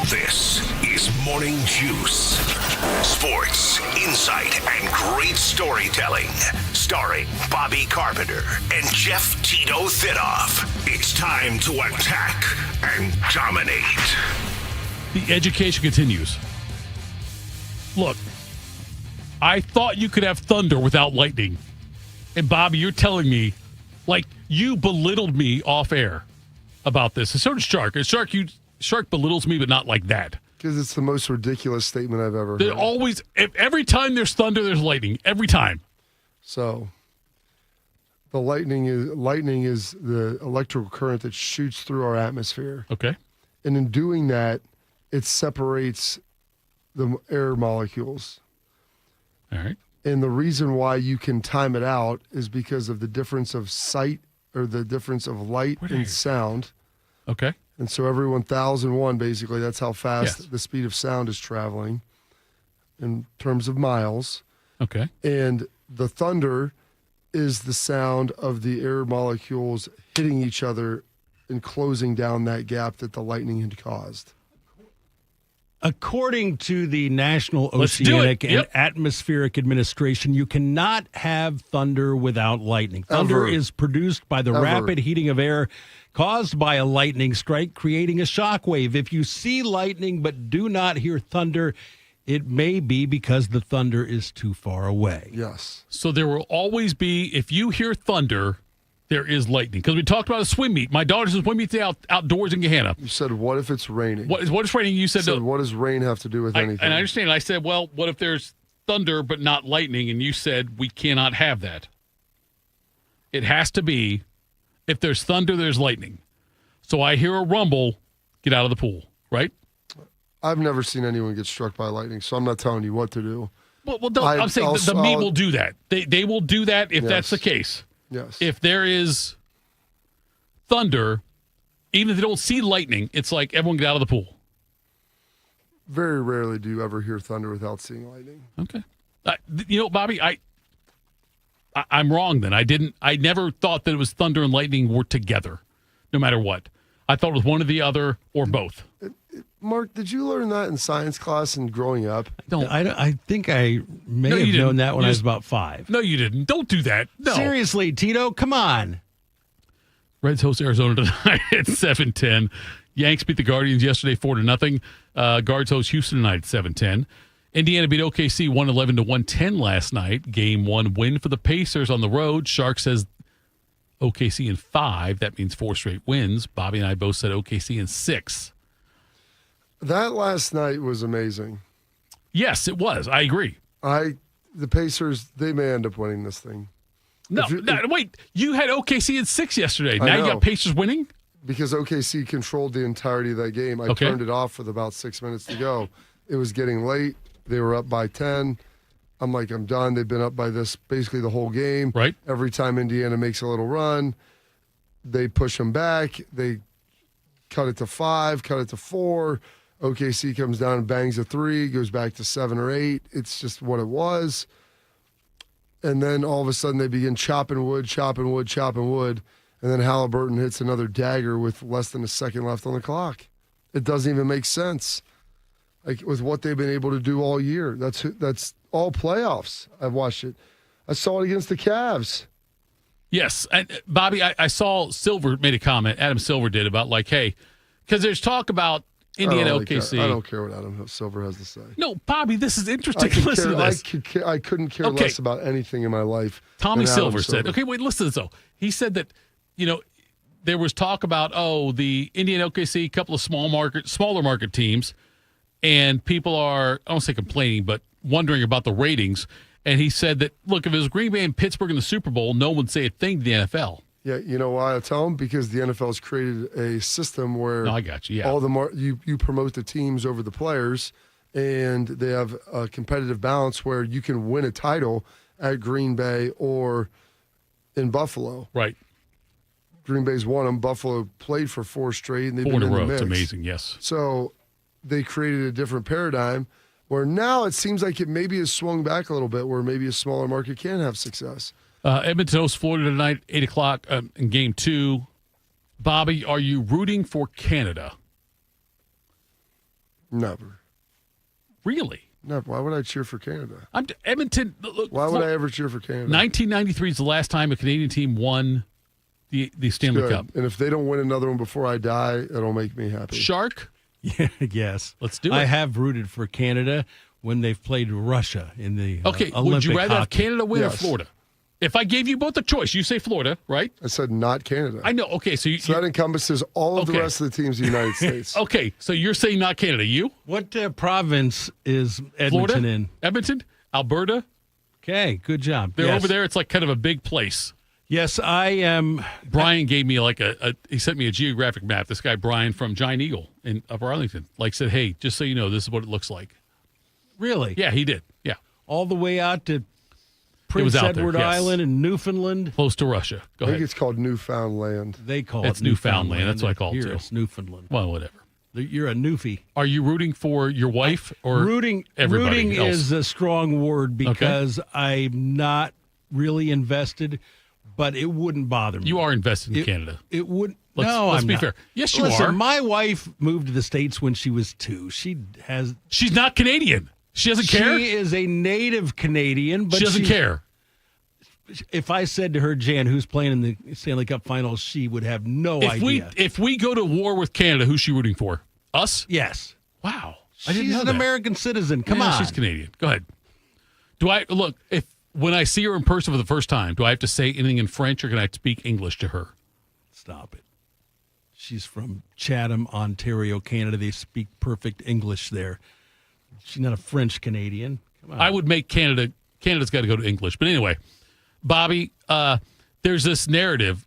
This is Morning Juice. Sports, insight, and great storytelling. Starring Bobby Carpenter and Jeff Tito Thidoff. It's time to attack and dominate. The education continues. Look, I thought you could have thunder without lightning. And Bobby, you're telling me, like, you belittled me off air about this. And so did Shark. Shark belittles me, but not like that. Because it's the most ridiculous statement I've ever heard. Always, every time there's thunder, there's lightning. Every time. So, the lightning is the electrical current that shoots through our atmosphere. Okay. And in doing that, it separates the air molecules. All right. And the reason why you can time it out is because of the difference of sight or the difference of light and sound. Okay. And so every 1,001, basically, that's how fast the speed of sound is traveling in terms of miles. Okay. And the thunder is the sound of the air molecules hitting each other and closing down that gap that the lightning had caused. According to the National Oceanic and Atmospheric Administration, you cannot have thunder without lightning. Thunder is produced by the rapid heating of air caused by a lightning strike, creating a shock wave. If you see lightning but do not hear thunder, it may be because the thunder is too far away. Yes. So there will always be, if you hear thunder, there is lightning. Because we talked about a swim meet. My daughter's a swim meet outdoors in Gahanna. You said, what if it's raining? What is raining? You said, what does rain have to do with anything? And I understand. I said, well, what if there's thunder but not lightning? And you said, we cannot have that. It has to be, if there's thunder, there's lightning. So I hear a rumble, get out of the pool, right? I've never seen anyone get struck by lightning, so I'm not telling you what to do. Well I'm saying the meat will do that. They will do that if that's the case. Yes. If there is thunder, even if they don't see lightning, it's like everyone get out of the pool. Very rarely do you ever hear thunder without seeing lightning. Okay. Bobby, I'm wrong then. I never thought that it was thunder and lightning were together, no matter what. I thought it was one or the other or both. Mark, did you learn that in science class and growing up? I think I may have known that when I was about 5. No, you didn't. Don't do that. No. Seriously, Tito, come on. Reds host Arizona tonight at 7:10. Yanks beat the Guardians yesterday 4-0. Guards host Houston tonight at 7:10. Indiana beat OKC 111-110 last night. Game 1 win for the Pacers on the road. Shark says OKC in 5. That means 4 straight wins. Bobby and I both said OKC in 6. That last night was amazing. Yes, it was. I agree. The Pacers, they may end up winning this thing. Wait. You had OKC in 6 yesterday. I Now know. you got Pacers winning? Because OKC controlled the entirety of that game. I turned it off with about 6 minutes to go. It was getting late. They were up by 10. I'm like, I'm done. They've been up by this basically the whole game. Right. Every time Indiana makes a little run, they push them back. They cut it to 5, cut it to 4. OKC comes down and bangs a 3, goes back to 7 or 8. It's just what it was. And then all of a sudden they begin chopping wood. And then Halliburton hits another dagger with less than a second left on the clock. It doesn't even make sense. Like with what they've been able to do all year. That's all playoffs. I've watched it. I saw it against the Cavs. Yes. And Bobby, I saw Silver made a comment. Adam Silver did about like, hey, because there's talk about Indiana OKC. I don't care what Adam Silver has to say. No, Bobby, this is interesting. Listen to this. I couldn't care less about anything in my life. Tommy Silver said, okay, wait, listen to this, though. He said that, there was talk about, the Indiana OKC, a couple of smaller market teams, and people are, I don't say complaining, but wondering about the ratings. And he said that, look, if it was Green Bay and Pittsburgh in the Super Bowl, no one would say a thing to the NFL. Yeah, you know why I tell them? Because the NFL has created a system where I got you. Yeah. all you promote the teams over the players, and they have a competitive balance where you can win a title at Green Bay or in Buffalo. Right. Green Bay's won them. Buffalo played for 4 straight, and they've 4 been in a row. the mix. It's amazing. Yes. So they created a different paradigm where now it seems like it maybe has swung back a little bit, where maybe a smaller market can have success. Edmonton hosts Florida tonight, 8 o'clock in Game 2. Bobby, are you rooting for Canada? Never. Really? Never. Why would I cheer for Canada? Edmonton. Look, Why would I ever cheer for Canada? 1993 is the last time a Canadian team won the Stanley Good. Cup. And if they don't win another one before I die, it'll make me happy. Shark? Yeah, yes. Let's do it. I have rooted for Canada when they've played Russia in the Okay, Olympic would you rather have hockey. Canada win or Yes. Florida? If I gave you both a choice, you say Florida, right? I said not Canada. I know. Okay, so So that encompasses all of the Okay. rest of the teams of the United States. okay, so you're saying not Canada. You? What province is Edmonton Florida? in? Edmonton? Alberta? Okay, good job. They're Yes. over there. It's like kind of a big place. Yes, I am. Brian gave me like he sent me a geographic map. This guy, Brian from Giant Eagle in Upper Arlington, said, hey, just so you know, this is what it looks like. Really? Yeah, he did. Yeah. All the way out to Prince was out there, Edward yes. Island and Newfoundland. Close to Russia. Go I think ahead. it's called Newfoundland. They call It's it Newfoundland. That's what I call it, Here too. it's Newfoundland. Well, whatever. You're a newfie. Are you rooting for your wife or Rooting everybody else? is a strong word because I'm not really invested, but it wouldn't bother me. You are invested in Canada. It would. Let's I'm be not. fair. Yes, you Listen, are. my wife moved to the States when she was 2. She's not Canadian. She doesn't care. She is a native Canadian, but She doesn't care. If I said to her, Jan, who's playing in the Stanley Cup Finals, she would have no idea. If we go to war with Canada, who's she rooting for? Us? Yes. Wow. She's an American citizen. Come Yeah, on. She's Canadian. Go ahead. Do I look when I see her in person for the first time, do I have to say anything in French or can I speak English to her? Stop it. She's from Chatham, Ontario, Canada. They speak perfect English there. She's not a French Canadian. Come on. I would make Canada's got to go to English. But anyway, Bobby, there's this narrative,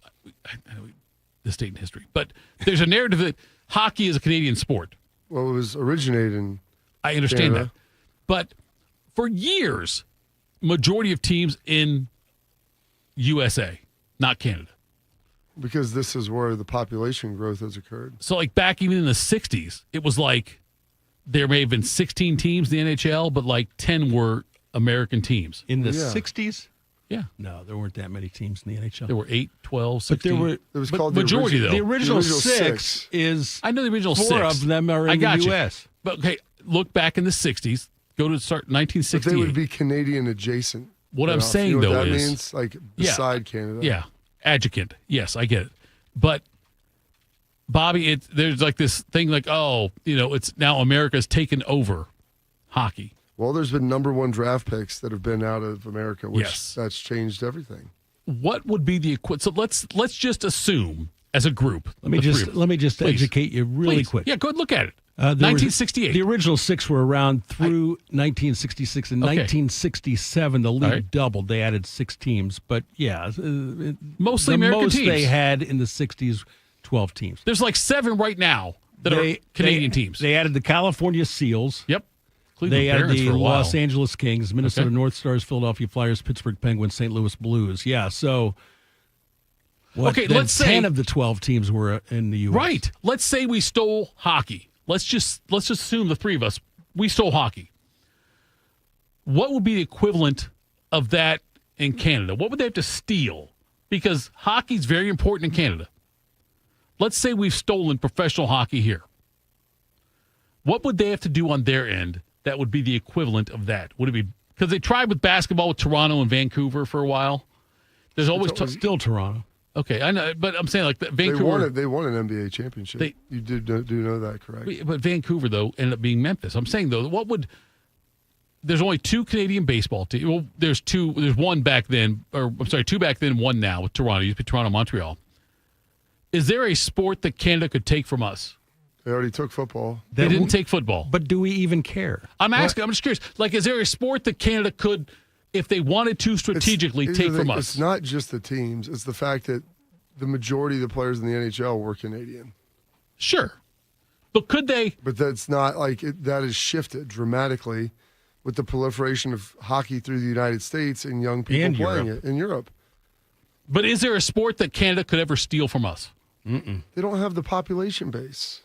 this date in history, but there's a narrative that hockey is a Canadian sport. Well, it was originated in I understand Canada. that. But for years, majority of teams in USA, not Canada. because this is where the population growth has occurred. So like back even in the 60s, it was like there may have been 16 teams in the NHL, but like 10 were American teams. In the Yeah. 60s? Yeah. No, there weren't that many teams in the NHL. There were 8, 12, 16. But there were It was But called majority, the though. the original original six six. is I know the original 4 6. of them are I in got the you. U.S. But okay, look back in the 60s. Go to start But 1968. they would be Canadian adjacent. What I'm You saying, know what though, that is- means? Like beside Canada. Yeah, adjacent. Yes, I get it. But Bobby, there's like this thing like, oh, it's now America's taken over hockey. Well, there's been number 1 draft picks that have been out of America, which Yes. that's changed everything. What would be the equivalent? So let's just assume as a group. Let me the three just of us. let me just Please. educate you really Please. quick. Yeah, go ahead, look at it. There was- 1968. The original 6 were around through 1966. In Okay. 1967, the league right. doubled. They added 6 teams, but yeah, Mostly the American most teams. they had in the 60s, 12 teams. There's like 7 right now that are Canadian teams. They added the California Seals. Yep. Cleveland They added Barons the for a while. Los Angeles Kings, Minnesota Okay. North Stars, Philadelphia Flyers, Pittsburgh Penguins, St. Louis Blues. Yeah, so Okay, then let's say- 10 of the 12 teams were in the U.S. Right. Let's say we stole hockey. Let's just assume the 3 of us we stole hockey. What would be the equivalent of that in Canada? What would they have to steal? Because hockey's very important in Canada. Let's say we've stolen professional hockey here. What would they have to do on their end that would be the equivalent of that? Would it be because they tried with basketball with Toronto and Vancouver for a while? There's always Still Toronto. okay. I know, but I'm saying like Vancouver. They won an NBA championship. You do know that, correct? But Vancouver, though, ended up being Memphis. I'm saying, though, there's only 2 Canadian baseball teams. Well, there's 2. There's 1 back then, or I'm sorry, 2 back then, 1 now with Toronto. Used to be Toronto, Montreal. Is there a sport that Canada could take from us? They already took football. They didn't take football. But do we even care? I'm asking. I'm just curious. Like, is there a sport that Canada could, if they wanted to strategically, take from us? It's not just the teams. It's the fact that the majority of the players in the NHL were Canadian. Sure. But could they? But that's not like that has shifted dramatically with the proliferation of hockey through the United States and young people And playing Europe. it in Europe. But is there a sport that Canada could ever steal from us? They don't have the population base.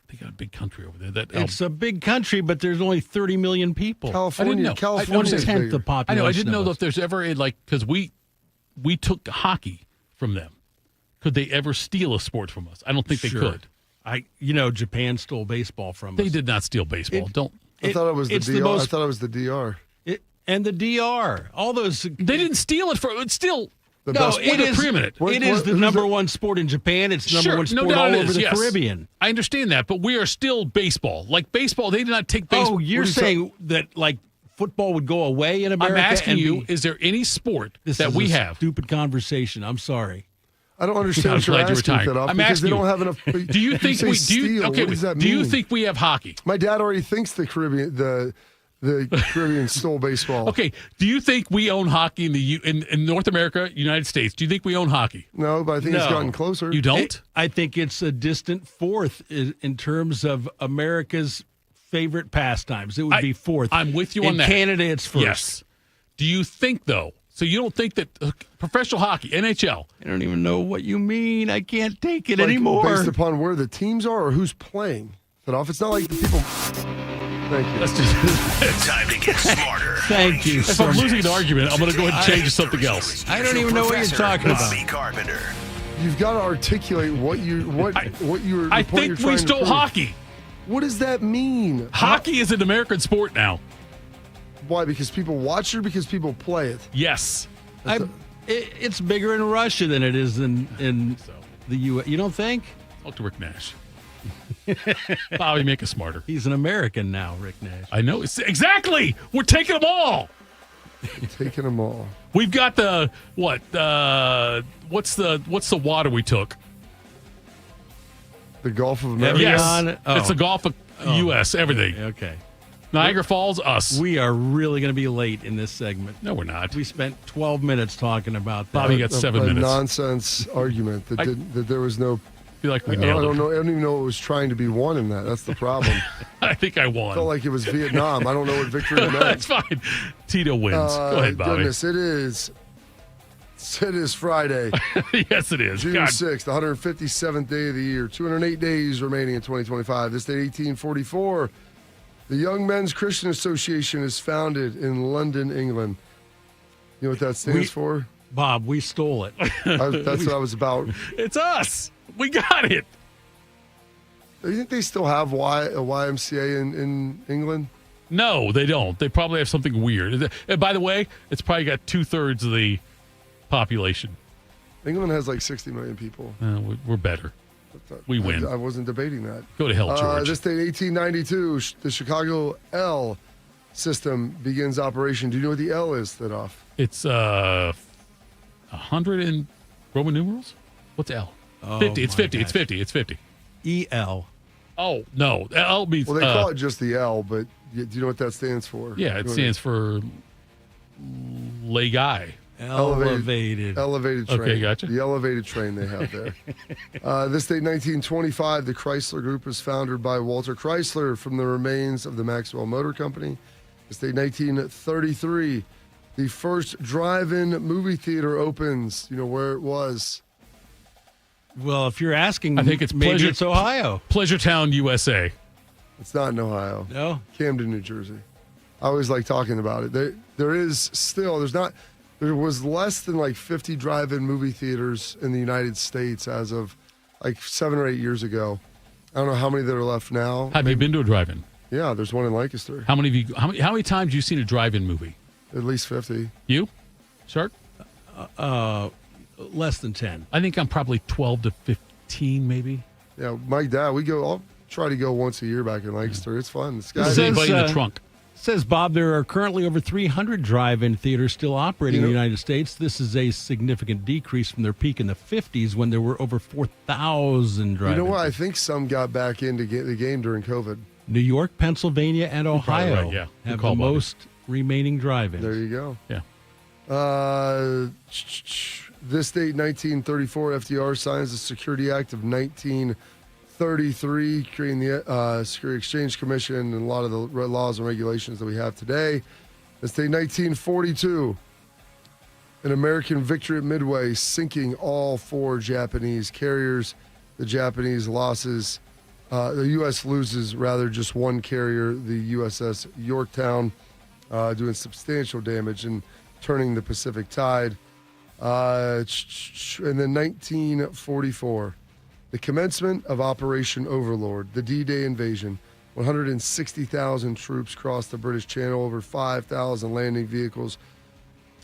They got a big country over there. It's a big country, but there's only 30 million people. know. California I- I'm is saying- tenth bigger. the population. I know. I didn't know of that us. if there's ever because we took hockey from them. Could they ever steal a sport from us? I don't think they Sure. could. Japan stole baseball from us. They did not steal baseball. I thought it was the DR. I thought it was the DR. And the DR. All those. They didn't steal it from. It's still. The No, best it is. preeminent. It is the number one sport in Japan. It's the number one sport all over the Caribbean. I understand that, but we are still baseball. Like baseball, they did not take baseball. Oh, you're saying that like football would go away in America? I'm asking you: is there any sport that we have? Stupid conversation. I'm sorry. I don't understand what you're asking that off, I'm because asking they don't have enough. Do you think we do? What does that mean? Do you think we have hockey? My dad already thinks the Caribbean stole baseball. Okay. Do you think we own hockey in North America, United States? Do you think we own hockey? No, but I think it's gotten closer. You don't? I think it's a distant fourth in terms of America's favorite pastimes. It would be fourth. I'm with you on that. In Canada, it's first. Yes. Do you think, though? So you don't think that professional hockey, NHL? I don't even know what you mean. I can't take it Like, anymore. Based upon where the teams are or who's playing. That off. It's not like the people. Thank you. That's just Time to get smarter. Thank you. if I'm losing an argument, I'm going to go ahead and change to something else. I don't even know what you're talking about. Bobby Carpenter. You've got to articulate what you're. I think we stole hockey. What does that mean? Hockey is an American sport now. Why? Because people watch it or because people play it? Yes. It's bigger in Russia than it is in the U.S. You don't think? Talk to Rick Nash. Bobby, make us smarter. He's an American now, Rick Nash. I know. Exactly. We're taking them all. Taking them all. We've got the what? What's the water we took? The Gulf of America. Yes, Oh. it's the Gulf of U.S. Everything. Okay. Niagara Falls, us. We are really going to be late in this segment. No, we're not. We spent 12 minutes talking about that. Bobby got 7 minutes. Nonsense argument that there was no. I feel like we I nailed don't it. know. I don't even know what was trying to be won in that. That's the problem. I think I won. Felt like it was Vietnam. I don't know what victory meant. That's fine. Tito wins. Go ahead, Bobby. Goodness, it is Friday, Yes, it is. June God. 6th, the 157th day of the year. 208 days remaining in 2025. This date, 1844. The Young Men's Christian Association is founded in London, England. You know what that stands for? Bob, we stole it. That's what I was about. It's us. We got it. Do you think they still have a YMCA in England? No, they don't. They probably have something weird. And by the way, it's probably got 2/3 of the population. England has like 60 million people. We're better. We win. I wasn't debating that. Go to hell, George. This date, 1892, the Chicago L system begins operation. Do you know what the L is, that off? It's 100 in Roman numerals? What's L? 50. It's 50. gosh. It's 50. It's 50. EL. Oh, no. L means... Well, they call it just the L, but do you know what that stands for? Yeah, it stands for lay guy. Elevated. Elevated train. Okay, gotcha. The elevated train they have there. This date, 1925, the Chrysler Group was founded by Walter Chrysler from the remains of the Maxwell Motor Company. This date, 1933, the first drive-in movie theater opens. You know where it was? Well, if you're asking, I think it's maybe it's Ohio. Pleasure Town, USA. It's not in Ohio. No? Camden, New Jersey. I always like talking about it. There was less than like 50 drive-in movie theaters in the United States as of like 7 or 8 years ago. I don't know how many that are left now. Have you been to a drive-in? Yeah, there's one in Lancaster. How many times have you seen a drive-in movie? At least 50. You? Shark? Less than 10. I think I'm probably 12 to 15, maybe. Yeah, my dad, I'll try to go once a year back in Lancaster. It's fun. This guy, Is anybody in the trunk? Says Bob, there are currently over 300 drive-in theaters still operating in the United States. This is a significant decrease from their peak in the 50s when there were over 4,000 drive-in. You know what? I think some got back into the game during COVID. New York, Pennsylvania, and Ohio right, yeah. have Good call, the Bobby. most remaining drive-ins. There you go. Yeah. This date, 1934, FDR signs the Security Act of 1933, creating the Security Exchange Commission and a lot of the laws and regulations that we have today. This date, 1942, an American victory at Midway, sinking all 4 Japanese carriers. The Japanese losses, the U.S. loses rather just one carrier, the USS Yorktown, doing substantial damage and turning the Pacific tide. And then 1944, The commencement of Operation Overlord, the D-Day invasion. 160,000 troops crossed the British Channel, over 5,000 landing vehicles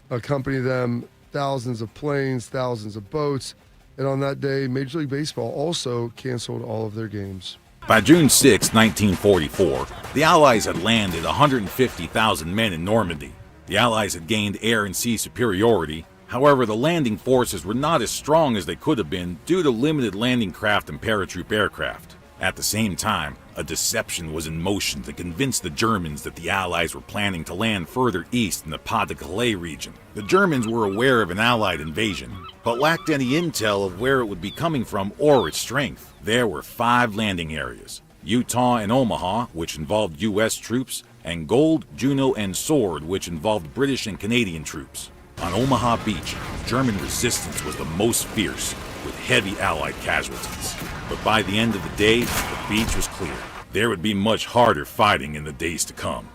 accompany them, thousands of planes, thousands of boats. And on that day, Major League Baseball also canceled all of their games. By June 6, 1944, the Allies had landed 150,000 men in Normandy. The Allies had gained air and sea superiority. However, the landing forces were not as strong as they could have been due to limited landing craft and paratroop aircraft. At the same time, a deception was in motion to convince the Germans that the Allies were planning to land further east in the Pas-de-Calais region. The Germans were aware of an Allied invasion, but lacked any intel of where it would be coming from or its strength. There were 5 landing areas: Utah and Omaha, which involved U.S. troops, and Gold, Juno, and Sword, which involved British and Canadian troops. On Omaha Beach, German resistance was the most fierce, with heavy Allied casualties. But by the end of the day, the beach was clear. There would be much harder fighting in the days to come.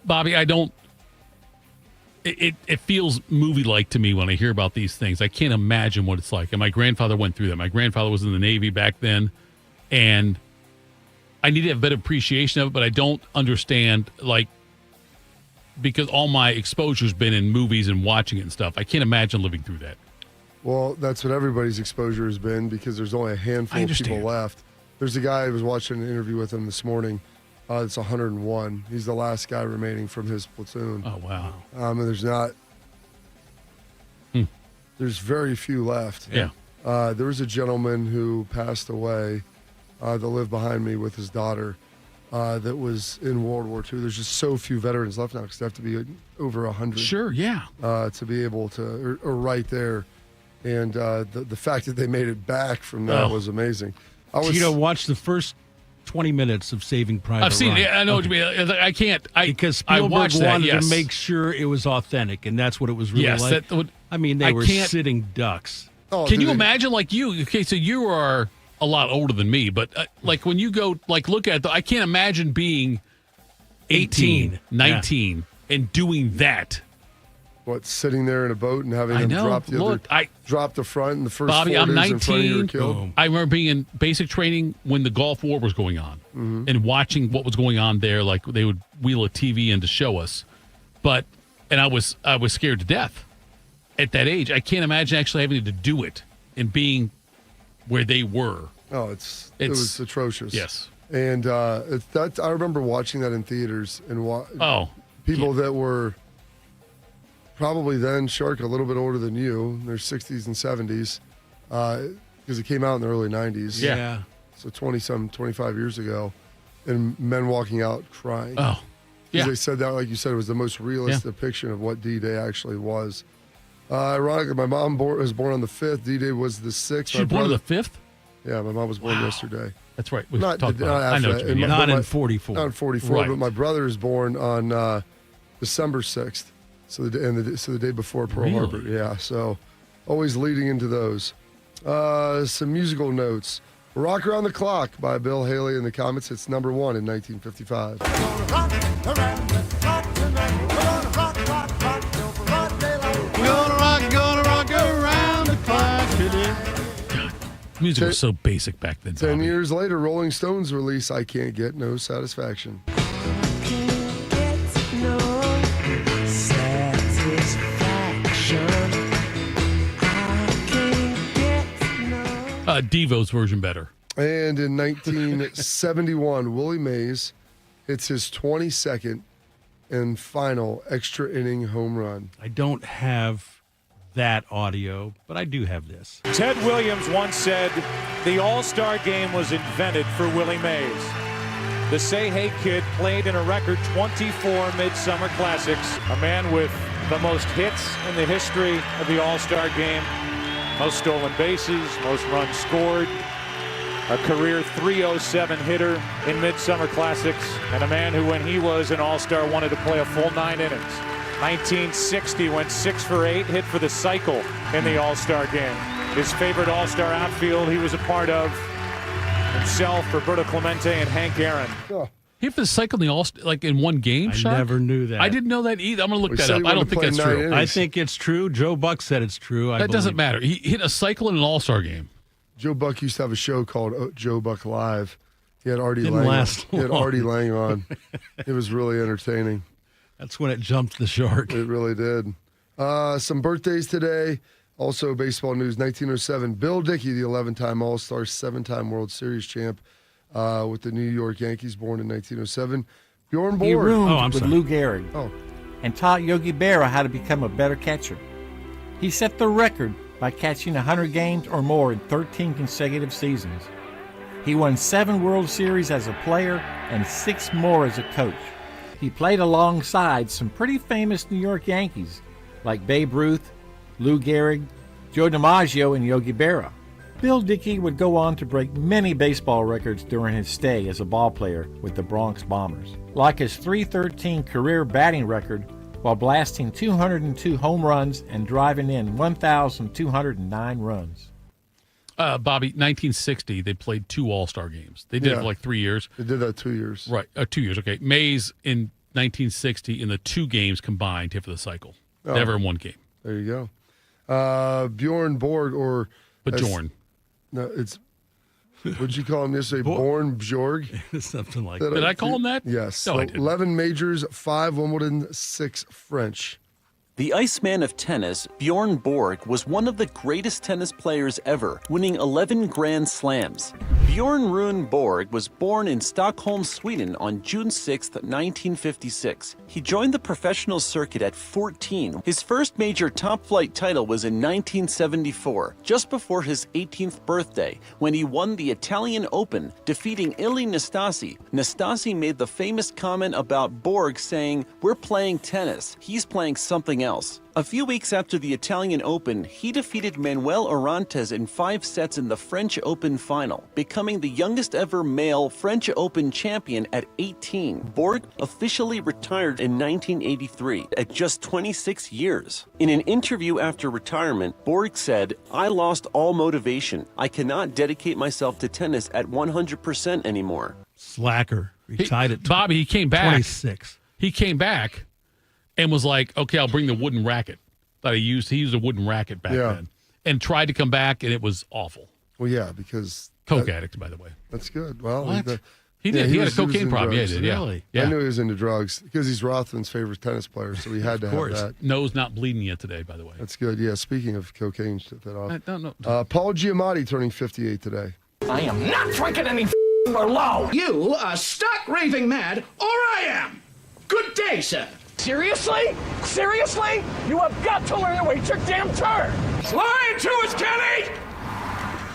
Bobby, I don't... It feels movie-like to me when I hear about these things. I can't imagine what it's like. And my grandfather went through that. My grandfather was in the Navy back then, and I need to have better appreciation of it, but I don't understand, because all my exposure's been in movies and watching it and stuff. I can't imagine living through that. Well, that's what everybody's exposure has been, because there's only a handful of people left. There's a guy, I was watching an interview with him this morning. It's 101. He's the last guy remaining from his platoon. Oh, wow. And there's very few left. Yeah. There was a gentleman who passed away that lived behind me with his daughter that was in World War II. There's just so few veterans left now because they have to be over 100. Sure, yeah. To be able to, or right there. And the fact that they made it back from that was amazing. Watch the first 20 minutes of Saving Private Ryan. I've seen it. I know what you mean. I can't. Because Spielberg wanted to make sure it was authentic, and that's what it was really like. They were sitting ducks. Oh, can you imagine, you? Okay, so you are a lot older than me, but when you go, look at I can't imagine being 18, 19, and doing that. Sitting there in a boat and having them drop the front and the first Bobby, 4 I'm days in front of you 19. were killed. I remember being in basic training when the Gulf War was going on and watching what was going on there. They would wheel a TV in to show us, and I was scared to death at that age. I can't imagine actually having to do it and being where they were. Oh, it was atrocious. Yes, and I remember watching that in theaters and people that were. Probably then, Shark, a little bit older than you, in their 60s and 70s, because it came out in the early 90s. Yeah. So 25 years ago, and men walking out crying. Oh, yeah. They said that, like you said, it was the most realist depiction of what D-Day actually was. Ironically, my mom was born on the 5th. D-Day was the 6th. She was born on the 5th? Yeah, my mom was born yesterday. That's right. We talked about it. I know what you mean. Not in 44. Not in 44, right. But my brother is born on December 6th. So the day before Pearl Harbor. Yeah, so always leading into those. Some musical notes. Rock Around the Clock by Bill Haley and the Comets. It's number 1 in 1955. Gonna rock around the clock today. Music was so basic back then. 10 years later, Rolling Stones release I Can't Get No Satisfaction. Devo's version better. And in 1971, Willie Mays hits his 22nd and final extra inning home run. I don't have that audio, but I do have this. Ted Williams once said, the All-Star game was invented for Willie Mays. The Say Hey Kid played in a record 24 Midsummer Classics. A man with the most hits in the history of the All-Star game. Most stolen bases, most runs scored, a career .307 hitter in Midsummer Classics, and a man who, when he was an All-Star, wanted to play a full 9 innings. 1960 went 6 for 8, hit for the cycle in the All-Star game. His favorite All-Star outfield he was a part of, himself, Roberto Clemente, and Hank Aaron. Oh. He hit the cycle in the All in one game. I never knew that. I didn't know that either. I'm going to look that up. I don't think that's true. Innings. I think it's true. Joe Buck said it's true. That doesn't matter. He hit a cycle in an All-Star game. Joe Buck used to have a show called Joe Buck Live. He had Artie Didn't Lang. last He had long. Artie Lang on. It was really entertaining. That's when it jumped the shark. It really did. Some birthdays today. Also, baseball news, 1907. Bill Dickey, the 11-time All-Star, 7-time World Series champ with the New York Yankees, born in 1907. Bjorn He Borg. roomed with Lou Gehrig Oh, and taught Yogi Berra how to become a better catcher. He set the record by catching 100 games or more in 13 consecutive seasons. He won 7 World Series as a player and 6 more as a coach. He played alongside some pretty famous New York Yankees like Babe Ruth, Lou Gehrig, Joe DiMaggio, and Yogi Berra. Bill Dickey would go on to break many baseball records during his stay as a ballplayer with the Bronx Bombers, like his .313 career batting record while blasting 202 home runs and driving in 1,209 runs. Bobby, 1960, they played 2 All-Star games. They did it for like 3 years. they did that 2 years. Right, 2 years, okay. Mays in 1960 in the 2 games combined hit for the cycle. Never in 1 game. There you go. Bjorn Borg, or... But Jorn. No, it's... What'd you call him yesterday? Born Bjorg? Something like that. Did I call him that? Yes. No, I didn't. 11 majors, 5 Wimbledon, 6 French. The Iceman of tennis, Bjorn Borg, was one of the greatest tennis players ever, winning 11 Grand Slams. Bjorn Rune Borg was born in Stockholm, Sweden on June 6, 1956. He joined the professional circuit at 14. His first major top-flight title was in 1974, just before his 18th birthday, when he won the Italian Open, defeating Ilie Nastase. Nastase made the famous comment about Borg saying, "We're playing tennis, he's playing something else." A few weeks after the Italian Open, he defeated Manuel Orantes in 5 sets in the French Open final, becoming the youngest ever male French Open champion at 18. Borg officially retired in 1983 at just 26 years. In an interview after retirement, Borg said, "I lost all motivation. I cannot dedicate myself to tennis at 100% anymore." Slacker. Retired at Bobby, he came back. 26. He came back and was like, okay, I'll bring the wooden racket that he used. He used a wooden racket back then and tried to come back, and it was awful. Well, yeah, because... Coke addict, by the way. That's good. Well, What? He did. He had a cocaine problem. Yeah, he did. Yeah. Really? Yeah. I knew he was into drugs because he's Rothman's favorite tennis player, so he had to have that. Nose not bleeding yet today, by the way. That's good. Yeah, speaking of cocaine, shut that off. No. Paul Giamatti turning 58 today. I am not drinking any Merlot. You are stark raving mad, or I am. Good day, sir. Seriously? Seriously? You have got to learn to wait your damn turn. He's lying to us, Kenny!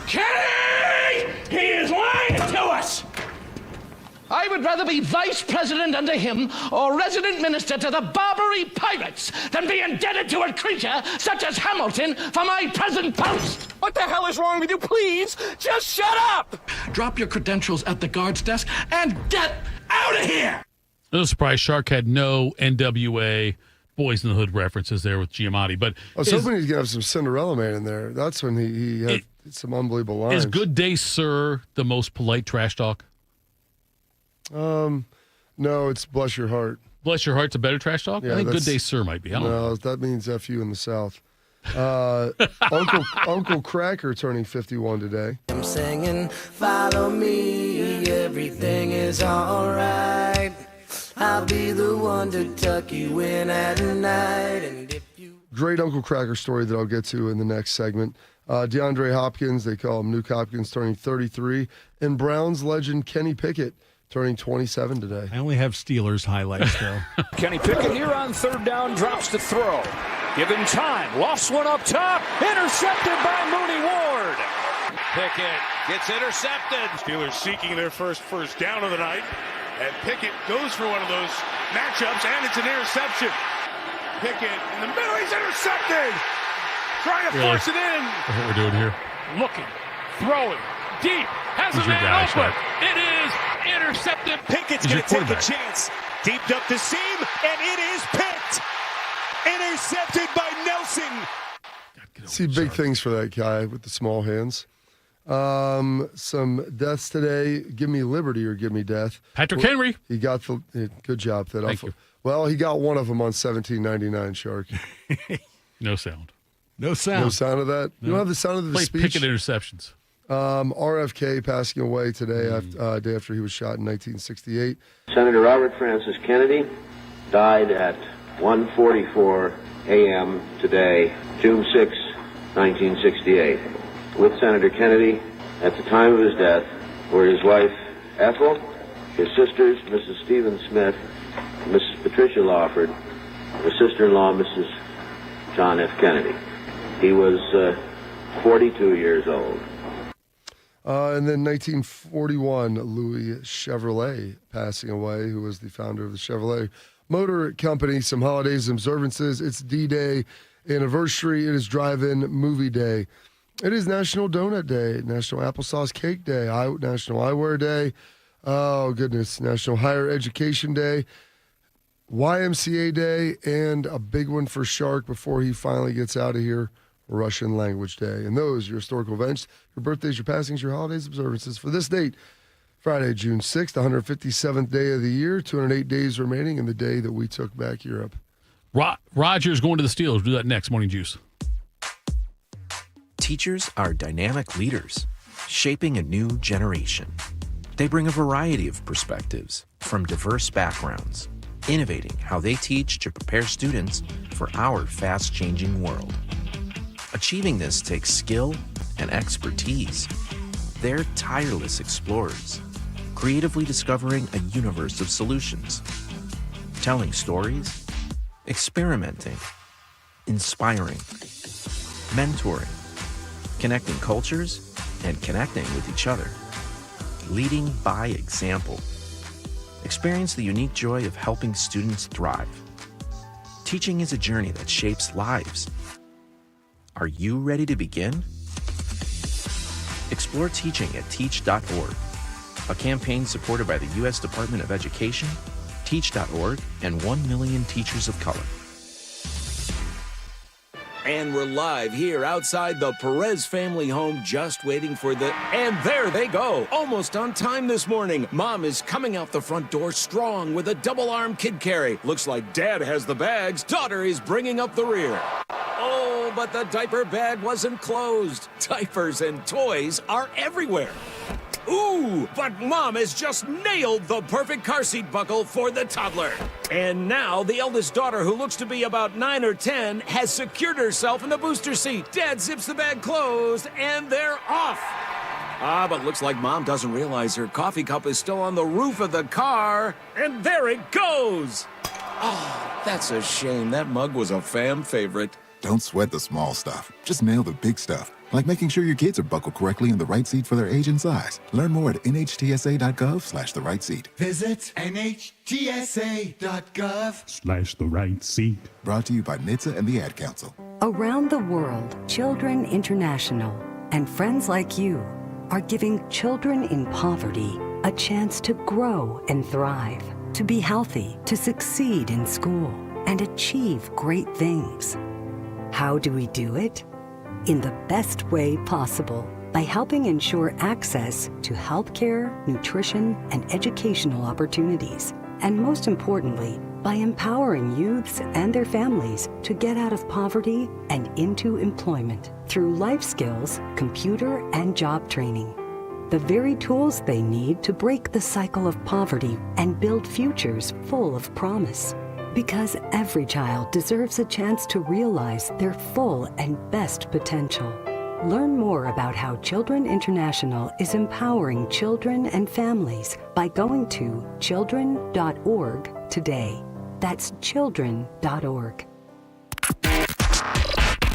Kenny! He is lying to us! I would rather be vice president under him or resident minister to the Barbary pirates than be indebted to a creature such as Hamilton for my present post. What the hell is wrong with you? Please, just shut up! Drop your credentials at the guard's desk and get out of here! No surprise, Shark had no NWA Boys in the Hood references there with Giamatti. But I was hoping he's going to have some Cinderella Man in there. That's when he had some unbelievable lines. Is Good Day, Sir the most polite trash talk? No, it's Bless Your Heart. Bless Your Heart's a better trash talk? Yeah, I think Good that's- Day, Sir might be. I don't know. No, that means F you in the South. Uncle Kracker turning 51 today. I'm singing, follow me, everything is alright. I'll be the one to tuck you in at night. And if you... Great Uncle Kracker story that I'll get to in the next segment. DeAndre Hopkins, they call him Nuke Hopkins, turning 33. And Browns legend Kenny Pickett turning 27 today. I only have Steelers highlights, though. Kenny Pickett here on 3rd down, drops to throw. Give him time. Lofts one up top. Intercepted by Mooney Ward. Pickett gets intercepted. Steelers seeking their first down of the night. And Pickett goes for one of those matchups, and it's an interception. Pickett in the middle, he's intercepted. Trying to force it in. That's what we're doing here. Looking, throwing, deep. Has Who's a your man guy, open. Shark? It is intercepted. Pickett's He's going your to take a quarterback. chance. Deeped up the seam, and it is picked. Intercepted by Nelson. See big things for that guy with the small hands. Some deaths today. Give me liberty or give me death. Patrick Henry. He got the good job. Thank you. Well, he got one of them on 1799, Shark. No sound. No sound. No sound of that? You don't have the sound of the Play speech? Pickett interceptions. RFK passing away today, day after he was shot in 1968. Senator Robert Francis Kennedy died at 1:44 a.m. today, June 6, 1968. With Senator Kennedy, at the time of his death, were his wife Ethel, his sisters, Mrs. Stephen Smith, Mrs. Patricia Lawford, his sister-in-law, Mrs. John F. Kennedy. He was 42 years old. And then 1941, Louis Chevrolet passing away, who was the founder of the Chevrolet Motor Company. Some holidays and observances. It's D-Day anniversary. It is Drive-In Movie Day. It is National Donut Day, National Applesauce Cake Day, National Eyewear Day. Oh, goodness. National Higher Education Day, YMCA Day, and a big one for Shark before he finally gets out of here, Russian Language Day. And those are your historical events, your birthdays, your passings, your holidays, observances. For this date, Friday, June 6th, 157th day of the year, 208 days remaining, and the day that we took back Europe. Rodgers going to the Steelers. Do that next, Morning Juice. Teachers are dynamic leaders, shaping a new generation. They bring a variety of perspectives from diverse backgrounds, innovating how they teach to prepare students for our fast-changing world. Achieving this takes skill and expertise. They're tireless explorers, creatively discovering a universe of solutions, telling stories, experimenting, inspiring, mentoring, connecting cultures, and connecting with each other. Leading by example. Experience the unique joy of helping students thrive. Teaching is a journey that shapes lives. Are you ready to begin? Explore teaching at teach.org, a campaign supported by the U.S. Department of Education, Teach.org, and 1 million teachers of color. And we're live here outside the Perez family home, just waiting for and there they go. Almost on time this morning. Mom is coming out the front door strong with a double-arm kid carry. Looks like Dad has the bags. Daughter is bringing up the rear. Oh, but the diaper bag wasn't closed. Diapers and toys are everywhere. Ooh, but Mom has just nailed the perfect car seat buckle for the toddler. And now the eldest daughter, who looks to be about 9 or 10, has secured herself in the booster seat. Dad zips the bag closed, and they're off. But looks like Mom doesn't realize her coffee cup is still on the roof of the car. And there it goes. Oh, that's a shame. That mug was a fan favorite. Don't sweat the small stuff. Just nail the big stuff. Like making sure your kids are buckled correctly in the right seat for their age and size. Learn more at nhtsa.gov/the right seat. Visit nhtsa.gov/the right seat. Brought to you by NHTSA and the Ad Council. Around the world, Children International and friends like you are giving children in poverty a chance to grow and thrive, to be healthy, to succeed in school, and achieve great things. How do we do it? In the best way possible, by helping ensure access to healthcare, nutrition, and educational opportunities. And most importantly, by empowering youths and their families to get out of poverty and into employment through life skills, computer, and job training. The very tools they need to break the cycle of poverty and build futures full of promise. Because every child deserves a chance to realize their full and best potential. Learn more about how Children International is empowering children and families by going to children.org today. That's children.org.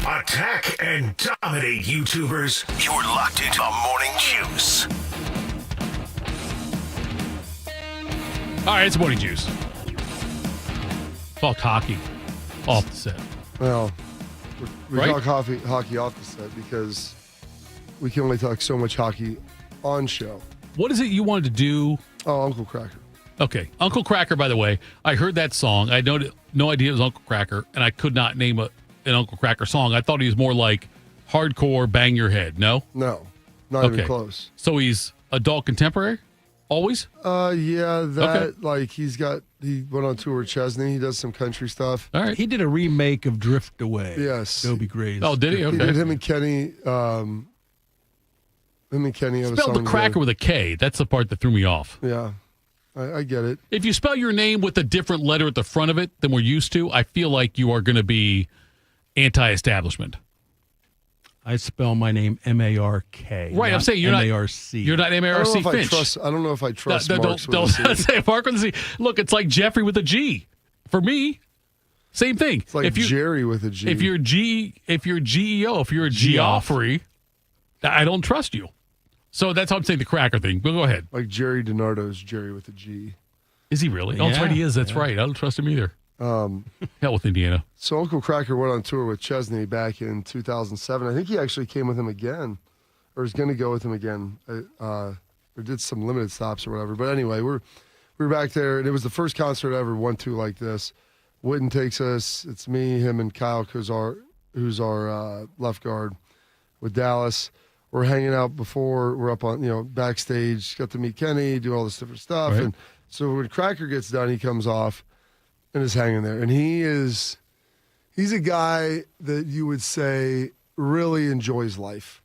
Attack and dominate, YouTubers. You're locked into Morning Juice. All right, it's Morning Juice. Talk hockey off the set. Well, we Right? talk hockey off the set because we can only talk so much hockey on show. What is it you wanted to do? Oh, Uncle Kracker. Okay. Uncle Kracker, by the way, I heard that song. I had no idea it was Uncle Kracker, and I could not name an Uncle Kracker song. I thought he was more like hardcore bang your head. No? No, not even close. So he's adult contemporary? Always? Yeah, that, Okay. like, he went on tour with Chesney. He does some country stuff. All right. He did a remake of Drift Away. Yes. Dobie Gray's. Oh, did he? Okay. He did him and Kenny. Him and Kenny have a Spelled song the Kracker together. with a K. That's the part that threw me off. Yeah, I get it. If you spell your name with a different letter at the front of it than we're used to, I feel like you are going to be anti-establishment. I spell my name M-A-R-K. Right, I'm saying you're not M-A-R-C. You're not M-A-R-C Finch. I don't know if I trust Marks don't with a C. say Mark with a C. Look, it's like Jeffrey with a G. For me, same thing. It's like Jerry with a G. If you're GEO, if you're a Geoffrey, I don't trust you. So that's how I'm saying the Kracker thing. But go ahead. Like Jerry DiNardo's Jerry with a G. Is he really? Oh, that's right, he is. That's right. I don't trust him either. Hell with Indiana. So Uncle Kracker went on tour with Chesney back in 2007. I think he actually came with him again, or is going to go with him again, or did some limited stops or whatever. But anyway, we were back there, and it was the first concert I ever went to like this. Witten takes us. It's me, him, and Kyle Kozar, who's our left guard with Dallas. We're hanging out before we're up on, backstage. Got to meet Kenny, do all this different stuff. Right. And so when Kracker gets done, he comes off and is hanging there. And he's a guy that you would say really enjoys life,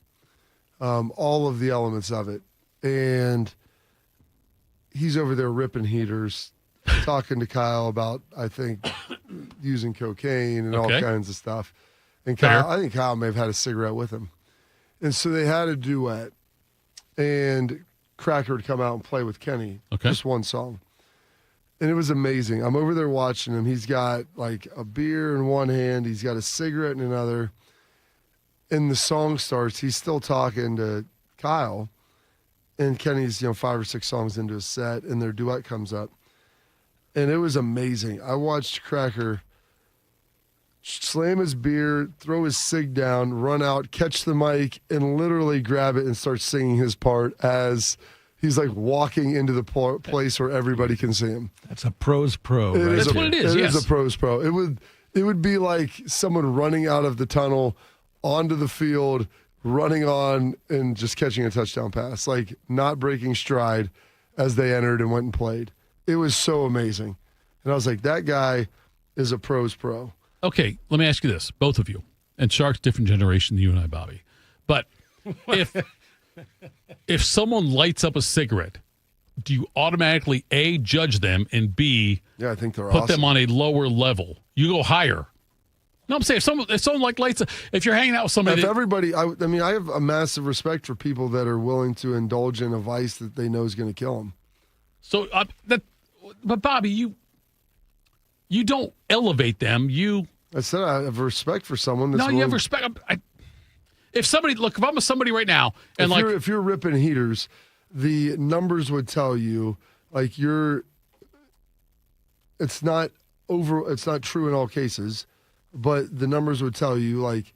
all of the elements of it. And he's over there ripping heaters, talking to Kyle about, I think, using cocaine and all kinds of stuff. And Kyle, I think Kyle may have had a cigarette with him. And so they had a duet, and Kracker would come out and play with Kenny, just one song. And it was amazing. I'm over there watching him. He's got like a beer in one hand. He's got a cigarette in another. And the song starts. He's still talking to Kyle. And Kenny's, 5 or 6 songs into his set, and their duet comes up. And it was amazing. I watched Kracker slam his beer, throw his cig down, run out, catch the mic, and literally grab it and start singing his part as he's like walking into the place where everybody can see him. That's a pro's pro. Right? That's what it is. It is a pro's pro. It would be like someone running out of the tunnel onto the field, running on and just catching a touchdown pass, like not breaking stride as they entered and went and played. It was so amazing. And I was like, that guy is a pro's pro. Okay, let me ask you this, both of you. And Shark's different generation than you and I, Bobby. But if someone lights up a cigarette, do you automatically A, judge them, and B, I think they're put awesome. them on a lower level? You go higher. No, I'm saying if someone like lights up, if you're hanging out with somebody, If everybody, I have a massive respect for people that are willing to indulge in a vice that they know is going to kill them. So but Bobby, you don't elevate them. I said I have respect for someone. That's you have respect. If I'm with somebody right now, and if you're ripping heaters, the numbers would tell you like it's not true in all cases, but the numbers would tell you like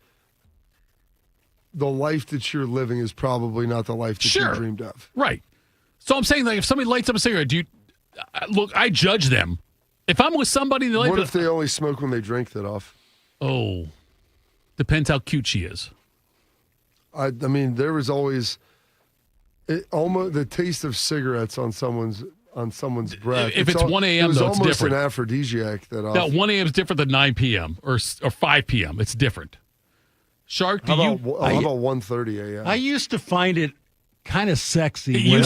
the life that you're living is probably not the life that you dreamed of. Right. So I'm saying like if somebody lights up a cigarette, I judge them. If I'm with somebody, what if they only smoke when they drink that off? Oh, depends how cute she is. I mean, there was always almost the taste of cigarettes on someone's breath. If it's 1 a.m., it was though, it's almost different. an aphrodisiac. That 1 a.m. is different than 9 p.m. or 5 p.m. It's different. Shark, how about 1:30 a.m.? I used to find it kind of sexy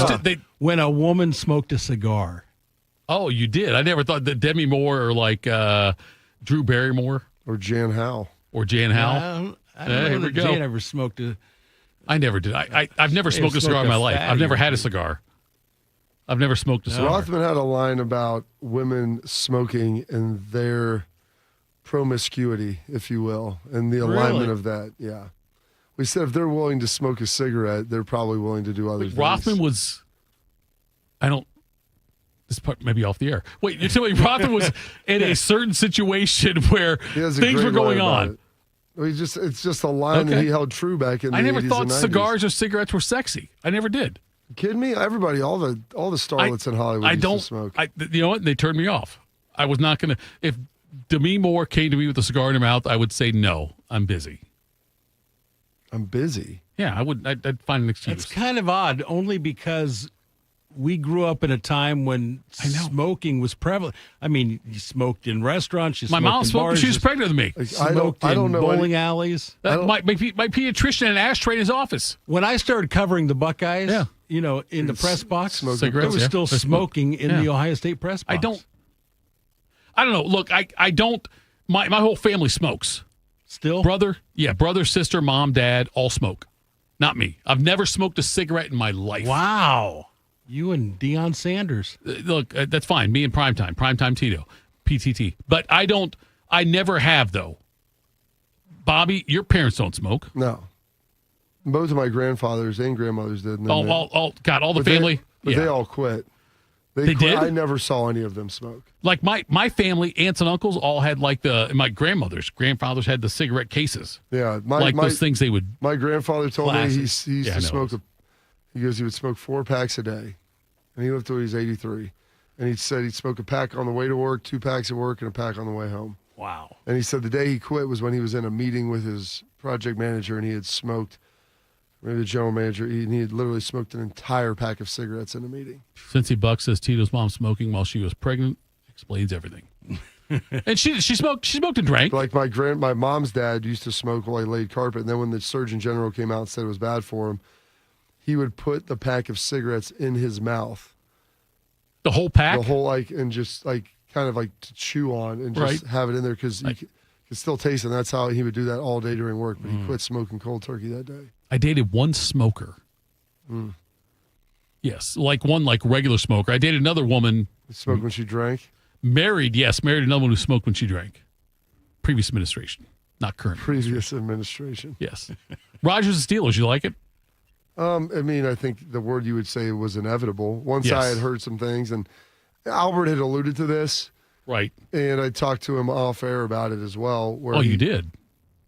when a woman smoked a cigar. Oh, you did? I never thought that Demi Moore or like Drew Barrymore. Or Jan Howe. I don't know that Jan ever smoked a... I never did. I've never smoked a cigar in my life. I've never had a cigar. I've never smoked a cigar. Rothman had a line about women smoking and their promiscuity, if you will, and the alignment of that. Yeah. We said if they're willing to smoke a cigarette, they're probably willing to do other things. Rothman was... This part may be off the air. Wait, you're telling me Rothman was in a certain situation where things were going on? It's just a line that he held true back in the 80s. I never thought and 90s. Cigars or cigarettes were sexy. I never did. You kidding me? Everybody, all the starlets in Hollywood used to smoke. You know what? They turned me off. I was not going to. If Demi Moore came to me with a cigar in her mouth, I would say no. I'm busy. I'm busy. Yeah, I would. I'd find an excuse. It's kind of odd, only because we grew up in a time when smoking was prevalent. I mean, you smoked in restaurants. My mom smoked when she was pregnant with me. Smoked in bowling alleys. My pediatrician had an ashtray in his office. When I started covering the Buckeyes, in the press box, it was still smoking in the Ohio State press box. I don't know. Look, I don't. My whole family smokes. Still? Brother, sister, mom, dad, all smoke. Not me. I've never smoked a cigarette in my life. Wow. You and Deion Sanders. Look, that's fine. Me and Primetime Tito, PTT. But I never have, though. Bobby, your parents don't smoke. No. Both of my grandfathers and grandmothers did. All the family? They all quit. They did? I never saw any of them smoke. Like my family, aunts and uncles all had my grandfathers had the cigarette cases. Yeah. Those things they would. My grandfather told me he used to smoke. He would smoke 4 packs a day. And he lived till he was 83. And he said he'd smoke a pack on the way to work, 2 packs at work, and a pack on the way home. Wow. And he said the day he quit was when he was in a meeting with his project manager and he had smoked. Maybe the general manager, he had literally smoked an entire pack of cigarettes in a meeting. Cincy Buck says Tito's mom smoking while she was pregnant explains everything. And she smoked and drank. Like my mom's dad used to smoke while he laid carpet, and then when the Surgeon General came out and said it was bad for him, he would put the pack of cigarettes in his mouth. The whole pack? The whole, and just kind of to chew on and just have it in there because you could still taste it. And that's how he would do that all day during work, but he quit smoking cold turkey that day. I dated one smoker. Yes, one regular smoker. I dated another woman. Smoked when she drank? Married another one who smoked when she drank. Previous administration, not current. Previous administration. Yes. Rodgers and Steelers, you like it? I think the word you would say was inevitable. Once I had heard some things, and Albert had alluded to this. Right. And I talked to him off air about it as well. You did?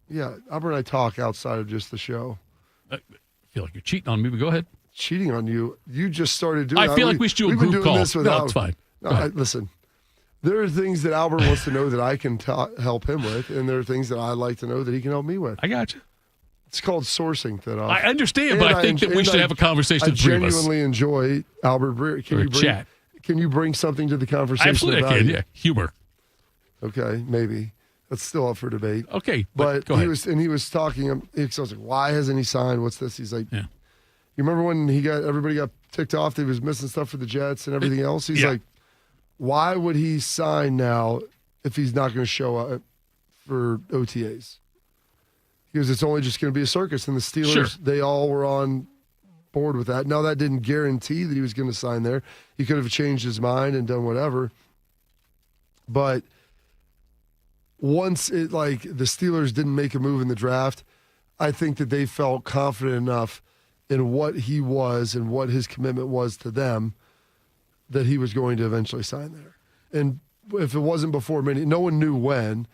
Yeah, Albert and I talk outside of just the show. I feel like you're cheating on me, but go ahead. Cheating on you? You just started doing I feel like we should do a group call. No, it's fine. Listen, there are things that Albert wants to know that I can help him with, and there are things that I'd like to know that he can help me with. I got you. It's called sourcing, Thitoff. I understand, but I think that we should have a conversation. I genuinely enjoy Albert Breer. Can you bring something to the conversation? Absolutely, I can. Yeah, humor. Okay, maybe. That's still up for debate. Okay, but he was talking. I was like, why hasn't he signed? What's this? He's like, you remember when everybody got ticked off that he was missing stuff for the Jets and everything else? He's like, why would he sign now if he's not going to show up for OTAs? Because it's only just going to be a circus, and the Steelers, they all were on board with that. Now, that didn't guarantee that he was going to sign there. He could have changed his mind and done whatever. But once the Steelers didn't make a move in the draft, I think that they felt confident enough in what he was and what his commitment was to them that he was going to eventually sign there. And if it wasn't before no one knew when.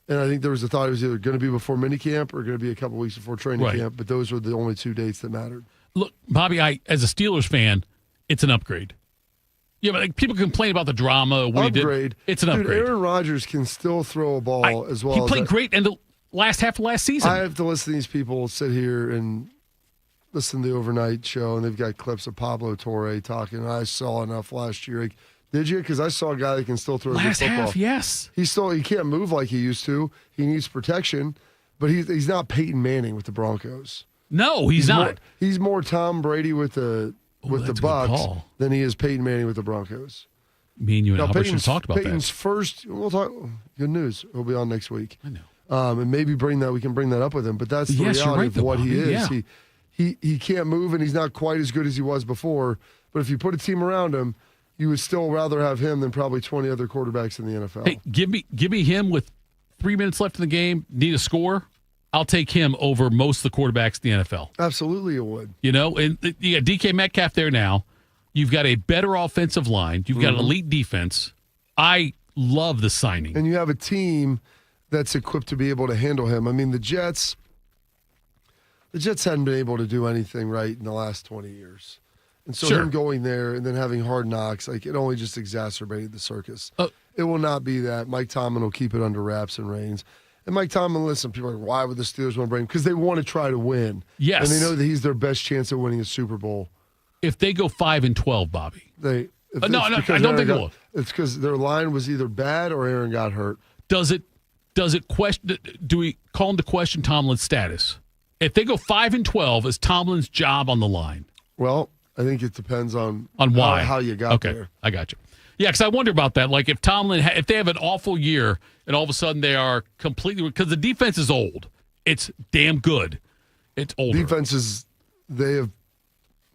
And I think there was a thought it was either going to be before minicamp or going to be a couple weeks before training camp, but those were the only 2 dates that mattered. Look, Bobby, as a Steelers fan, it's an upgrade. Yeah, but people complain about the drama. He did. It's an upgrade. Aaron Rodgers can still throw a ball as well. He played great in the last half of last season. I have to listen to these people sit here and listen to the overnight show, and they've got clips of Pablo Torre talking. I saw enough last year. Did you? Because I saw a guy that can still throw a good football. Half, yes. He can't move like he used to. He needs protection, but he's not Peyton Manning with the Broncos. No, he's not. He's more Tom Brady with the Bucks than he is Peyton Manning with the Broncos. Me and you and Albert should have talked about Peyton's first. We'll talk. Good news. He'll be on next week. I know. And maybe we can bring that up with him. But that's the reality of what he is. Yeah. He can't move, and he's not quite as good as he was before. But if you put a team around him, you would still rather have him than probably 20 other quarterbacks in the NFL. Hey, give me him with 3 minutes left in the game, need a score. I'll take him over most of the quarterbacks in the NFL. Absolutely, you would. You know, and you got DK Metcalf there now. You've got a better offensive line. You've got an elite defense. I love the signing. And you have a team that's equipped to be able to handle him. I mean, the Jets hadn't been able to do anything right in the last 20 years. And so him going there and then having hard knocks, it only just exacerbated the circus. It will not be that. Mike Tomlin will keep it under wraps and reins. And Mike Tomlin, listen, people are like, why would the Steelers want to bring him? Because they want to try to win. Yes. And they know that he's their best chance at winning a Super Bowl. if they go 5-12, Bobby. No, I don't think it will. It's because their line was either bad or Aaron got hurt. Does it question? Do we call into question Tomlin's status? If they go 5-12, is Tomlin's job on the line? Well, I think it depends on why how you got there. Okay, I got you. Yeah, because I wonder about that. Like if if they have an awful year and all of a sudden they are completely, because the defense is old. It's damn good. It's older. Defenses, they have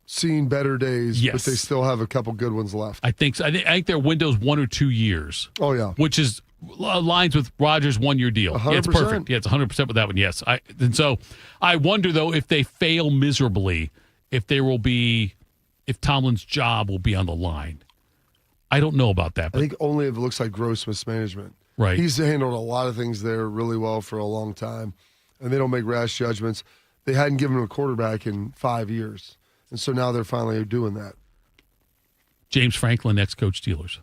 seen better days, Yes. but they still have a couple good ones left. I think so. I think their window's 1 or 2 years. Oh, yeah. Which is aligns with Rodgers' 1-year deal. 100%. Yeah, it's perfect. Yeah, it's 100% with that one. Yes. And so I wonder, though, if they fail miserably, if Tomlin's job will be on the line. I don't know about that. I think only if it looks like gross mismanagement. Right. He's handled a lot of things there really well for a long time, and they don't make rash judgments. They hadn't given him a quarterback in 5 years, and so now they're finally doing that. James Franklin, ex-coach Steelers.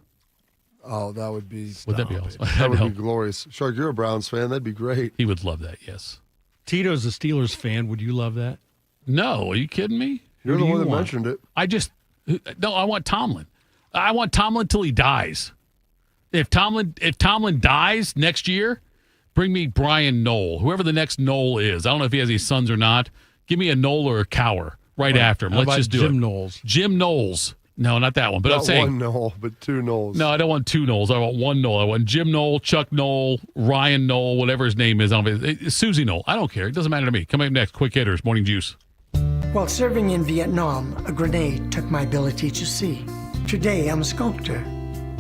Oh, that would be... Would that be awesome? That would be glorious. Shark, you're a Browns fan. That'd be great. He would love that, yes. Tito's a Steelers fan. Would you love that? No. Are you kidding me? You're the one that mentioned it. I want Tomlin. I want Tomlin till he dies. If Tomlin dies next year, bring me Brian Knoll, whoever the next Knoll is. I don't know if he has any sons or not. Give me a Knoll or a Cower right after him. Let's just do Jim it. Knowles. Jim Knowles. No, not that one. But Not I'm saying one Knoll, but 2 Knowles. No, I don't want 2 Knowles. I want 1 Knoll. I want Jim Knoll, Chuck Knoll, Ryan Knoll, whatever his name is. Susie Knoll. I don't care. It doesn't matter to me. Coming up next, Quick Hitters, Morning Juice. While serving in Vietnam, a grenade took my ability to see. Today, I'm a sculptor.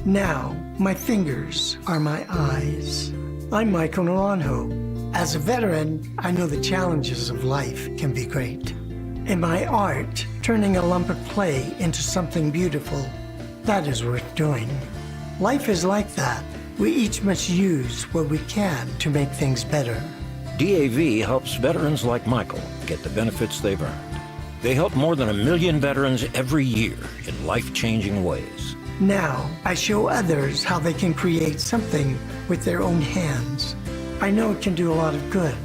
Now, my fingers are my eyes. I'm Michael Naranjo. As a veteran, I know the challenges of life can be great. In my art, turning a lump of clay into something beautiful, that is worth doing. Life is like that. We each must use what we can to make things better. DAV helps veterans like Michael get the benefits they've earned. They help more than 1 million veterans every year in life-changing ways. Now, I show others how they can create something with their own hands. I know it can do a lot of good.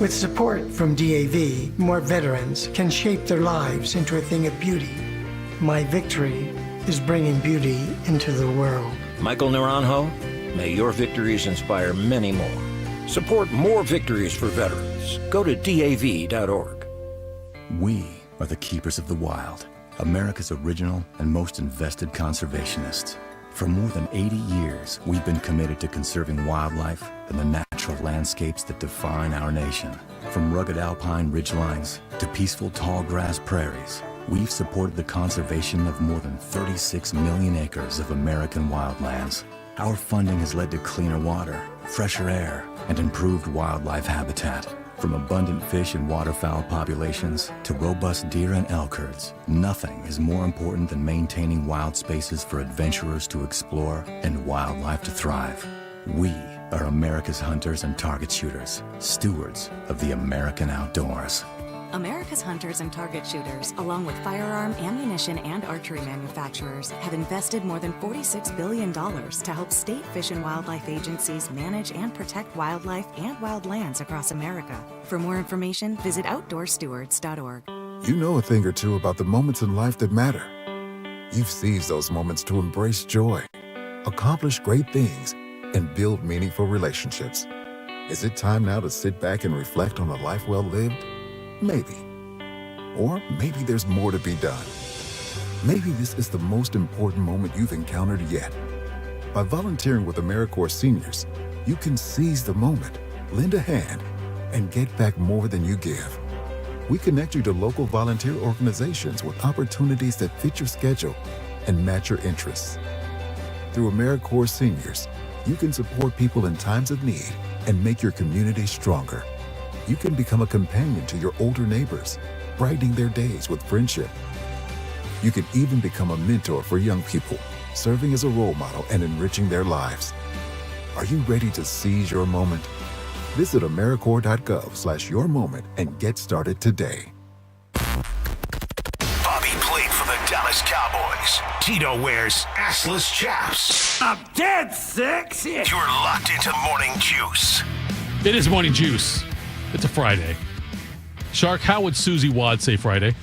With support from DAV, more veterans can shape their lives into a thing of beauty. My victory is bringing beauty into the world. Michael Naranjo, may your victories inspire many more. Support more victories for veterans. Go to DAV.org. We are the keepers of the wild, America's original and most invested conservationists. For more than 80 years, we've been committed to conserving wildlife and the natural landscapes that define our nation. From rugged alpine ridgelines to peaceful tall grass prairies, we've supported the conservation of more than 36 million acres of American wildlands. Our funding has led to cleaner water, fresher air, and improved wildlife habitat. From abundant fish and waterfowl populations to robust deer and elk herds, nothing is more important than maintaining wild spaces for adventurers to explore and wildlife to thrive. We are America's hunters and target shooters, stewards of the American outdoors. America's hunters and target shooters, along with firearm, ammunition, and archery manufacturers, have invested more than $46 billion to help state fish and wildlife agencies manage and protect wildlife and wildlands across America. For more information, visit outdoorstewards.org. You know a thing or two about the moments in life that matter. You've seized those moments to embrace joy, accomplish great things, and build meaningful relationships. Is it time now to sit back and reflect on a life well lived? Maybe. Or maybe there's more to be done. Maybe this is the most important moment you've encountered yet. By volunteering with AmeriCorps Seniors, you can seize the moment, lend a hand, and get back more than you give. We connect you to local volunteer organizations with opportunities that fit your schedule and match your interests. Through AmeriCorps Seniors, you can support people in times of need and make your community stronger. You can become a companion to your older neighbors, brightening their days with friendship. You can even become a mentor for young people, serving as a role model and enriching their lives. Are you ready to seize your moment? Visit AmeriCorps.gov/yourmoment and get started today. Bobby played for the Dallas Cowboys. Tito wears assless chaps. I'm dead sexy. You're locked into Morning Juice. It is Morning Juice. It's a Friday. Shark, how would Susie Wad say Friday?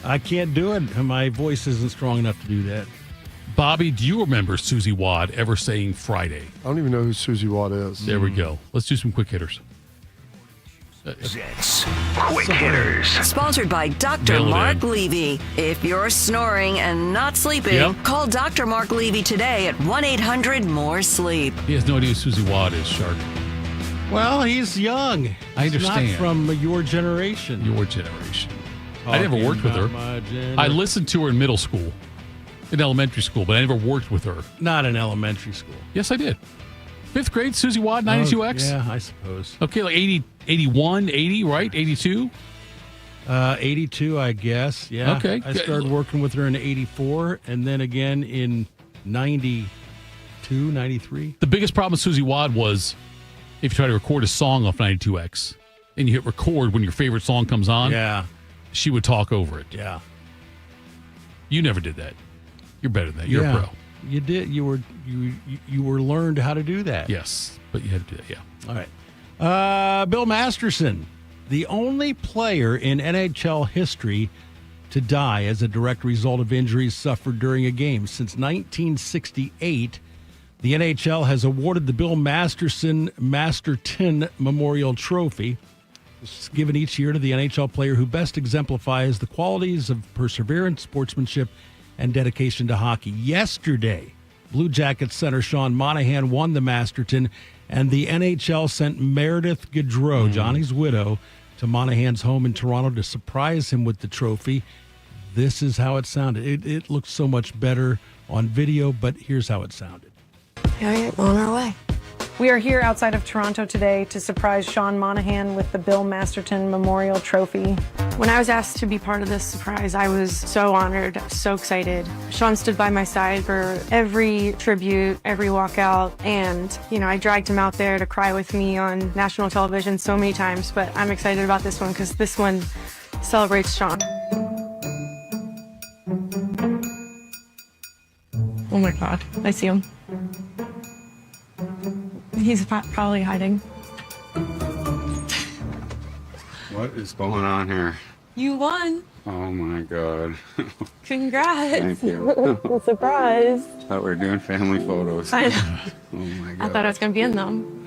I can't do it. My voice isn't strong enough to do that. Bobby, do you remember Susie Wad ever saying Friday? I don't even know who Susie Wad is. There we go. Let's do some quick hitters. Zets. Quick hitters. Sponsored by Dr. Mark Levy. If you're snoring and not sleeping, call Dr. Mark Levy today at 1-800-MORE-SLEEP. He has no idea who Susie Wad is, Shark. Well, he's young. I understand. Not from your generation. Your generation. I never worked with her. I listened to her in middle school, in elementary school, but I never worked with her. Not in elementary school. Yes, I did. 5th grade, Susie Wad, 92X? Yeah, I suppose. Okay, like 80, 81, 80, right? 82? 82, I guess. Yeah. Okay. I started working with her in 84 and then again in 92, 93. The biggest problem with Susie Wad was if you try to record a song off 92X and you hit record when your favorite song comes on, she would talk over it. Yeah. You never did that. You're better than that. You're a pro. You did. You were learned how to do that. Yes, but you had to do that, yeah. All right. Bill Masterton, the only player in NHL history to die as a direct result of injuries suffered during a game. Since 1968, the NHL has awarded the Bill Masterton Memorial Trophy. It's given each year to the NHL player who best exemplifies the qualities of perseverance, sportsmanship, and dedication to hockey. Yesterday, Blue Jackets center Sean Monahan won the Masterton, and the NHL sent Meredith Gaudreau, Johnny's widow, to Monahan's home in Toronto to surprise him with the trophy. This is how it sounded. It looked so much better on video, but here's how it sounded. Yeah, on our way. We are here outside of Toronto today to surprise Sean Monahan with the Bill Masterton Memorial Trophy. When I was asked to be part of this surprise, I was so honored, so excited. Sean stood by my side for every tribute, every walkout, and, I dragged him out there to cry with me on national television so many times, but I'm excited about this one because this one celebrates Sean. Oh my God, I see him. He's probably hiding. What is going on here? You won. Oh my God. Congrats. Thank you. Surprise. Thought we were doing family photos. I know. Oh my God. I thought I was going to be in them.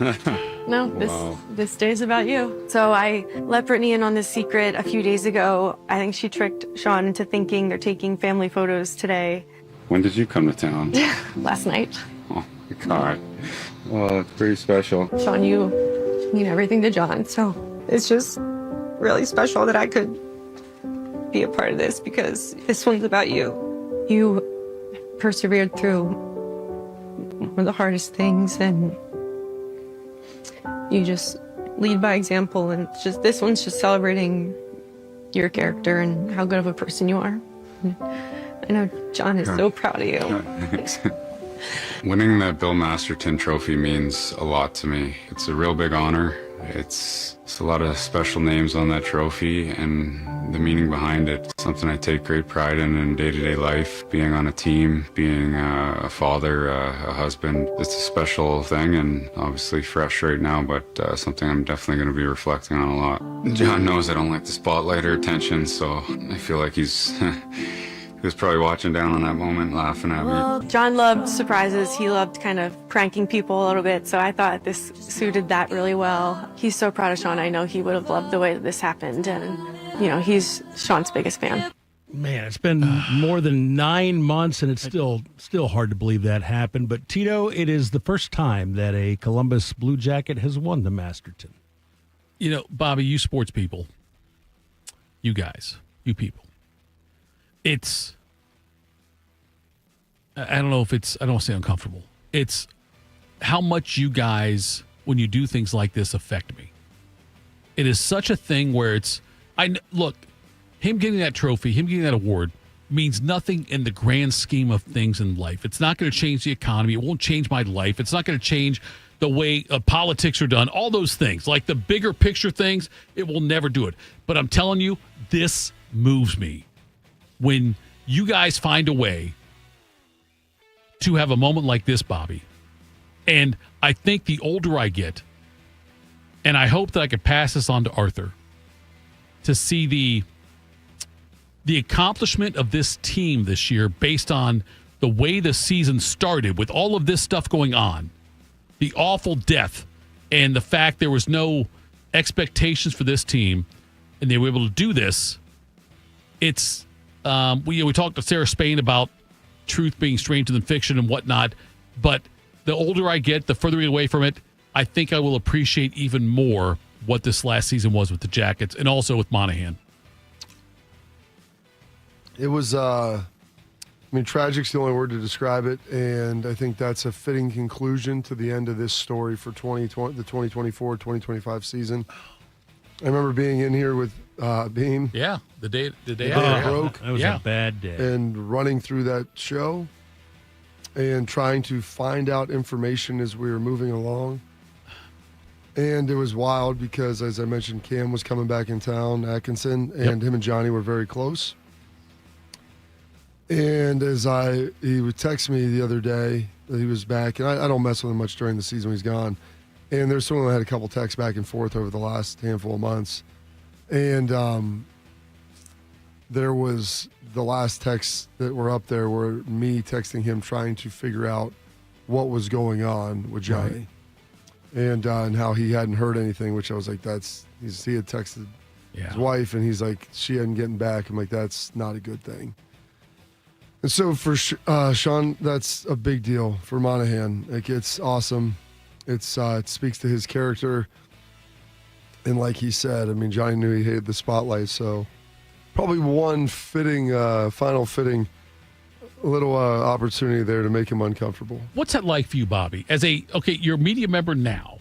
No, Wow. this day's about you. So I let Brittany in on this secret a few days ago. I think she tricked Sean into thinking they're taking family photos today. When did you come to town? Last night. Oh my God. Well, it's pretty special. Sean, you mean everything to John, so it's just really special that I could be a part of this because this one's about you. You persevered through one of the hardest things and you just lead by example, and this one's just celebrating your character and how good of a person you are. And I know John is so proud of you. Thanks. Winning the Bill Masterton Trophy means a lot to me. It's a real big honor. It's a lot of special names on that trophy and the meaning behind it. Something I take great pride in day-to-day life. Being on a team, being a father, a husband. It's a special thing and obviously fresh right now, but something I'm definitely going to be reflecting on a lot. John knows I don't like the spotlight or attention, so I feel like he's... He was probably watching down on that moment, laughing at me. John loved surprises. He loved kind of pranking people a little bit, so I thought this suited that really well. He's so proud of Sean. I know he would have loved the way that this happened, and, he's Sean's biggest fan. Man, it's been more than 9 months, and it's still hard to believe that happened. But, Tito, it is the first time that a Columbus Blue Jacket has won the Masterton. Bobby, you sports people, you guys, you people. It's, I don't know if it's, I don't want to say uncomfortable. It's how much you guys, when you do things like this, affect me. It is such a thing where look, him getting that trophy, him getting that award means nothing in the grand scheme of things in life. It's not going to change the economy. It won't change my life. It's not going to change the way politics are done. All those things, like the bigger picture things, it will never do it. But I'm telling you, this moves me. When you guys find a way to have a moment like this, Bobby, and I think the older I get, and I hope that I could pass this on to Arthur, to see the accomplishment of this team this year based on the way the season started with all of this stuff going on, the awful death, and the fact there was no expectations for this team, and they were able to do this. It's we talked to Sarah Spain about truth being stranger than fiction and whatnot, but the older I get, the further away from it, I think I will appreciate even more what this last season was with the Jackets and also with Monahan. It was, tragic's the only word to describe it, and I think that's a fitting conclusion to the end of this story for the 2024-2025 season. I remember being in here with Beam. Yeah, the day it after. broke. That was a bad day. And running through that show and trying to find out information as we were moving along. And it was wild because, as I mentioned, Cam was coming back in town, Atkinson, and him and Johnny were very close. And he would text me the other day that he was back, and I don't mess with him much during the season when he's gone. And there's someone that had a couple texts back and forth over the last handful of months. And there was the last texts that were up there were me texting him trying to figure out what was going on with Johnny. Right. And how he hadn't heard anything, which I was like, he had texted his wife, and he's like, she hadn't getting back. I'm like, that's not a good thing. And so for Sean, that's a big deal for Monahan. Like, it's awesome. It speaks to his character. And like he said, Johnny knew he hated the spotlight, so probably one final fitting little opportunity there to make him uncomfortable. What's that like for you, Bobby? You're a media member now,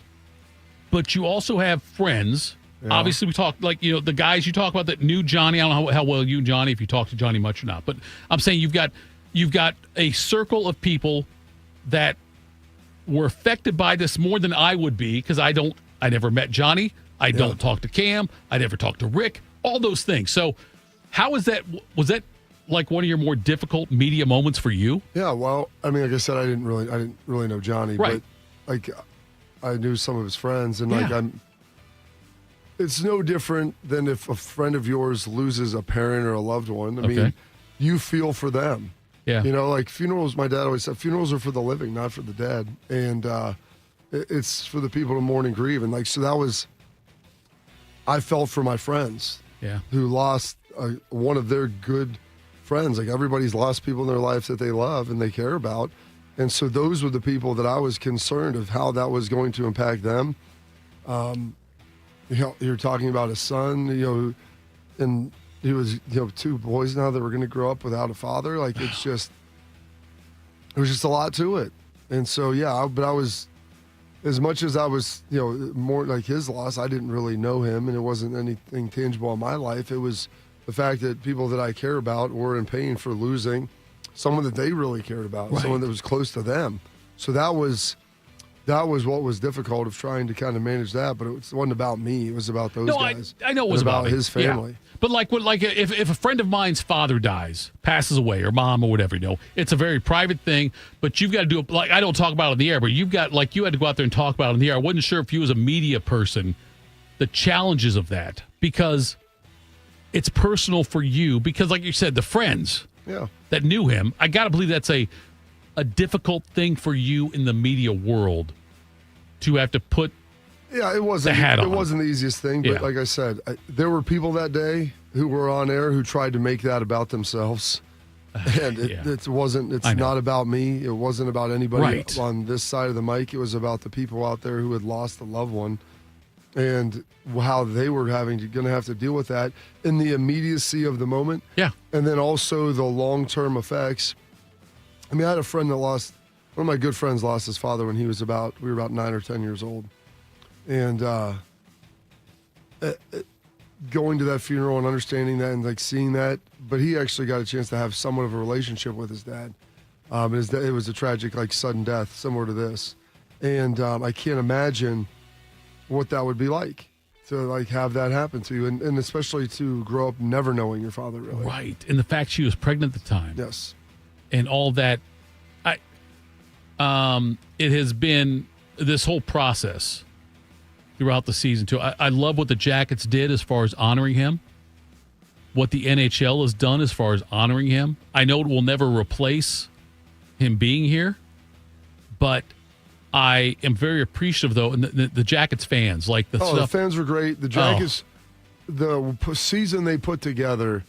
but you also have friends. Yeah. Obviously, we talk the guys you talk about that knew Johnny. I don't know how well you and Johnny, if you talk to Johnny much or not, but I'm saying you've got a circle of people that were affected by this more than I would be, because I never met Johnny. I don't talk to Cam. I never talked to Rick. All those things. So, how was that one of your more difficult media moments for you? Yeah, well, like I said, I didn't really know Johnny, right. But I knew some of his friends, and it's no different than if a friend of yours loses a parent or a loved one. You feel for them. Yeah. Funerals, my dad always said, funerals are for the living, not for the dead. And it's for the people to mourn and grieve. And so that was, I felt for my friends who lost one of their good friends. Everybody's lost people in their lives that they love and they care about. And so those were the people that I was concerned of how that was going to impact them. You're talking about a son, and he was, two boys now that were going to grow up without a father. It was just a lot to it. And so, but I was, as much as I was, more like his loss, I didn't really know him, and it wasn't anything tangible in my life. It was the fact that people that I care about were in pain for losing someone that they really cared about, someone that was close to them. So that was what was difficult, of trying to kind of manage that. But it wasn't about me. It was about those guys. I know it was about his family. Yeah. But if a friend of mine's father dies, passes away, or mom or whatever, it's a very private thing. But you've got to do it. I don't talk about it on the air, but you had to go out there and talk about it on the air. I wasn't sure if you, as a media person, the challenges of that, because it's personal for you. Because, like you said, the friends that knew him, I got to believe that's a difficult thing for you in the media world to have to put it wasn't the hat on. It wasn't the easiest thing, but like I said, there were people that day who were on air who tried to make that about themselves, and it wasn't. It's not about me. It wasn't about anybody on this side of the mic. It was about the people out there who had lost a loved one, and how they were going to have to deal with that in the immediacy of the moment. Yeah, and then also the long-term effects. I had a friend that one of my good friends lost his father when we were about 9 or 10 years old. And going to that funeral and understanding that and seeing that, but he actually got a chance to have somewhat of a relationship with his dad. It was a tragic, sudden death, similar to this. And I can't imagine what that would be like to have that happen to you, and especially to grow up never knowing your father, really. Right. And the fact she was pregnant at the time. Yes. And all that, it has been this whole process throughout the season too. I love what the Jackets did as far as honoring him, what the NHL has done as far as honoring him. I know it will never replace him being here, but I am very appreciative, though, and the Jackets fans, like the stuff. The fans were great. The Jackets, the season they put together,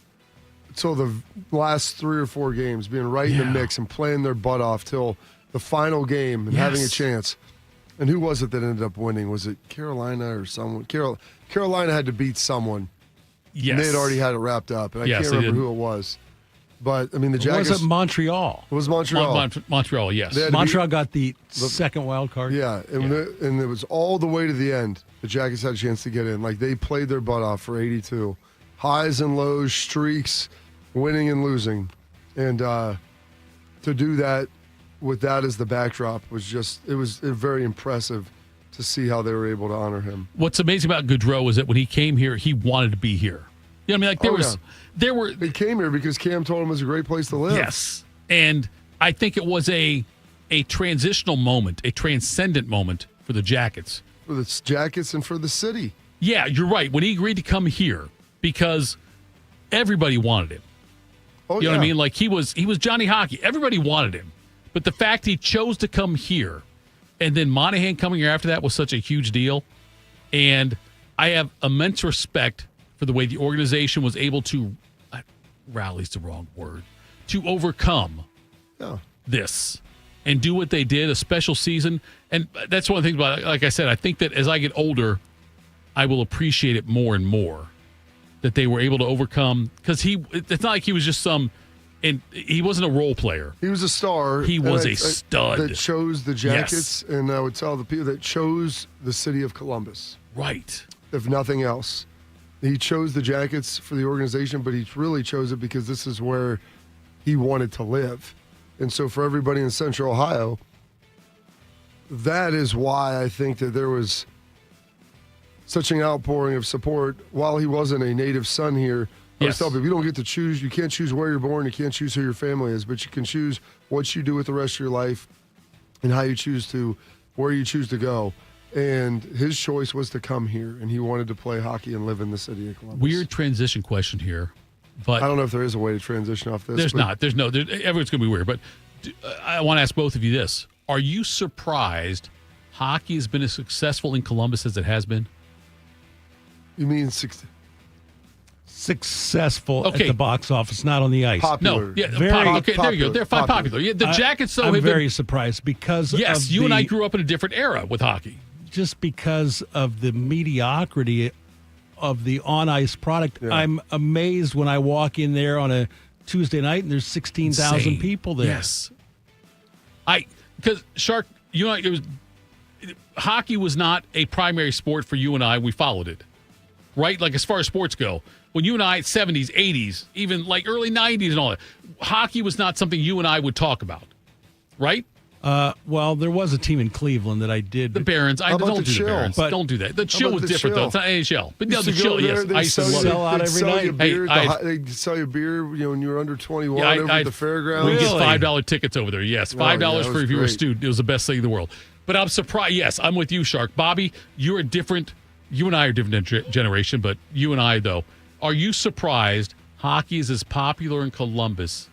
till the last 3 or 4 games, being right in the mix and playing their butt off till the final game and having a chance. And who was it that ended up winning? Was it Carolina or someone? Carolina had to beat someone. Yes. And they had already had it wrapped up. And I can't remember who it was. But, I mean, the Jackets. Was it Montreal? It was Montreal. Montreal, yes. Montreal got the second wild card. Yeah, and it was all the way to the end. The Jackets had a chance to get in. Like, they played their butt off for 82. Highs and lows, streaks, winning and losing. And to do that with that as the backdrop was just, it was very impressive to see how they were able to honor him. What's amazing about Gaudreau is that when he came here, he wanted to be here. You know what I mean? Like there were. He came here because Cam told him it was a great place to live. Yes, and I think it was a transitional moment, a transcendent moment for the Jackets. For the Jackets and for the city. Yeah, you're right. When he agreed to come here, because everybody wanted him. You know what I mean? Like he was Johnny Hockey. Everybody wanted him, but the fact he chose to come here, and then Monahan coming here after that was such a huge deal, and I have immense respect for the way the organization was able to, rally's the wrong word, to overcome this and do what they did, a special season. And that's one of the things about it. Like I said, I think that as I get older, I will appreciate it more and more that they were able to overcome, because it's not like he was just and he wasn't a role player. He was a star. He was a stud. That chose the Jackets, and I would tell the people that chose the city of Columbus. Right. If nothing else. He chose the Jackets for the organization, but he really chose it because this is where he wanted to live. And so for everybody in Central Ohio, that is why I think that there was such an outpouring of support. While he wasn't a native son here, I always tell people, you don't get to choose. You can't choose where you're born. You can't choose who your family is, but you can choose what you do with the rest of your life and how you choose to, where you choose to go. And his choice was to come here, and he wanted to play hockey and live in the city of Columbus. Weird transition question here, but I don't know if there is a way to transition off this. There's not. Everyone's going to be weird. But I want to ask both of you this. Are you surprised hockey has been as successful in Columbus as it has been? You mean successful at the box office, not on the ice? Popular. No, there you go. They're popular. Yeah, the Jackets, though, I'm very surprised because of you and I grew up in a different era with hockey. Just because of the mediocrity of the on-ice product. Yeah. I'm amazed when I walk in there on a Tuesday night and there's 16,000 people there. Yes. Because, Shark, hockey was not a primary sport for you and I. We followed it, right? Like, as far as sports go, when you and I, 70s, 80s, even like early 90s and all that, hockey was not something you and I would talk about, right? Well, there was a team in Cleveland that I did. The Barons. I don't do Chill? the Barons. Don't do that. The Chill was different, though. It's not NHL. But no, the Chill, yes. I used to sell out every night. They sell you beer when you were under 21 over at the fairgrounds. We get $5 tickets over there, yes. $5 for if you were a student. It was the best thing in the world. But I'm surprised. Yes, I'm with you, Shark. Bobby, you're a different. You and I are a different generation, but you and I, though. Are you surprised hockey is as popular in Columbus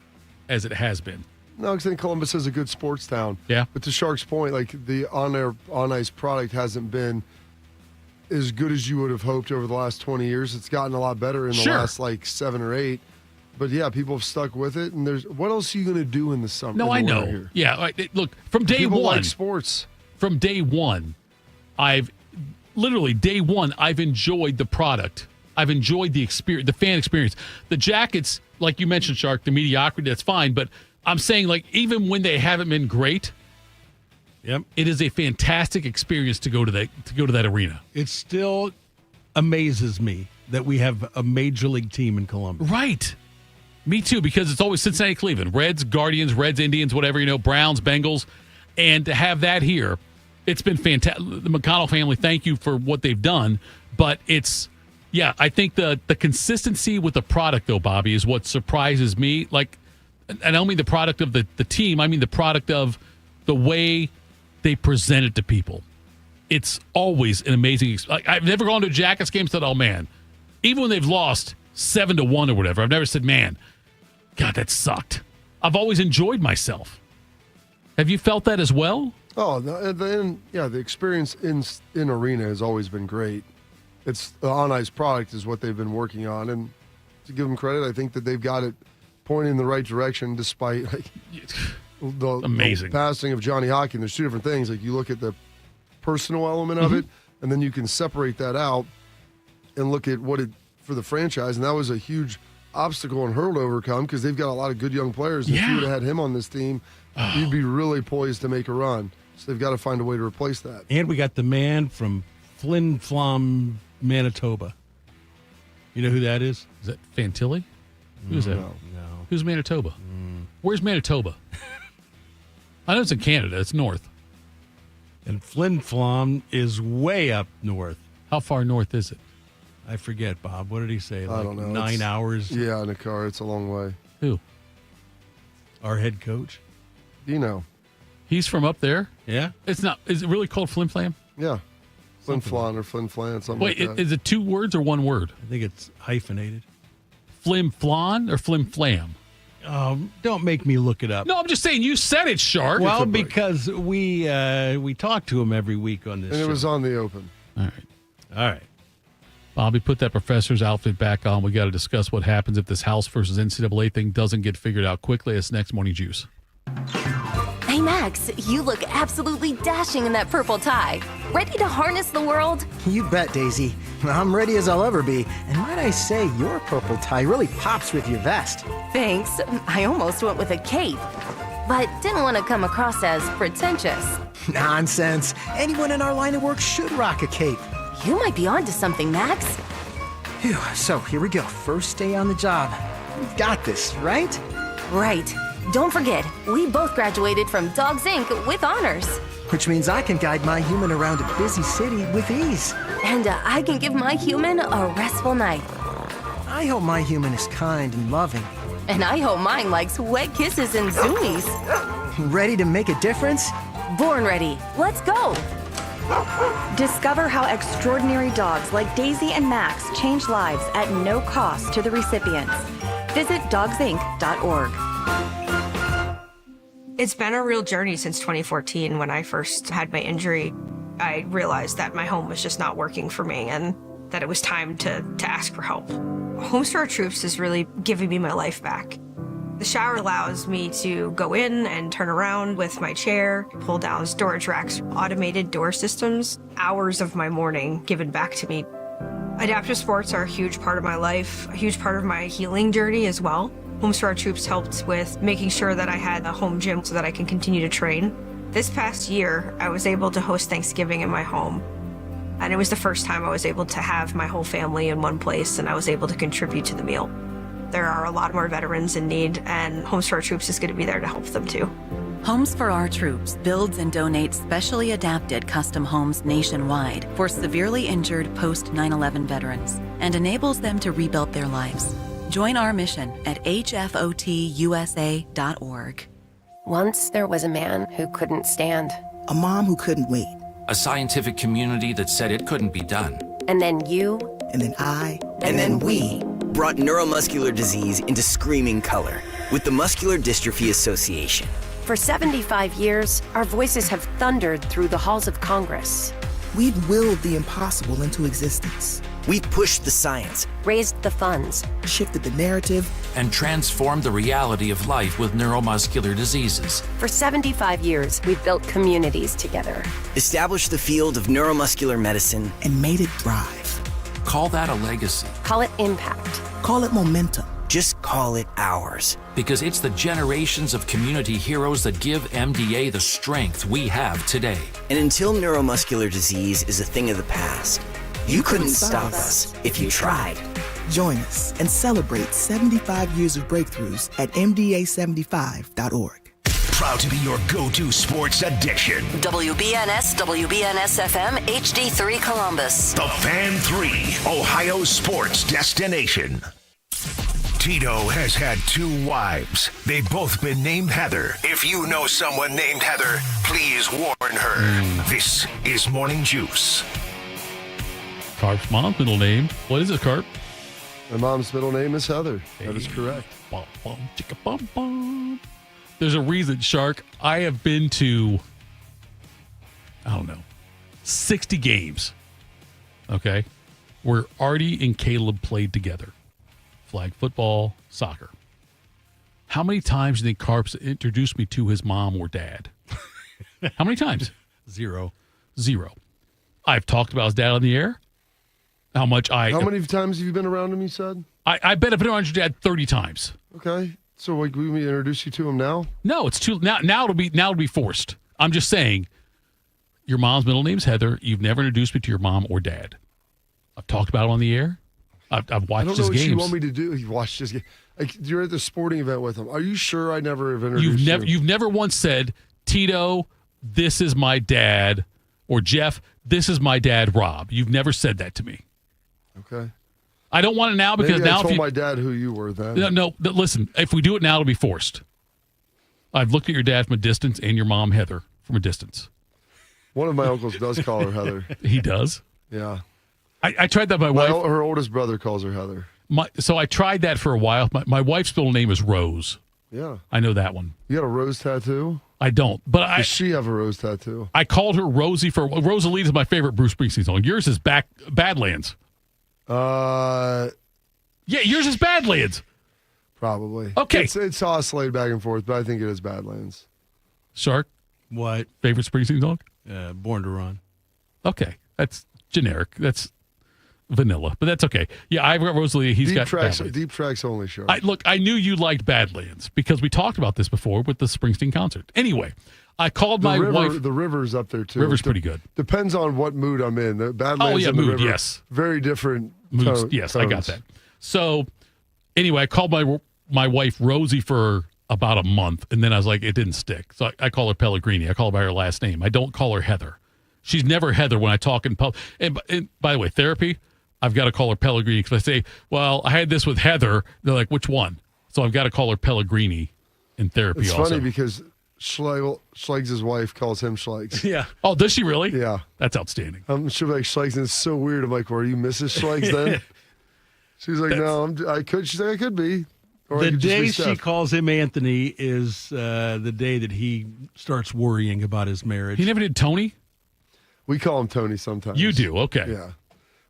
as it has been? No, because I think Columbus is a good sports town. Yeah. But to Shark's point, like the on-ice product hasn't been as good as you would have hoped over the last 20 years. It's gotten a lot better in the last 7 or 8. But yeah, people have stuck with it. And what else are you going to do in the summer? No, I know. Here? Yeah, look, from day people one. Like sports. From day one, I've enjoyed the product. I've enjoyed the experience, the fan experience. The Jackets, like you mentioned, Shark, the mediocrity, that's fine. But I'm saying, even when they haven't been great, it is a fantastic experience to go to that arena. It still amazes me that we have a major league team in Columbus. Right. Me too, because it's always Cincinnati, Cleveland, Reds, Guardians, Reds, Indians, whatever, Browns, Bengals. And to have that here, it's been fantastic. The McConnell family, thank you for what they've done. But I think the consistency with the product, though, Bobby, is what surprises me. And I don't mean the product of the team. I mean the product of the way they present it to people. It's always an amazing I've never gone to a Jackets game and said, oh, man. Even when they've lost, 7-1 or whatever. I've never said, man, God, that sucked. I've always enjoyed myself. Have you felt that as well? Oh, the experience in arena has always been great. It's the on-ice product is what they've been working on, and to give them credit, I think that they've got it pointing in the right direction despite the passing of Johnny Hockey. There's two different things. Like, you look at the personal element of it, and then you can separate that out and look at what it for the franchise. And that was a huge obstacle and hurdle to overcome because they've got a lot of good young players. If you would have had him on this team, you'd be really poised to make a run. So they've got to find a way to replace that. And we got the man from Flin Flon, Manitoba. You know who that is? Is that Fantilli? Who's that? No. Who's Manitoba? Where's Manitoba? I know it's in Canada. It's north. And Flin Flon is way up north. How far north is it? I forget, Bob. What did he say? I don't know. 9 hours? Yeah, in a car. It's a long way. Who? Our head coach. You know. He's from up there? Yeah. It's not. Is it really called Flim Flam? Yeah. Flin Flon or Flin Flan, something Wait, like that. is it 2 words or 1 word? I think it's hyphenated. Flim Flon or Flim Flam? Don't make me look it up. No, I'm just saying you said it, Shark. Well, because we talk to him every week on this And show. it was on the open. All right. Bobby, put that professor's outfit back on. We got to discuss what happens if this House versus NCAA thing doesn't get figured out quickly. It's next Morning Juice. Hey, Max, you look absolutely dashing in that purple tie. Ready to harness the world? You bet, Daisy. I'm ready as I'll ever be. And might I say, your purple tie really pops with your vest. Thanks. I almost went with a cape, but didn't want to come across as pretentious. Nonsense. Anyone in our line of work should rock a cape. You might be onto something, Max. Phew, so here we go. First day on the job. We've got this, right? Right. Don't forget, we both graduated from Dogs Inc. with honors. Which means I can guide my human around a busy city with ease. And I can give my human a restful night. I hope my human is kind and loving. And I hope mine likes wet kisses and zoomies. Ready to make a difference? Born ready. Let's go. Discover how extraordinary dogs like Daisy and Max change lives at no cost to the recipients. Visit dogsinc.org. It's been a real journey since 2014 when I first had my injury. I realized that my home was just not working for me and that it was time to ask for help. Homes for Our Troops is really giving me my life back. The shower allows me to go in and turn around with my chair, pull down storage racks, automated door systems, hours of my morning given back to me. Adaptive sports are a huge part of my life, a huge part of my healing journey as well. Homes for Our Troops helped with making sure that I had a home gym so that I can continue to train. This past year, I was able to host Thanksgiving in my home. And it was the first time I was able to have my whole family in one place and I was able to contribute to the meal. There are a lot more veterans in need and Homes for Our Troops is going to be there to help them too. Homes for Our Troops builds and donates specially adapted custom homes nationwide for severely injured post 9/11 veterans and enables them to rebuild their lives. Join our mission at hfotusa.org. Once there was a man who couldn't stand. A mom who couldn't wait. A scientific community that said it couldn't be done. And then you. And then I. And then we. Brought neuromuscular disease into screaming color with the Muscular Dystrophy Association. For 75 years, our voices have thundered through the halls of Congress. We've willed the impossible into existence. We've pushed the science, raised the funds, shifted the narrative, and transformed the reality of life with neuromuscular diseases. For 75 years, we've built communities together. Established the field of neuromuscular medicine, and made it thrive. Call that a legacy. Call it impact. Call it momentum. Just call it ours. Because it's the generations of community heroes that give MDA the strength we have today. And until neuromuscular disease is a thing of the past, you couldn't stop us if you tried. Join us and celebrate 75 years of breakthroughs at MDA75.org. Proud to be your go-to sports addiction. WBNS, WBNS FM, HD3 Columbus. The Fan 3, Ohio sports destination. Tito has had 2 wives. They've both been named Heather. If you know someone named Heather, please warn her. This is Morning Juice. Carp's mom's middle name. What is it, Carp? My mom's middle name is Heather. That is correct. Bum, bum, chicka, bum, bum. There's a reason, Shark. I have been to, 60 games, okay, where Artie and Caleb played together. Flag football, soccer. How many times do you think Carps introduced me to his mom or dad? How many times? Zero. I've talked about his dad on the air. How many times have you been around him, you said? I bet I've been around your dad 30 times. Okay. So we introduce you to him now? No, it's too now it'll be forced. I'm just saying, your mom's middle name's Heather. You've never introduced me to your mom or dad. I've talked about it on the air. I've watched his games. I don't know what you want me to do. You watched his game. Like, you're at the sporting event with him. Are you sure I never have introduced you? You've never once said, Tito, this is my dad, or Jeff, this is my dad, Rob. You've never said that to me. Okay. I don't want it now because Maybe now I told my dad who you were then. No, listen, if we do it now, it'll be forced. I've looked at your dad from a distance and your mom, Heather, from a distance. One of my uncles does call her Heather. He does? Yeah. I tried that by my wife. Her oldest brother calls her Heather. So I tried that for a while. My wife's middle name is Rose. Yeah. I know that one. You got a rose tattoo? I don't. But Does she have a rose tattoo? I called her Rosie for Rosalie is my favorite Bruce Springsteen song. Yours is Badlands. Yeah, yours is Badlands. Probably. Okay. It's oscillated back and forth, but I think it is Badlands. Shark? What? Favorite Springsteen song? Born to Run. Okay. That's generic. That's vanilla, but that's okay. Yeah, I've got Rosalie. He's got Badlands. Deep tracks only, Shark. I knew you liked Badlands because we talked about this before with the Springsteen concert. Anyway, I called my wife. The river's up there, too. River's pretty good. Depends on what mood I'm in. The Badlands and mood, the river, yes. Very different moods. Yes, I got that. So, anyway, I called my wife Rosie for about a month, and then I was like, it didn't stick. So I call her Pellegrini. I call her by her last name. I don't call her Heather. She's never Heather when I talk in public. And by the way, therapy, I've got to call her Pellegrini because I say, well, I had this with Heather. They're like, which one? So I've got to call her Pellegrini in therapy it's also. It's funny because Schleg's wife calls him Schlegs. Yeah. Oh, does she really? Yeah. That's outstanding. She'll be like, Schlegs, and it's so weird. I'm like, well, are you Mrs. Schlegs then? She's like, no, I could. She's like, I could be. Or the day she calls him Anthony is the day that he starts worrying about his marriage. He never did Tony? We call him Tony sometimes. You do? Okay. Yeah.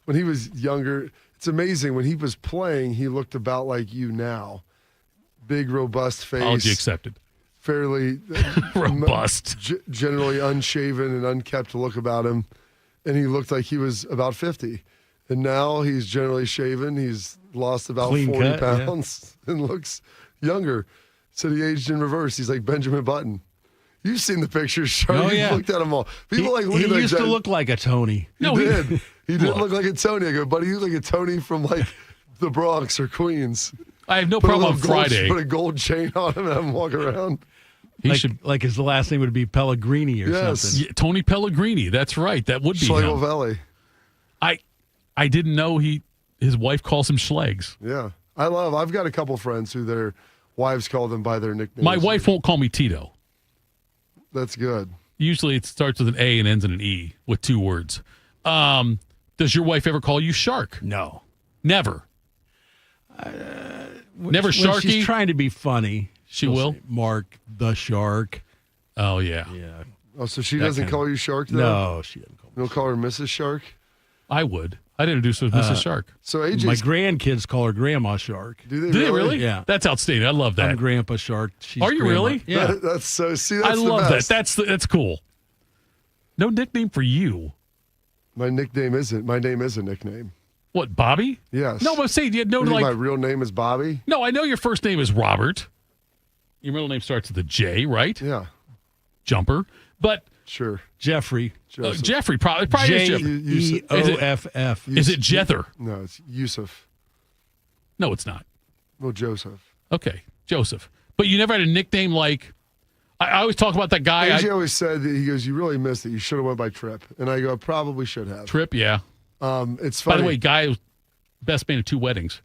When he was younger, it's amazing. When he was playing, he looked about like you now. Big, robust face. Apology accepted. Fairly robust. Generally unshaven and unkept look about him. And he looked like he was about 50. And now he's generally shaven. He's lost about Clean 40 cut, pounds and looks younger. So he aged in reverse. He's like Benjamin Button. You've seen the pictures, Charlie. Oh, yeah. You've looked at them all. People he look at used to look like a Tony. He did. He did look like a Tony. I go, buddy, you look like a Tony from like the Bronx or Queens. I have no problem on Friday. Put a gold chain on him and have him walk around. He should, like his last name would be Pellegrini or something. Yeah, Tony Pellegrini. That's right. That would be Schlegel him. Valley. I didn't know his wife calls him Schlegs. Yeah. I've got a couple friends who their wives call them by their nicknames. My wife won't call me Tito. That's good. Usually it starts with an A and ends in an E with 2 words. Does your wife ever call you Shark? No. Never? Never Sharky? When she's trying to be funny. She will? Say, Mark the Shark. Oh, yeah. Yeah. Oh, so she doesn't call you Shark, though? No, she doesn't call me. You don't call her Mrs. Shark? I would. I'd introduce her as Mrs. Shark. So AJ's... My grandkids call her Grandma Shark. Do they really? Yeah. That's outstanding. I love that. I'm Grandpa Shark. She's Are you Grandma. really? Yeah. That's so... See, that's I love the best. that. That's cool. No nickname for you. My name is a nickname. What, Bobby? Yes. No, but I'm saying, you know, You think like... my real name is Bobby? No, I know your first name is Robert. Your middle name starts with a J, right? Yeah. Jumper. But... Sure. Jeffrey. Jeffrey probably is Jeffrey. J-E-O-F-F. Is it Jether? No, it's Yusuf. No, it's not. Well, Joseph. Okay, Joseph. But you never had a nickname like... I always talk about that guy. AJ always said that he goes, you really missed it. You should have went by Trip. And I go, I probably should have. Trip, yeah. It's funny. By the way, guy was best man at 2 weddings.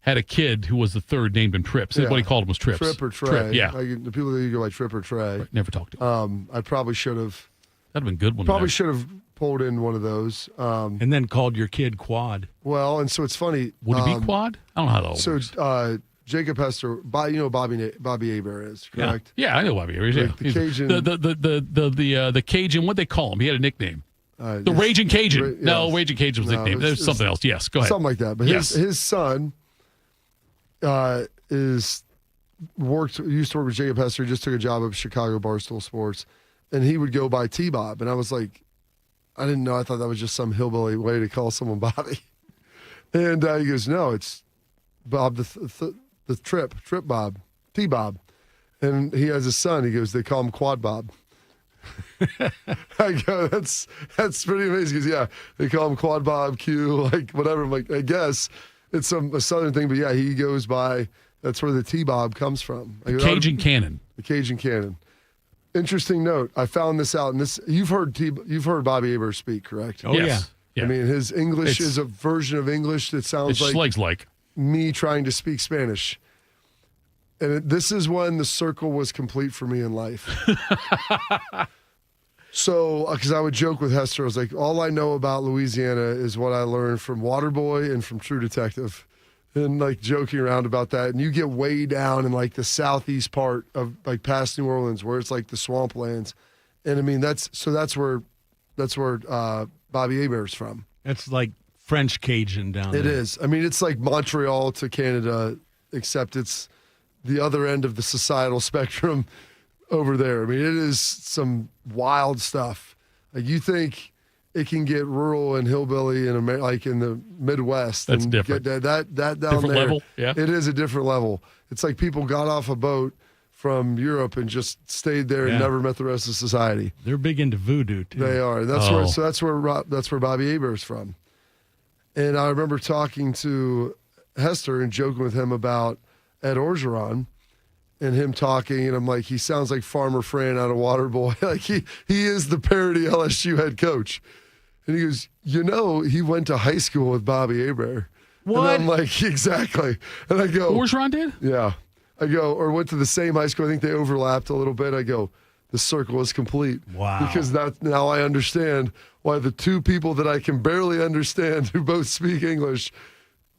Had a kid who was the third named him Trips. Everybody called him was Trips. Trip or Trey. Trip, yeah. The people that you go by Trip or Trey. Right, never talked to him. I probably should have. That'd have been good one. Probably should have pulled in one of those. And then called your kid Quad. Well, and so it's funny. Would it be Quad? I don't know how that all works. So Jacob Hester, Bobby Hebert is, correct? Yeah, I know Bobby Hebert. Yeah. The Cajun. The Cajun, what'd they call him? He had a nickname. The Raging Cajun. No, Raging Cajun was nickname. There's something else. Yes, go ahead. Something like that. But his son used to work with Jacob Hester. He just took a job at Chicago Barstool Sports. And he would go by T-Bob. And I was like, I didn't know. I thought that was just some hillbilly way to call someone Bobby. And he goes, no, it's Bob the Trip Bob, T-Bob. And he has a son. He goes, they call him Quad Bob. I go, that's pretty amazing. Because, they call him Quad Bob, Q, like whatever. I'm like, I guess it's a Southern thing. But, he goes by, that's where the T-Bob comes from. The Cajun Cannon. The Cajun Cannon. Interesting note. I found this out, and this you've heard Bobby Hebert speak, correct? Oh yes. Yeah. I mean, his English is a version of English that sounds like me trying to speak Spanish. And this is when the circle was complete for me in life. So, because I would joke with Hester, I was like, all I know about Louisiana is what I learned from Waterboy and from True Detective. And like joking around about that, and you get way down in like the southeast part of like past New Orleans, where it's like the swamplands, and I mean that's where Bobby Hebert's from. That's like French Cajun down there. It is. I mean, it's like Montreal to Canada, except it's the other end of the societal spectrum over there. I mean, it is some wild stuff. Like you think it can get rural and hillbilly in like in the Midwest. That's and different. That down different there. Level. Yeah, it is a different level. It's like people got off a boat from Europe and just stayed there and never met the rest of society. They're big into voodoo too. They are. That's where Bobby Hebert's from. And I remember talking to Hester and joking with him about Ed Orgeron. And him talking, and I'm like, he sounds like Farmer Fran out of Waterboy. Like he is the parody LSU head coach. And he goes, he went to high school with Bobby Hebert. What? And I'm like, exactly. And I go, Orgeron did? Yeah. I go, or went to the same high school. I think they overlapped a little bit. I go, the circle is complete. Wow. Because now I understand why the two people that I can barely understand who both speak English,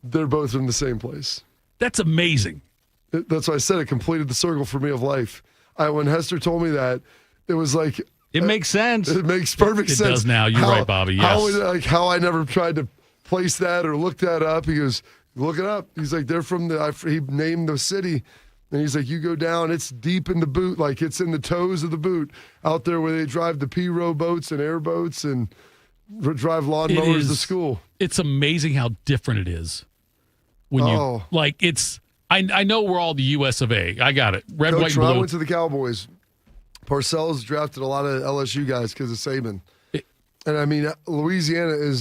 they're both from the same place. That's amazing. That's why I said it completed the circle for me of life. When Hester told me that, it was like... It makes sense. It makes perfect sense. It does now. You're right, Bobby. Yes. How I never tried to place that or look that up. He goes, look it up. He's like, they're from he named the city. And he's like, you go down, it's deep in the boot, like it's in the toes of the boot, out there where they drive the P-row boats and airboats and drive lawnmowers to school. It's amazing how different it is. When you, it's... I know we're all the U.S. of A. I got it. Red, Coach, white, and blue. I went to the Cowboys. Parcells drafted a lot of LSU guys because of Saban. And I mean, Louisiana is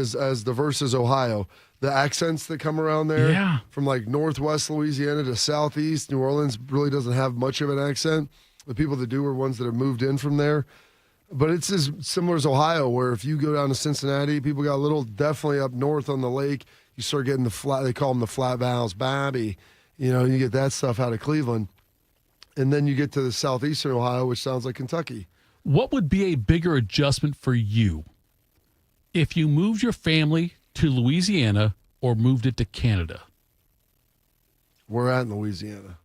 as diverse as Ohio. The accents that come around there, from like northwest Louisiana to southeast, New Orleans really doesn't have much of an accent. The people that do are ones that have moved in from there. But it's as similar as Ohio, where if you go down to Cincinnati, people got a little, definitely up north on the lake, you start getting the flat, they call them the flat vowels, Bobby. You get that stuff out of Cleveland. And then you get to the southeastern Ohio, which sounds like Kentucky. What would be a bigger adjustment for you if you moved your family to Louisiana or moved it to Canada? We're at in Louisiana.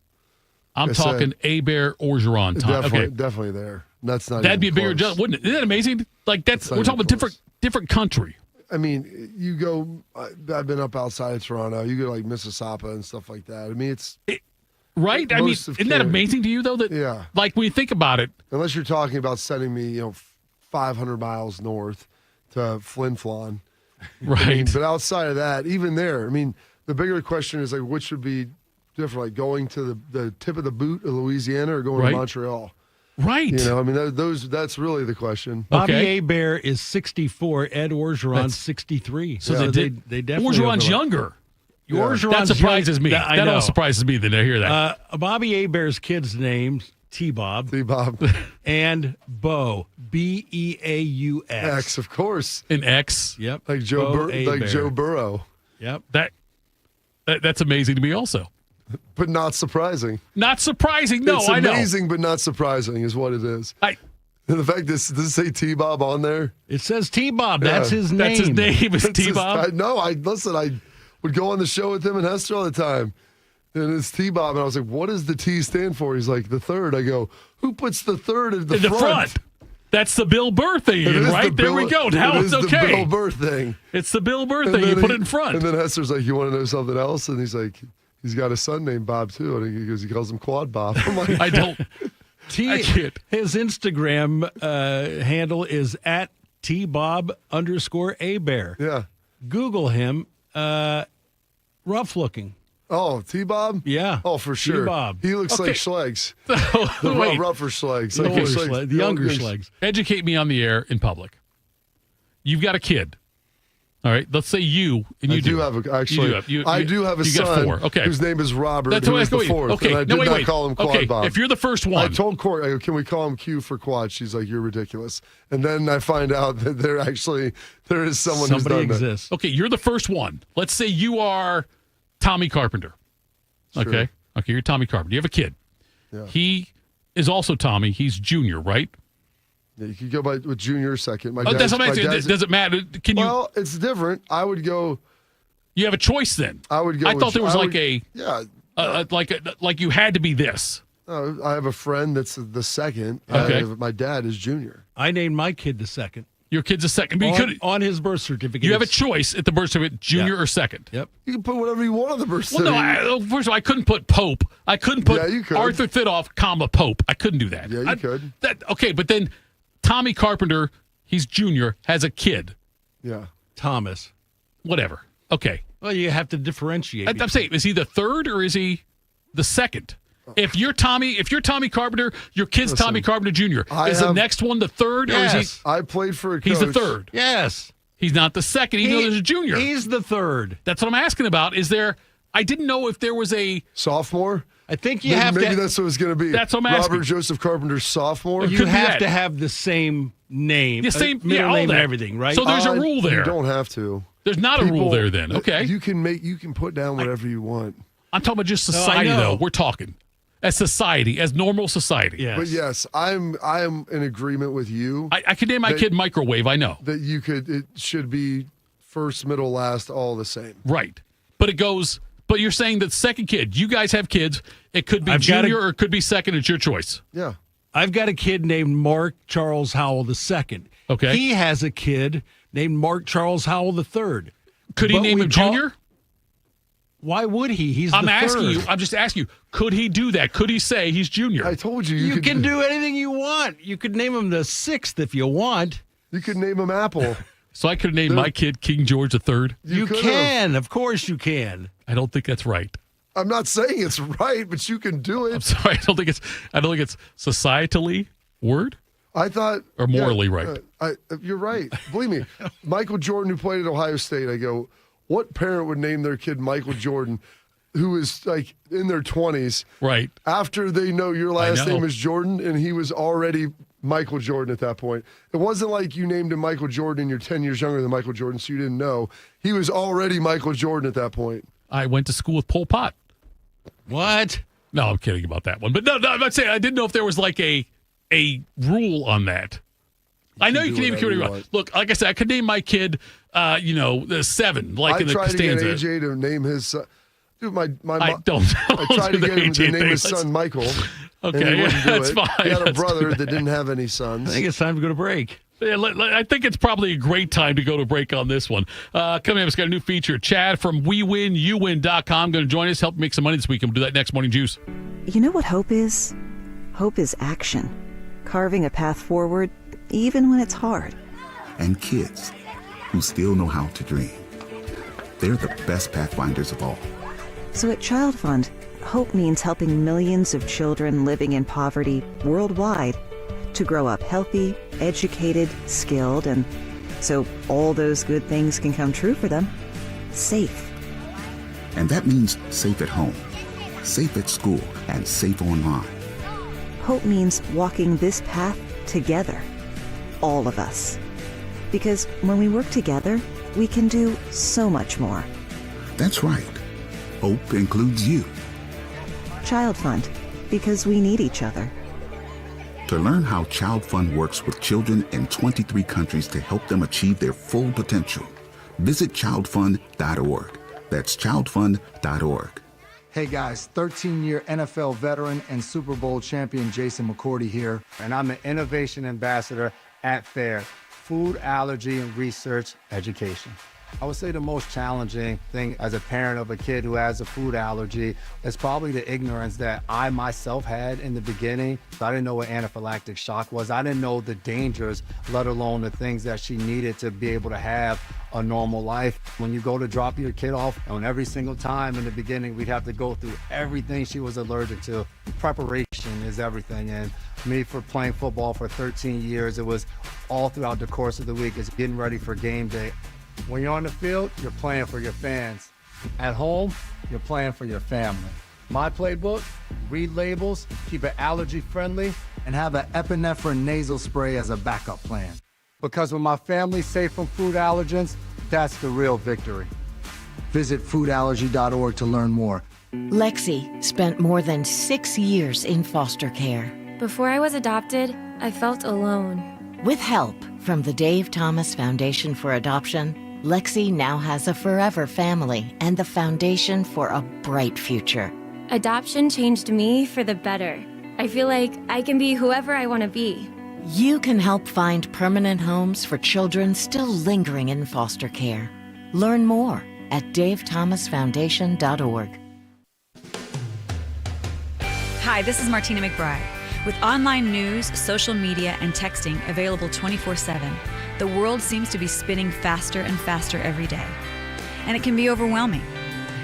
I'm talking Hebert Orgeron time. Definitely there. That's not. That'd be a bigger adjustment, wouldn't it? Isn't that amazing? Like we're talking about different country. I mean, you go. I've been up outside of Toronto. You go like Mississauga and stuff like that. I mean, right. I mean, isn't that amazing to you though? That like when you think about it, unless you're talking about sending me, 500 miles north to Flin Flon, right? I mean, but outside of that, even there, I mean, the bigger question is like, which would be different, like going to the tip of the boot of Louisiana or going to Montreal. Right. I mean, that's really the question. Bobby Hebert is 64. Ed Orgeron's 63. So they definitely Orgeron's younger. Orgeron's that surprises me. That all surprises me that I hear that. Bobby Hebert's kids' names, T-Bob. And Bo. Beaux. X, of course. An X. Yep. Like Joe Burrow. Yep. That's amazing to me also. But not surprising. Not surprising, no, it's I know. It's amazing, but not surprising is what it is. And the fact does it say T-Bob on there? It says T-Bob. That's his name. That's his name is T-Bob? I would go on the show with him and Hester all the time. And it's T-Bob. And I was like, what does the T stand for? He's like, the third. I go, who puts the third in the front? That's the Bill Burr thing, right? There we go. Now it's okay. The Bill Burr thing. It's the Bill Burr thing. You put it in front. And then Hester's like, you want to know something else? And he's like, he's got a son named Bob, too. And he calls him Quad Bob. I'm like, I don't. I can't. His Instagram handle is at @tbob_abear. Yeah. Google him. Rough looking. Oh, T-Bob? Yeah. Oh, for sure. T-Bob. He looks like Schlegs. The rougher Schlegs. The younger Schlegs. Educate me on the air in public. You've got a kid. All right. Let's say you and you do have a son whose name is Robert. That's who is the fourth. Okay. And I did not call him Quad Bob. If you're the first one. I told Court, I go, can we call him Q for Quad? She's like, you're ridiculous. And then I find out that there is someone who's done exists. That. Okay, you're the first one. Let's say you are Tommy Carpenter. Sure. Okay, you're Tommy Carpenter. You have a kid. Yeah. He is also Tommy. He's junior, right? Yeah, you could go with junior or second. That's what I'm asking. Does it matter? Well, it's different. I would go. You have a choice then. I would go. I thought there was like you had to be this. I have a friend that's the second. Okay. My dad is junior. I named my kid the second. Your kid's a second. But on his birth certificate. You have a choice at the birth certificate, junior or second. Yep. You can put whatever you want on the birth certificate. Well, no. First of all, I couldn't put Pope. I couldn't put Arthur Thidoff, Pope. I couldn't do that. Yeah, you could. Okay, but then Tommy Carpenter, he's junior, has a kid. Yeah. Thomas. Whatever. Okay. Well, you have to differentiate. I'm saying, is he the third or is he the second? If you're Tommy Carpenter, your kid's Tommy Carpenter Jr. Is the next one the third? Yes. Or is he? I played for a coach. He's the third. Yes. He's not the second, even though there's a junior. He's the third. That's what I'm asking about. I didn't know if there was a sophomore. I think maybe that's what it's going to be. That's what I'm asking. Robert Joseph Carpenter, sophomore. You have to have the same name. The same middle name and everything, right? So there's a rule there. You don't have to. There's not a rule there then. Okay. You can put down whatever you want. I'm talking about just society though. We're talking. As society, as normal society. Yes. But yes, I'm in agreement with you. I could name my kid Microwave, I know. That it should be first, middle, last, all the same. Right. But you're saying that second kid, you guys have kids, it could be junior or it could be second, it's your choice. Yeah. I've got a kid named Mark Charles Howell II. Okay. He has a kid named Mark Charles Howell III. Could he name him junior? Why would he? He's I'm just asking you, could he do that? Could he say he's junior? I told you. You can do anything you want. You could name him the 6th if you want. You could name him Apple. So I could name my kid King George III? You can. Of course you can. I don't think that's right. I'm not saying it's right, but you can do it. I'm sorry. I don't think it's societally word. I thought. Or morally right. You're right. Believe me. Michael Jordan, who played at Ohio State, I go, what parent would name their kid Michael Jordan, who is like in their 20s, right? After they know your last name is Jordan, and he was already Michael Jordan at that point. It wasn't like you named him Michael Jordan and you're 10 years younger than Michael Jordan, so you didn't know. He was already Michael Jordan at that point. I went to school with Pol Pot. What? No, I'm kidding about that one. But no, I'm not saying I didn't know if there was like a rule on that. I know you can even carry. Look, like I said, I could name my kid, the 7, like in the stanza. I tried to get AJ to name his son. Dude, I tried to get him to name his son Michael. Okay, that's fine. He had a brother that didn't have any sons. I think it's time to go to break. Yeah, I think it's probably a great time to go to break on this one. Coming up, it's got a new feature. Chad from WeWinYouWin.com going to join us, help make some money this week. We'll do that next Morning Juice. You know what hope is? Hope is action. Carving a path forward, even when it's hard. And kids who still know how to dream. They're the best pathfinders of all. So at Child Fund, hope means helping millions of children living in poverty worldwide to grow up healthy, educated, skilled, and so all those good things can come true for them. Safe. And that means safe at home, safe at school, and safe online. Hope means walking this path together. All of us. Because when we work together, we can do so much more. That's right. Hope includes you. Child Fund. Because we need each other. To learn how Child Fund works with children in 23 countries to help them achieve their full potential, visit childfund.org. That's childfund.org. Hey guys, 13-year NFL veteran and Super Bowl champion Jason McCourty here, and I'm an innovation ambassador at FAIR, Food Allergy and Research Education. I would say the most challenging thing as a parent of a kid who has a food allergy is probably the ignorance that I myself had in the beginning. I didn't know what anaphylactic shock was. I didn't know the dangers, let alone the things that she needed to be able to have a normal life. When you go to drop your kid off, and every single time in the beginning, we'd have to go through everything she was allergic to. Preparation is everything. And me, for playing football for 13 years, it was all throughout the course of the week. It's getting ready for game day. When you're on the field, you're playing for your fans. At home, you're playing for your family. My playbook: read labels, keep it allergy friendly, and have an epinephrine nasal spray as a backup plan. Because when my family's safe from food allergens, that's the real victory. Visit foodallergy.org to learn more. Lexi spent more than 6 years in foster care. Before I was adopted, I felt alone. With help from the Dave Thomas Foundation for Adoption, Lexi now has a forever family and the foundation for a bright future. Adoption changed me for the better. I feel like I can be whoever I want to be. You can help find permanent homes for children still lingering in foster care. Learn more at davethomasfoundation.org. Hi, this is Martina McBride. With online news, social media, and texting available 24/7, the world seems to be spinning faster and faster every day. And it can be overwhelming.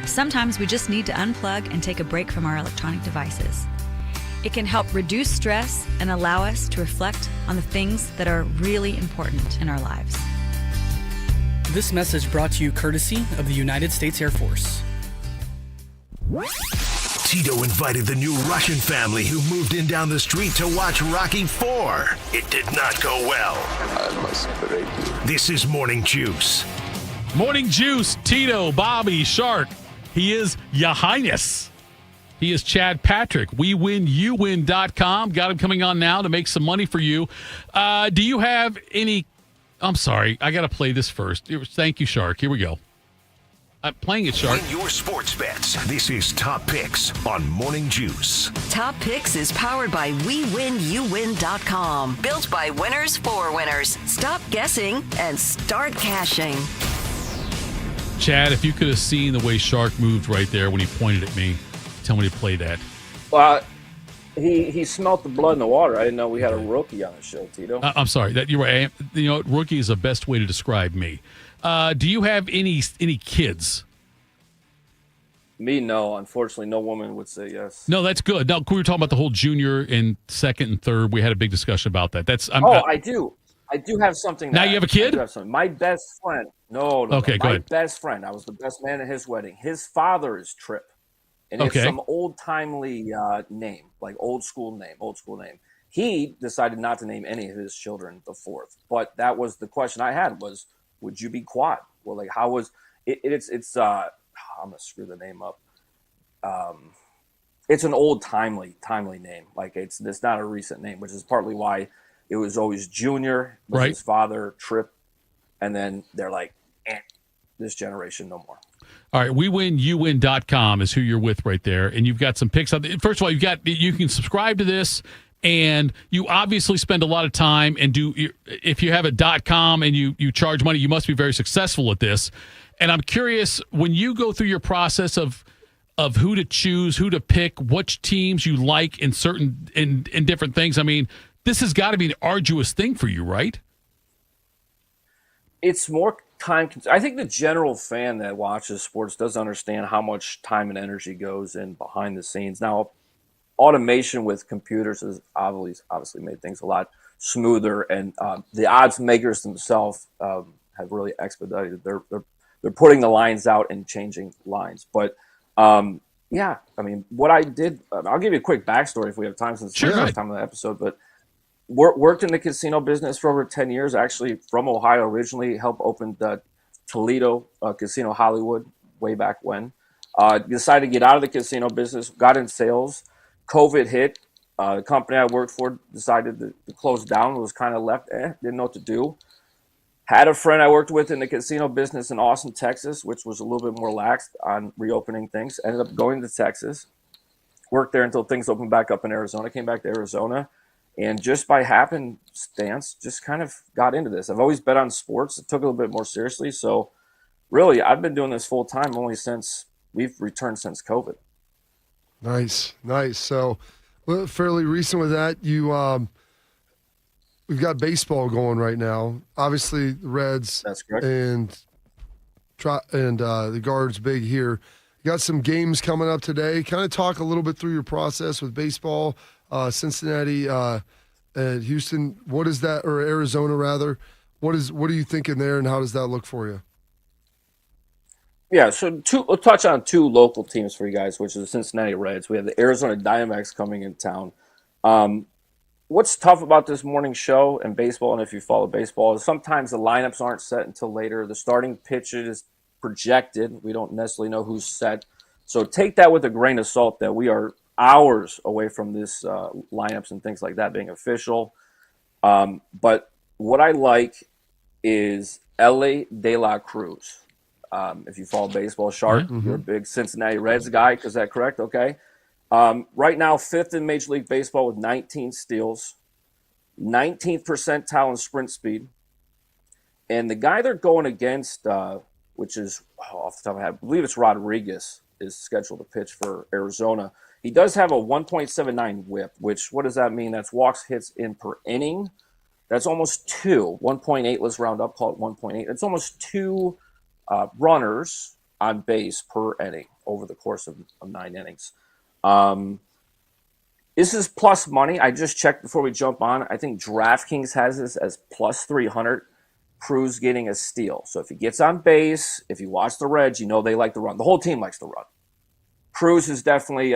Sometimes we just need to unplug and take a break from our electronic devices. It can help reduce stress and allow us to reflect on the things that are really important in our lives. This message brought to you courtesy of the United States Air Force. Tito invited the new Russian family who moved in down the street to watch Rocky IV. It did not go well. I must break you. This is Morning Juice. Morning Juice, Tito, Bobby, Shark. He is Your Highness. He is Chad Patrick. WeWinYouWin.com. Got him coming on now to make some money for you. Do you have any... I'm sorry. I got to play this first. Thank you, Shark. Here we go. I'm playing it, Shark. Win your sports bets. This is Top Picks on Morning Juice. Top Picks is powered by WeWinYouWin.com. Built by winners for winners. Stop guessing and start cashing. Chad, if you could have seen the way Shark moved right there when he pointed at me, tell me to play that. Well, he smelt the blood in the water. I didn't know we had a rookie on the show, Tito. I'm sorry. That you're right. You know, rookie is the best way to describe me. Do you have any kids? Me, no. Unfortunately, no woman would say yes. No, that's good. Now, we were talking about the whole junior and second and third. We had a big discussion about that. I do. I do have something. Now you have a kid? I do have something. My best friend. No. Okay, go ahead. My best friend. I was the best man at his wedding. His father is Trip. And it's some old-timely name, like old school name. He decided not to name any of his children the fourth. But that was the question I had was, would you be Quad? Well, like, how was it? It's I'm gonna screw the name up. It's an old timely name. Like it's not a recent name, which is partly why it was always Junior with his father, Trip, and then they're like, this generation no more. All right, WeWinYouWin.com is who you're with right there, and you've got some picks. First of all, you can subscribe to this. And you obviously spend a lot of time and if you have a .com and you charge money, you must be very successful at this. And I'm curious, when you go through your process of who to choose, who to pick, which teams you like in different things, I mean, this has got to be an arduous thing for you, right? It's more time. I think the general fan that watches sports doesn't understand how much time and energy goes in behind the scenes. Now, automation with computers has obviously made things a lot smoother, and the odds makers themselves have really expedited. They're putting the lines out and changing lines. But yeah, I mean, what I did, I'll give you a quick backstory if we have time, since it's the first time of the episode. But worked in the casino business for over 10 years. Actually, from Ohio originally, helped open the Toledo Casino Hollywood way back when. Decided to get out of the casino business, got in sales. COVID hit, The company I worked for decided to close down. Was kind of left, didn't know what to do. Had a friend I worked with in the casino business in Austin, Texas, which was a little bit more lax on reopening things. Ended up going to Texas. Worked there until things opened back up in Arizona. Came back to Arizona. And just by happenstance, just kind of got into this. I've always bet on sports. I took it a little bit more seriously. So really, I've been doing this full time only since we've returned since COVID. Nice. So fairly recent with that, we've got baseball going right now. Obviously, the Reds. That's correct. And the Guards big here. You got some games coming up today. Kind of talk a little bit through your process with baseball. Cincinnati and Houston. What is that, or Arizona rather? What are you thinking there, and how does that look for you? Yeah, so we'll touch on two local teams for you guys, which is the Cincinnati Reds. We have the Arizona Diamondbacks coming in town. What's tough about this morning show and baseball, and if you follow baseball, is sometimes the lineups aren't set until later. The starting pitch is projected. We don't necessarily know who's set. So take that with a grain of salt that we are hours away from this lineups and things like that being official. But what I like is Elly De La Cruz. If you follow baseball, Shark, you're a big Cincinnati Reds guy. Is that correct? Okay. Right now, 5th in Major League Baseball with 19 steals, 19th percentile in sprint speed. And the guy they're going against, which is off the top of my head, I believe it's Rodriguez, is scheduled to pitch for Arizona. He does have a 1.79 whip, which, what does that mean? That's walks, hits in per inning. That's almost 2. 1.8, let's round up, call it 1.8. It's almost 2 runners on base per inning over the course of 9 innings. This is plus money. I just checked before we jump on. I think DraftKings has this as plus 300. Cruz getting a steal. So if he gets on base, if you watch the Reds, you know they like to run. The whole team likes to run. Cruz is definitely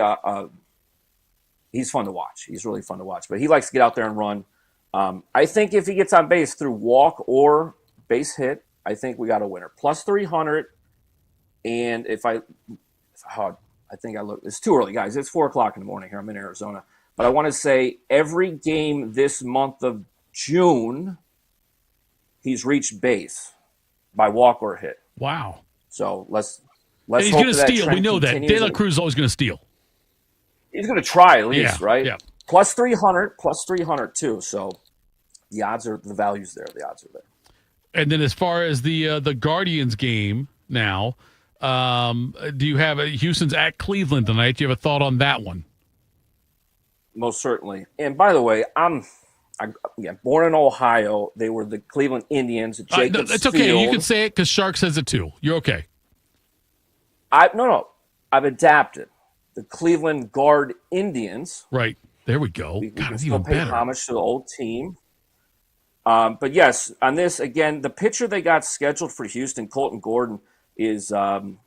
he's fun to watch. He's really fun to watch. But he likes to get out there and run. I think if he gets on base through walk or base hit, I think we got a winner. Plus 300. And I think I look. It's too early, guys. It's 4:00 in the morning here. I'm in Arizona. But I want to say every game this month of June, he's reached base by walk or hit. Wow. So let's and he's hope going to steal. We know that. De La Cruz is always going to steal. He's going to try at least, right? Yeah. Plus 300 too. So the value's there. The odds are there. And then as far as the Guardians game now, do you have Houston's at Cleveland tonight? Do you have a thought on that one? Most certainly. And by the way, I'm born in Ohio. They were the Cleveland Indians. Jacobs it's okay. Field. You can say it because Shark says it too. You're okay. No. I've adapted. The Cleveland Guard Indians. Right. There we go. We God, it's still even pay better. homage to the old team. But yes, on this, again, the pitcher they got scheduled for Houston, Colton Gordon, is, in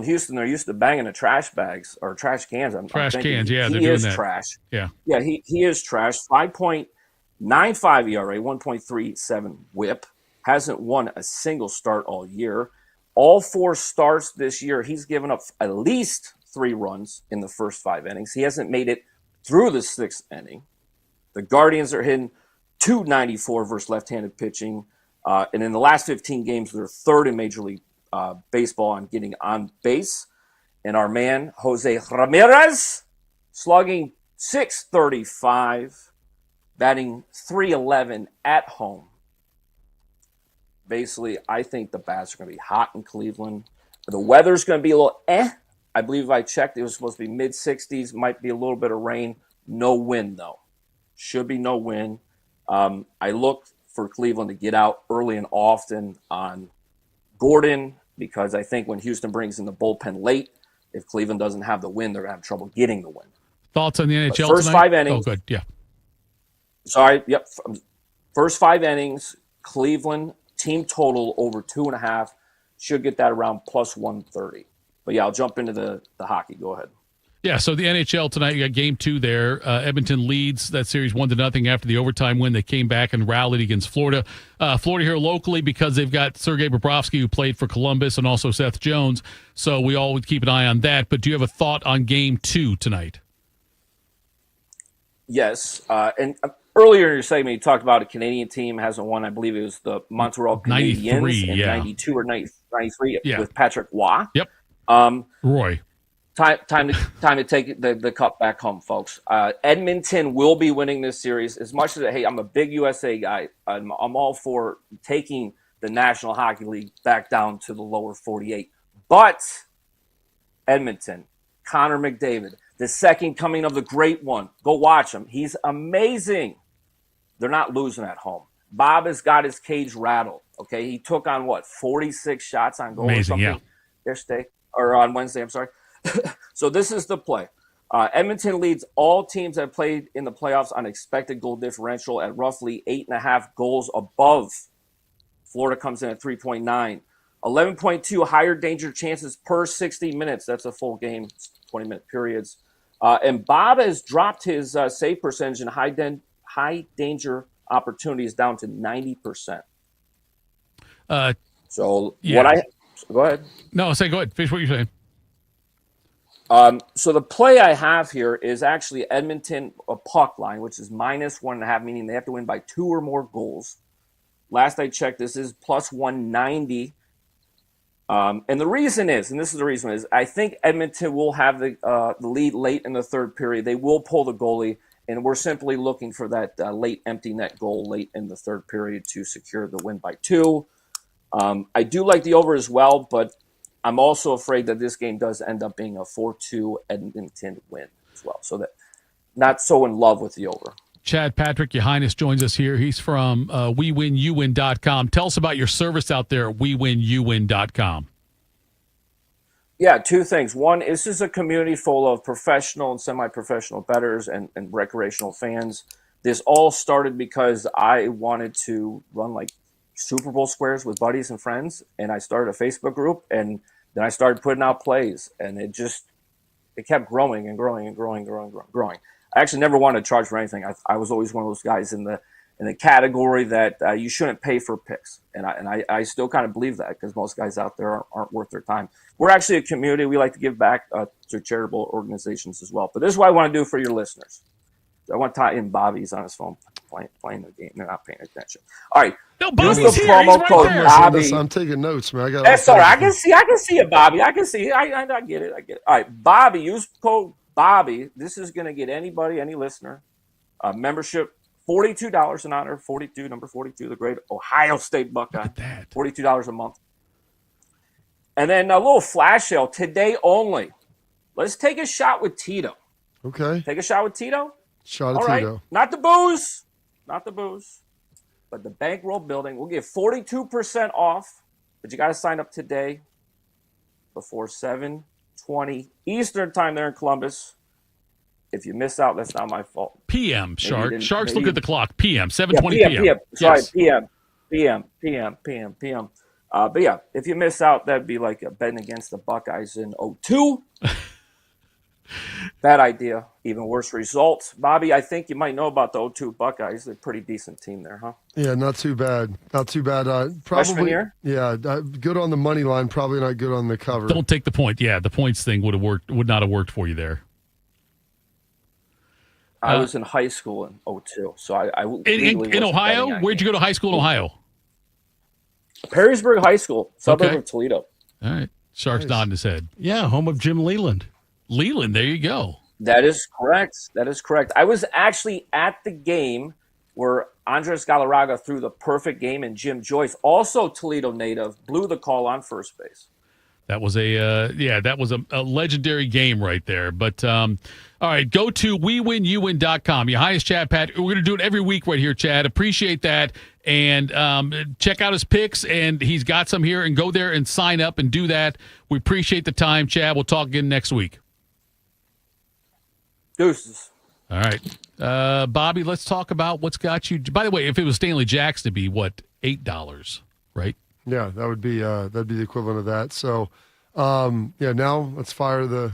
Houston, they're used to banging the trash bags or trash cans. Trash I'm thinking cans, yeah, they're he doing is that. Trash. Yeah. Yeah, he is trash. 5.95 ERA, 1.37 whip. Hasn't won a single start all year. All 4 starts this year, he's given up at least 3 runs in the first 5 innings. He hasn't made it through the 6th inning. The Guardians are hitting .294 versus left-handed pitching. And in the last 15 games, they're 3rd in Major League Baseball on getting on base. And our man, Jose Ramirez, slugging .635, batting .311 at home. Basically, I think the bats are going to be hot in Cleveland. The weather's going to be a little I believe if I checked, it was supposed to be mid-60s. Might be a little bit of rain. No wind, though. Should be no wind. I look for Cleveland to get out early and often on Gordon because I think when Houston brings in the bullpen late, if Cleveland doesn't have the wind, they're going to have trouble getting the win. Thoughts on the NHL first tonight? 5 innings. Oh, good. Yeah. Sorry. Yep. First 5 innings, Cleveland team total over 2.5 should get that around plus 130. But yeah, I'll jump into the hockey. Go ahead. Yeah, so the NHL tonight, you got game 2 there. Edmonton leads that series 1-0 after the overtime win. They came back and rallied against Florida. Florida here locally because they've got Sergei Bobrovsky, who played for Columbus, and also Seth Jones. So we all would keep an eye on that. But do you have a thought on game 2 tonight? Yes. And earlier in your segment, you talked about a Canadian team hasn't won. I believe it was the Montreal Canadiens in 92 or 93 with Patrick Waugh. Yep. Roy. Time to take the cup back home, folks. Edmonton will be winning this series. As much as, hey, I'm a big USA guy, I'm all for taking the National Hockey League back down to the lower 48. But Edmonton, Connor McDavid, the second coming of the great one. Go watch him. He's amazing. They're not losing at home. Bob has got his cage rattled. Okay, he took on 46 shots on goal or something yesterday or on Wednesday. I'm sorry. So this is the play. Edmonton leads all teams that played in the playoffs on expected goal differential at roughly 8.5 goals above. Florida comes in at 3.9. 11.2 higher danger chances per 60 minutes. That's a full game, 20-minute periods. And Bob has dropped his save percentage in high danger opportunities down to 90%. Go ahead. No, go ahead. Finish what you're saying. So the play I have here is actually Edmonton a puck line, which is -1.5, meaning they have to win by 2 or more goals. Last I checked, this is plus 190. And the reason is, and this is the reason is, I think Edmonton will have the lead late in the third period. They will pull the goalie, and we're simply looking for that late empty net goal late in the third period to secure the win by 2. I do like the over as well, but I'm also afraid that this game does end up being a 4-2 Edmonton win as well. So that not so in love with the over. Chad Patrick, Your Highness, joins us here. He's from WeWinYouWin.com. Tell us about your service out there at WeWinYouWin.com. Yeah, 2 things. One, this is a community full of professional and semi-professional bettors and recreational fans. This all started because I wanted to run like Super Bowl squares with buddies and friends, and I started a Facebook group, and then I started putting out plays, and it kept growing and growing and growing. I actually never wanted to charge for anything. I was always one of those guys in the category that you shouldn't pay for picks, and I still kind of believe that because most guys out there aren't worth their time. We're actually a community. We like to give back to charitable organizations as well. But this is what I want to do for your listeners. I want to tie in Bobby's on his phone playing the game. They're not paying attention. All right. No, Bobby's use the here. promo He's code right Bobby. I'm taking notes, man. That's all right. I can see it, Bobby. I can see it. I get it. All right, Bobby. Use code Bobby. This is going to get any listener, membership, $42 in honor. 42, number 42, the great Ohio State Buckeye. Look at that. $42 a month. And then a little flash sale today only. Let's take a shot with Tito. Okay. Take a shot with Tito. Shot All of right. Tito. Not the booze. But the Bankroll building. We'll give 42% off. But you got to sign up today before 7:20 Eastern time there in Columbus. If you miss out, that's not my fault. PM, Shark. Sharks, look maybe- at the clock. PM, 7:20 PM. PM. Sorry, Yes. PM. But yeah, if you miss out, that'd be like betting against the Buckeyes in 02. Bad idea. Even worse result. Bobby, I think you might know about the 02 Buckeyes. They're a pretty decent team there, huh? Yeah, not too bad. Freshman Probably. year? Yeah, good on the money line. Probably not good on the cover. Don't take the point. Yeah, the points thing would not have worked for you there. I was in high school in 02, so I in Ohio? Where'd you go to high school in Ohio? Perrysburg High School, suburb of Toledo. All right. Shark's nodding his head. Yeah, home of Jim Leland. Leland, there you go. That is correct. I was actually at the game where Andres Galarraga threw the perfect game, and Jim Joyce, also Toledo native, blew the call on first base. That was a legendary game right there. But all right, go to WeWinYouWin.com. Your highest Chad Pat. We're going to do it every week right here, Chad. Appreciate that. And check out his picks, and he's got some here. And go there and sign up and do that. We appreciate the time, Chad. We'll talk again next week. Deuces. All right. Bobby, let's talk about what's got you. By the way, if it was Stanley Jackson, it'd be, what, $8, right? Yeah, that'd be the equivalent of that. So, now let's fire the...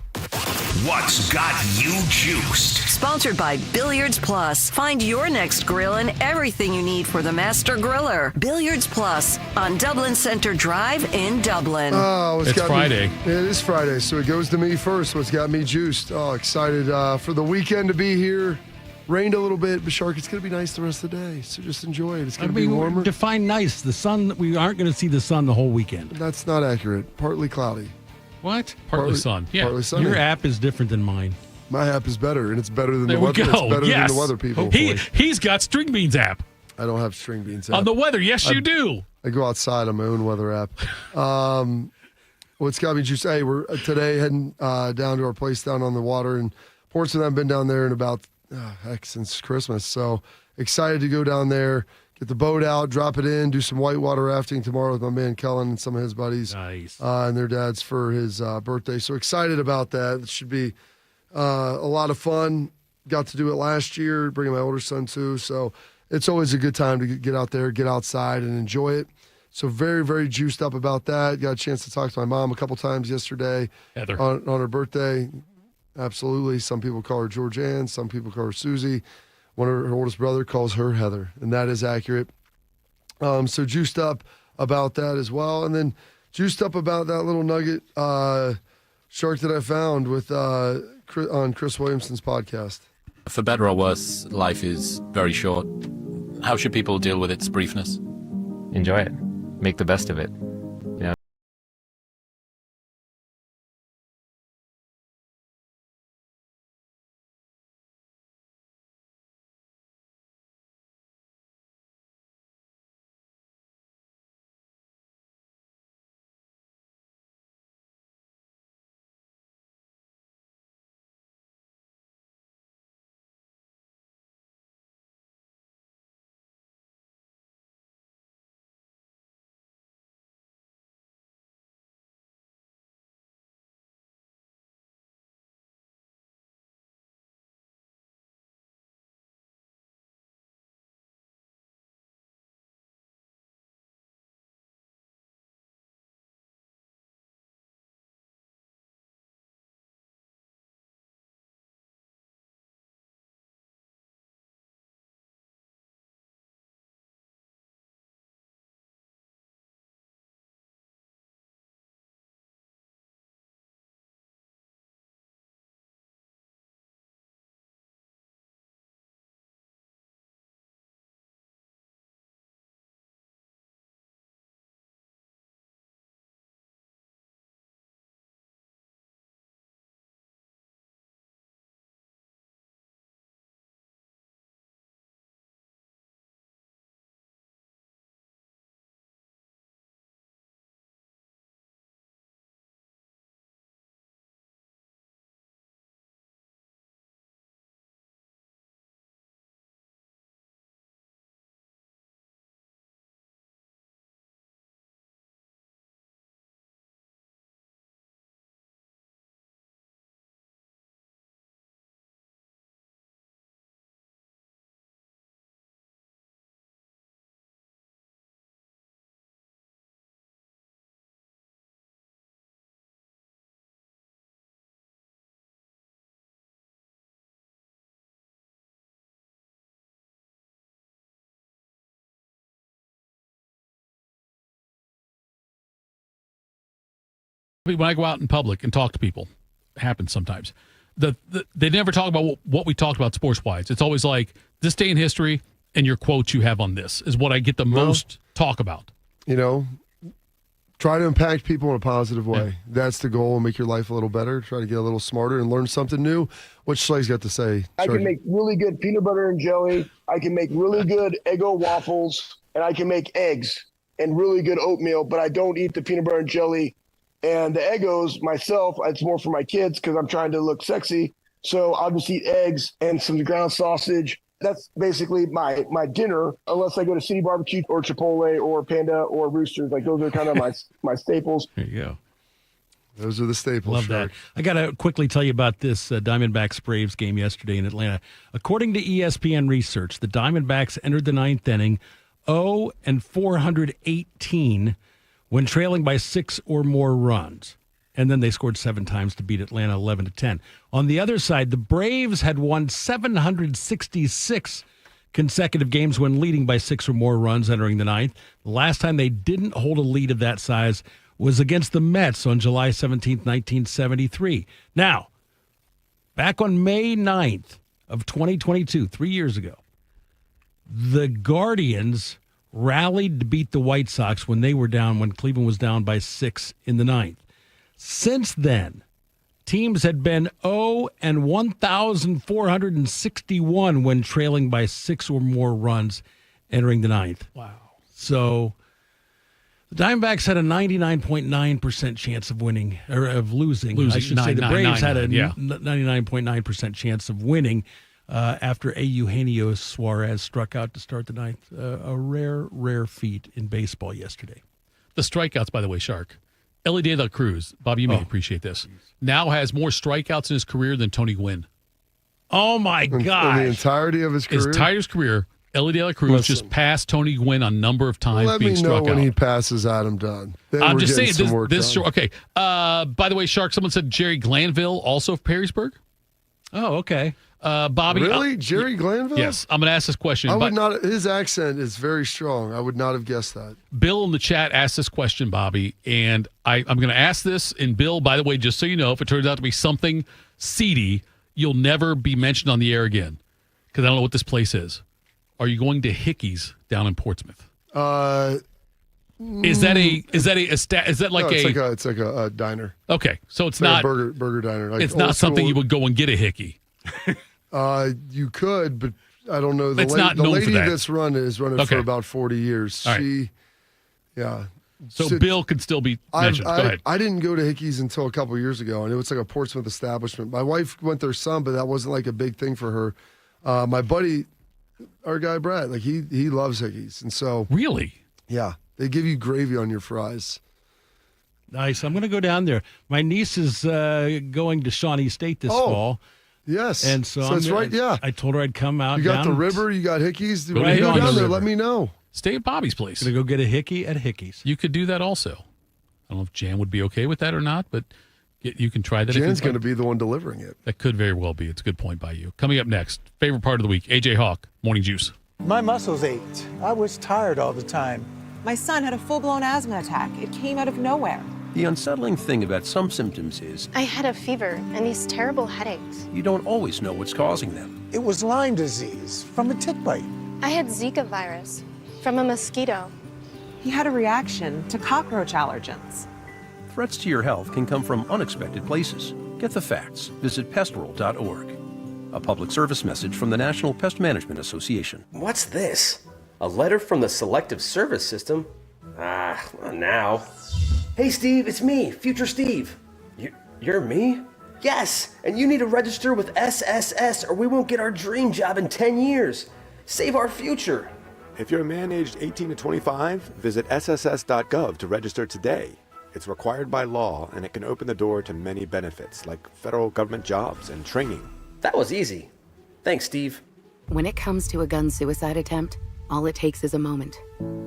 What's got you juiced? Sponsored by Billiards Plus. Find your next grill and everything you need for the master griller. Billiards Plus on Dublin Center Drive in Dublin. It's Friday. It is Friday, so it goes to me first. What's got me juiced? Oh, excited for the weekend to be here. Rained a little bit, but Shark, it's going to be nice the rest of the day. So just enjoy it. It's going to be warmer. Define nice. The sun, we aren't going to see the sun the whole weekend. That's not accurate. Partly cloudy. What? Partly sun. Yeah. Partly sunny. Your app is different than mine. My app is better, and it's better than There the we weather. go. It's better Yes. than the weather people. He's got String Beans app. I don't have String Beans app. On the weather. Yes, you do. I go outside on my own weather app. What's got me juiced? Hey, we're today heading down to our place down on the water in Portsmouth. I've been down there in about since Christmas. So excited to go down there, get the boat out, drop it in, do some whitewater rafting tomorrow with my man Kellen and some of his buddies. Nice. And their dads for his birthday. So excited about that. It should be a lot of fun. Got to do it last year, bringing my older son too. So it's always a good time to get out there, get outside, and enjoy it. So very, very juiced up about that. Got a chance to talk to my mom a couple times yesterday Heather. on her birthday. Absolutely. Some people call her Georgianne. Some people call her Susie. One of her oldest brother calls her Heather, and that is accurate. So juiced up about that as well. And then juiced up about that little nugget Shark that I found with on Chris Williamson's podcast. For better or worse, life is very short. How should people deal with its briefness? Enjoy it. Make the best of it. Yeah. When I go out in public and talk to people, it happens sometimes. They never talk about what we talked about sports-wise. It's always like, this day in history and your quotes you have on this is what I get the most talk about. You know, try to impact people in a positive way. Yeah. That's the goal. Make your life a little better. Try to get a little smarter and learn something new. What Schlegel's got to say? I can make really good peanut butter and jelly. I can make really good Eggo waffles, and I can make eggs and really good oatmeal, but I don't eat the peanut butter and jelly. And the Eggos myself, it's more for my kids because I'm trying to look sexy. So I'll just eat eggs and some ground sausage. That's basically my dinner, unless I go to City Barbecue or Chipotle or Panda or Roosters. Like, those are kind of my staples. There you go. Those are the staples. Love that. I got to quickly tell you about this Diamondbacks-Braves game yesterday in Atlanta. According to ESPN research, the Diamondbacks entered the ninth inning 0-418 when trailing by 6 or more runs. And then they scored 7 times to beat Atlanta 11-10. On the other side, the Braves had won 766 consecutive games when leading by 6 or more runs entering the ninth. The last time they didn't hold a lead of that size was against the Mets on July 17th, 1973. Now, back on May 9th, of 2022, 3 years ago, the Guardians rallied to beat the White Sox when Cleveland was down by 6 in the ninth. Since then, teams had been 0-1,461 when trailing by 6 or more runs entering the ninth. Wow. So the Diamondbacks had a 99.9% chance of winning, or of losing. I should say the Braves had a 99.9% chance of winning after Eugenio Suarez struck out to start the ninth. A rare feat in baseball yesterday. The strikeouts, by the way, Shark. Ellie De La Cruz, Bobby, you may appreciate this, now has more strikeouts in his career than Tony Gwynn. Oh, my God. In the entirety of his career? His entire careir, Ellie De La Cruz just passed Tony Gwynn on number of times being struck out. Let me know when he passes Adam Dunn. I'm just saying, this okay. By the way, Shark, someone said Jerry Glanville, also of Perrysburg. Oh, okay. Bobby. Really? Jerry Glanville? Yes. I'm going to ask this question. I would not. His accent is very strong. I would not have guessed that. Bill in the chat asked this question, Bobby, and I'm going to ask this. And Bill, by the way, just so you know, if it turns out to be something seedy, you'll never be mentioned on the air again because I don't know what this place is. Are you going to Hickey's down in Portsmouth? Is that like a diner? Okay, so it's like not a burger diner. Like it's not something you would go and get a Hickey. You could, but I don't know. It's not known lady for that. that's running for about 40 years. All right. Yeah. So Bill could still be mentioned. Go ahead. I didn't go to Hickey's until a couple years ago, and it was like a Portsmouth establishment. My wife went there some, but that wasn't like a big thing for her. My buddy, our guy Brad, like he loves Hickey's, and so really, yeah, they give you gravy on your fries. Nice. I'm going to go down there. My niece is going to Shawnee State this fall. Yes. And so that's right, yeah. I told her I'd come out. You got the river, you got Hickey's. Go When you go down down there, the let me know. Stay at Bobby's place. Going to go get a Hickey at Hickey's. You could do that also. I don't know if Jan would be okay with that or not, but you can try that. Jan's going to be the one delivering it. That could very well be. It's a good point by you. Coming up next, favorite part of the week, AJ Hawk, Morning Juice. My muscles ached. I was tired all the time. My son had a full-blown asthma attack. It came out of nowhere. The unsettling thing about some symptoms is I had a fever and these terrible headaches. you don't always know what's causing them. It was Lyme disease from a tick bite. I had Zika virus from a mosquito. He had a reaction to cockroach allergens. Threats to your health can come from unexpected places. Get the facts. Visit pestworld.org. A public service message from the National Pest Management Association. What's this? A letter from the Selective Service system? Not now. Hey, Steve, it's me, Future Steve. You're me? Yes, and you need to register with SSS or we won't get our dream job in 10 years. Save our future. If you're a man aged 18 to 25, visit sss.gov to register today. It's required by law, and it can open the door to many benefits, like federal government jobs and training. That was easy. Thanks, Steve. When it comes to a gun suicide attempt, all it takes is a moment.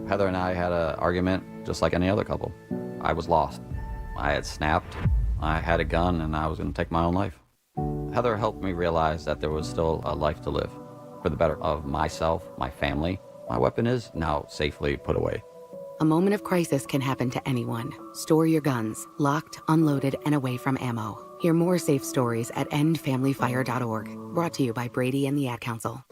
Heather and I had an argument just like any other couple. I was lost. I had snapped. I had a gun, and I was going to take my own life. Heather helped me realize that there was still a life to live, for the better of myself, my family. My weapon is now safely put away. A moment of crisis can happen to anyone. Store your guns, locked, unloaded, and away from ammo. Hear more safe stories at endfamilyfire.org. Brought to you by Brady and the Ad Council.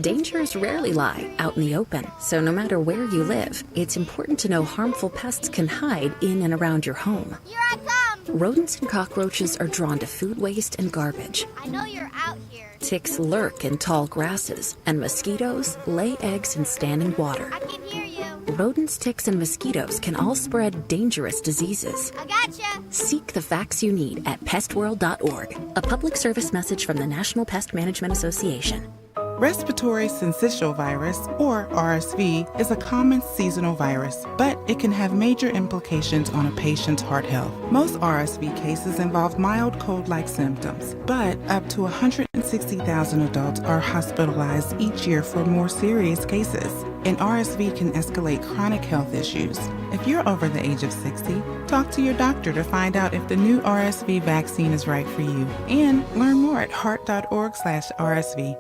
Dangers rarely lie out in the open, so no matter where you live, it's important to know harmful pests can hide in and around your home. Here I come! Rodents and cockroaches are drawn to food waste and garbage. I know you're out here. Ticks lurk in tall grasses, and mosquitoes lay eggs in standing water. I can hear you. Rodents, ticks, and mosquitoes can all spread dangerous diseases. I gotcha. Seek the facts you need at pestworld.org. A public service message from the National Pest Management Association. Respiratory syncytial virus, or RSV, is a common seasonal virus, but it can have major implications on a patient's heart health. Most RSV cases involve mild cold-like symptoms, but up to 160,000 adults are hospitalized each year for more serious cases. And RSV can escalate chronic health issues. If you're over the age of 60, talk to your doctor to find out if the new RSV vaccine is right for you. And learn more at heart.org/RSV.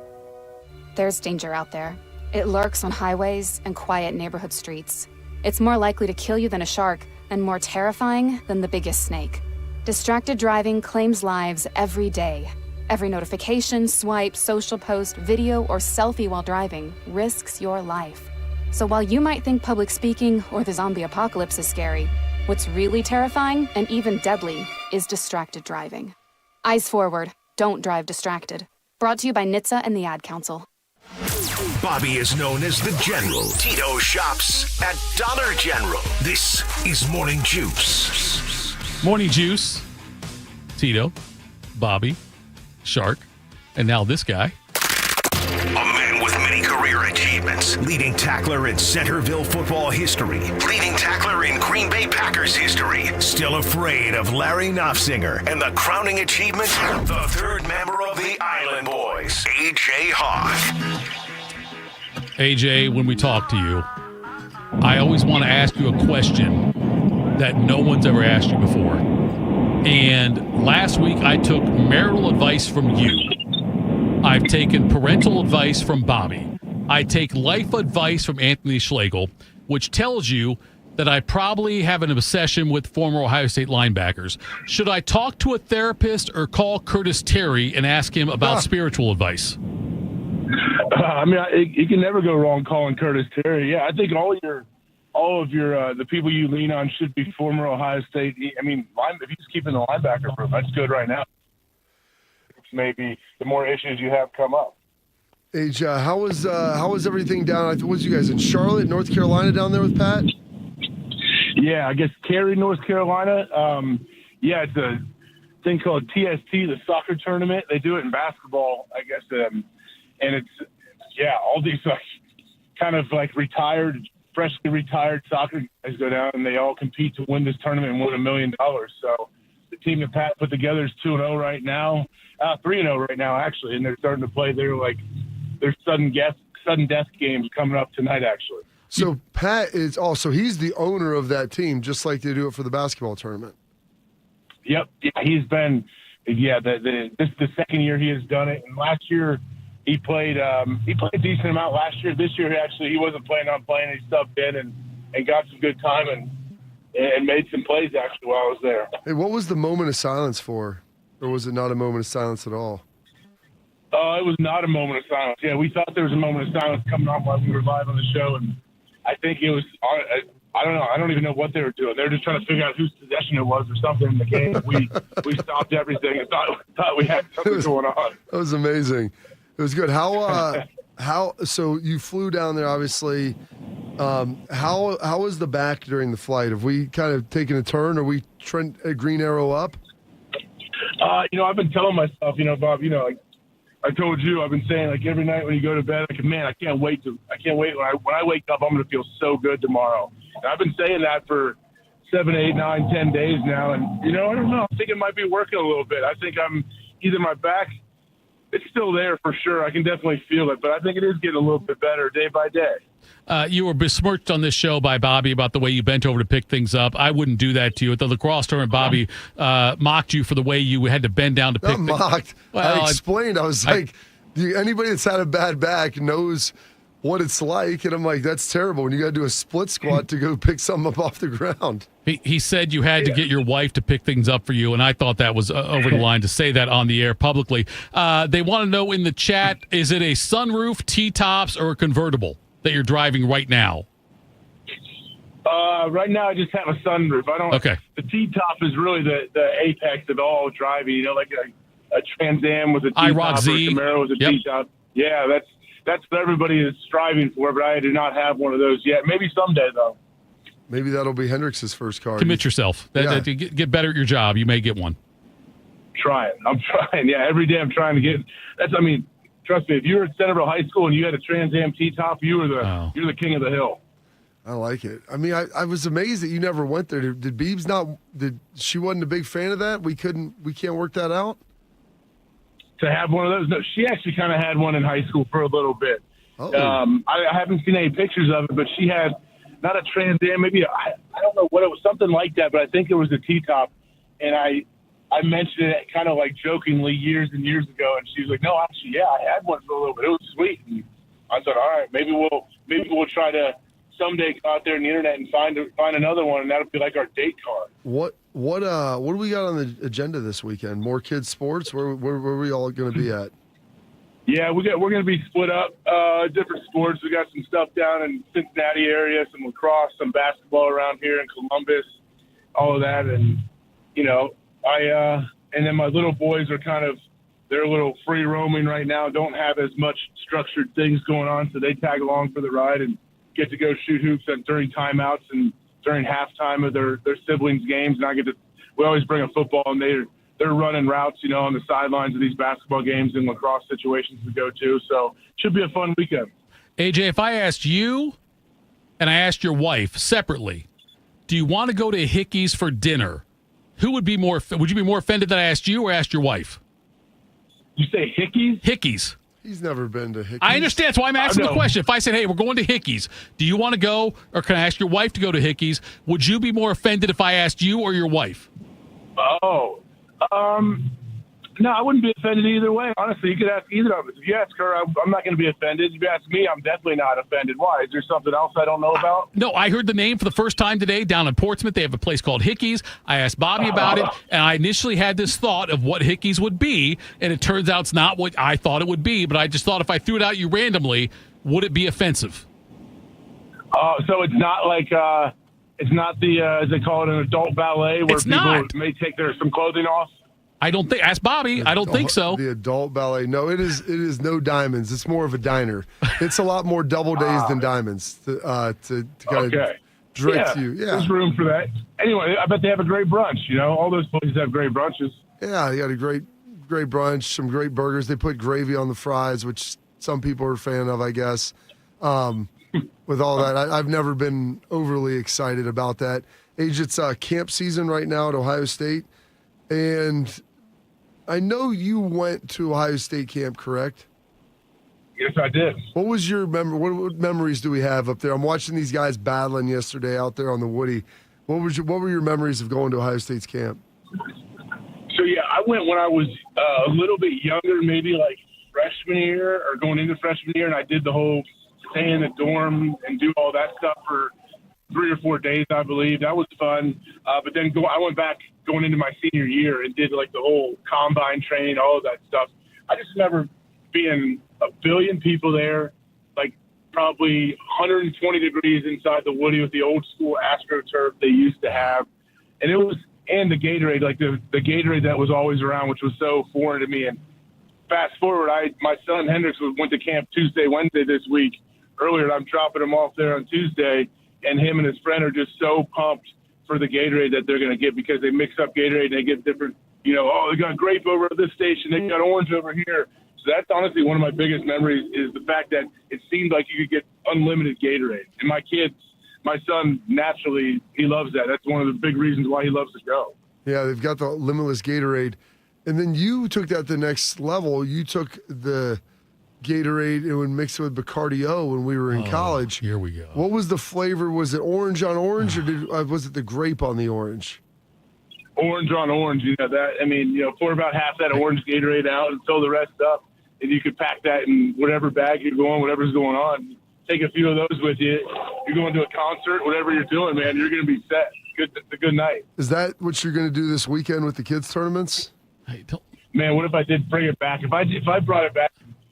There's danger out there. It lurks on highways and quiet neighborhood streets. It's more likely to kill you than a shark and more terrifying than the biggest snake. Distracted driving claims lives every day. Every notification, swipe, social post, video, or selfie while driving risks your life. So while you might think public speaking or the zombie apocalypse is scary, what's really terrifying and even deadly is distracted driving. Eyes forward, don't drive distracted. Brought to you by NHTSA and the Ad Council. Bobby is known as the General. Tito shops at Dollar General. This is Morning Juice. Morning Juice. Tito, Bobby, Shark, and now this guy. A man with many career achievements. Leading tackler in Centerville football history. Leading tackler in Green Bay Packers history. Still afraid of Larry Knopfsinger. And the crowning achievement, the third member of the Island Boys, A.J. Hawk. AJ, when we talk to you, I always want to ask you a question that no one's ever asked you before. And last week, I took marital advice from you. I've taken parental advice from Bobby. I take life advice from Anthony Schlegel, which tells you that I probably have an obsession with former Ohio State linebackers. Should I talk to a therapist or call Curtis Terry and ask him about spiritual advice? You can never go wrong calling Curtis Terry. Yeah, I think all of your the people you lean on should be former Ohio State. I mean, if he's keeping the linebacker room, that's good right now. Maybe the more issues you have come up. AJ, how was everything down? Was you guys in Charlotte, North Carolina, down there with Pat? Yeah, I guess Cary, North Carolina. It's a thing called TST, the soccer tournament. They do it in basketball, I guess. And it's all these kind of freshly retired soccer guys go down and they all compete to win this tournament and win $1 million. So the team that Pat put together is 2-0 right now, 3-0 right now actually, and they're starting to play their sudden death games coming up tonight actually. So Pat is also he's the owner of that team, just like they do it for the basketball tournament. Yep, yeah, he's been this is the second year he has done it, and last year. He played a decent amount last year. This year, actually, he wasn't planning on playing. He subbed in and got some good time and made some plays, actually, while I was there. Hey, what was the moment of silence for? Or was it not a moment of silence at all? It was not a moment of silence. Yeah, we thought there was a moment of silence coming on while we were live on the show, and I think it was I don't know. I don't even know what they were doing. They were just trying to figure out whose possession it was or something in the game. We stopped everything and thought we had something going on. That was amazing. It was good. So you flew down there, obviously. How was the back during the flight? Have we kind of taken a turn? Are we a green arrow up? I've been telling myself, Bob, I told you, I've been saying every night when you go to bed, man, I can't wait when I wake up, I'm going to feel so good tomorrow. And I've been saying that for 7, 8, 9, 10 days now. And, I don't know. I think it might be working a little bit. I think I'm either my back, it's still there for sure. I can definitely feel it, but I think it is getting a little bit better day by day. You were besmirched on this show by Bobby about the way you bent over to pick things up. I wouldn't do that to you. At the lacrosse tournament, Bobby mocked you for the way you had to bend down to pick things up. Mocked. Well, I explained. I was like, anybody that's had a bad back knows what it's like. And I'm like, that's terrible when you got to do a split squat to go pick something up off the ground. He said you had to get your wife to pick things up for you, and I thought that was over the line to say that on the air publicly. They want to know in the chat, is it a sunroof, T-tops, or a convertible that you're driving right now? Right now I just have a sunroof. Okay. The T-top is really the apex of all driving, like a Trans Am with a T-top or a Camaro with a T-top. Yeah, that's what everybody is striving for, but I do not have one of those yet. Maybe someday, though. Maybe that'll be Hendrix's first car. Commit yourself. Get better at your job. You may get one. I'm trying. Yeah, every day I'm trying to get. Trust me. If you were at Centerville High School and you had a Trans Am T-top, you're the king of the hill. I like it. I was amazed that you never went there. Did Beebs she wasn't a big fan of that? We can't work that out? To have one of those? No, she actually kind of had one in high school for a little bit. I haven't seen any pictures of it, but she had not a Trans Am, maybe I don't know what it was, something like that, but I think it was a T-top. And I mentioned it kind of jokingly years and years ago, and she was like, "No, actually, yeah, I had one for a little bit. It was sweet." And I thought, all right, maybe we'll try to someday go out there on the internet and find another one, and that'll be like our date card. What do we got on the agenda this weekend? More kids sports? Where are we all going to be at? Yeah, we're going to be split up, different sports. We got some stuff down in Cincinnati area, some lacrosse, some basketball around here in Columbus, all of that. And, you know, and then my little boys are they're a little free roaming right now, don't have as much structured things going on, so they tag along for the ride and get to go shoot hoops during timeouts and during halftime of their siblings' games. And we always bring a football, and they're running routes, you know, on the sidelines of these basketball games and lacrosse situations we go to. So should be a fun weekend. AJ, if I asked you and I asked your wife separately, do you want to go to Hickey's for dinner? Would you be more offended that I asked you or asked your wife? You say Hickey's? Hickey's. He's never been to Hickey's. I understand. That's why I'm asking the question. If I said, hey, we're going to Hickey's, do you want to go, or can I ask your wife to go to Hickey's? Would you be more offended if I asked you or your wife? Oh, no, I wouldn't be offended either way. Honestly, you could ask either of us. If you ask her, I'm not going to be offended. If you ask me, I'm definitely not offended. Why? Is there something else I don't know about? No, I heard the name for the first time today down in Portsmouth. They have a place called Hickey's. I asked Bobby about it, and I initially had this thought of what Hickey's would be, and it turns out it's not what I thought it would be, but I just thought if I threw it out you randomly, would it be offensive? So it's not like it's not the, as they call it, an adult ballet where people may take some clothing off? I don't think. Ask Bobby. I don't think so. The adult ballet. No, it is no diamonds. It's more of a diner. It's a lot more double days than diamonds to kind of direct you. Yeah, there's room for that. Anyway, I bet they have a great brunch. You know, all those places have great brunches. Yeah, they got a great brunch, some great burgers. They put gravy on the fries, which some people are a fan of, I guess. With all that, I've never been overly excited about that. It's camp season right now at Ohio State, and I know you went to Ohio State camp, correct? Yes, I did. What was your what memories do we have up there? I'm watching these guys battling yesterday out there on the Woody. What were your memories of going to Ohio State's camp? So yeah, I went when I was a little bit younger, maybe like freshman year or going into freshman year, and I did the whole stay in the dorm and do all that stuff for 3 or 4 days, I believe. That was fun. But then I went back going into my senior year and did like the whole combine training, all of that stuff. I just remember being a billion people there, like probably 120 degrees inside the Woody with the old school AstroTurf they used to have. And the Gatorade, like the Gatorade that was always around, which was so foreign to me. And fast forward, my son Hendrix went to camp Tuesday, Wednesday this week earlier, and I'm dropping him off there on Tuesday. And him and his friend are just so pumped for the Gatorade that they're going to get, because they mix up Gatorade and they get different, you know, they got grape over at this station, they got orange over here. So that's honestly one of my biggest memories, is the fact that it seemed like you could get unlimited Gatorade. And my son, naturally, he loves that. That's one of the big reasons why he loves to go. Yeah, they've got the limitless Gatorade. And then you took that to the next level. You took the Gatorade and would mix it with Bacardi when we were in college. Here we go. What was the flavor? Was it orange on orange, or was it the grape on the orange? Orange on orange. You know that. I mean, you know, pour about half that orange Gatorade out and fill the rest up, and you could pack that in whatever bag you're going, whatever's going on. Take a few of those with you. You're going to a concert, whatever you're doing, man. You're going to be set. It's a good night. Is that what you're going to do this weekend with the kids tournaments? Man, what if I did bring it back? If I brought it back.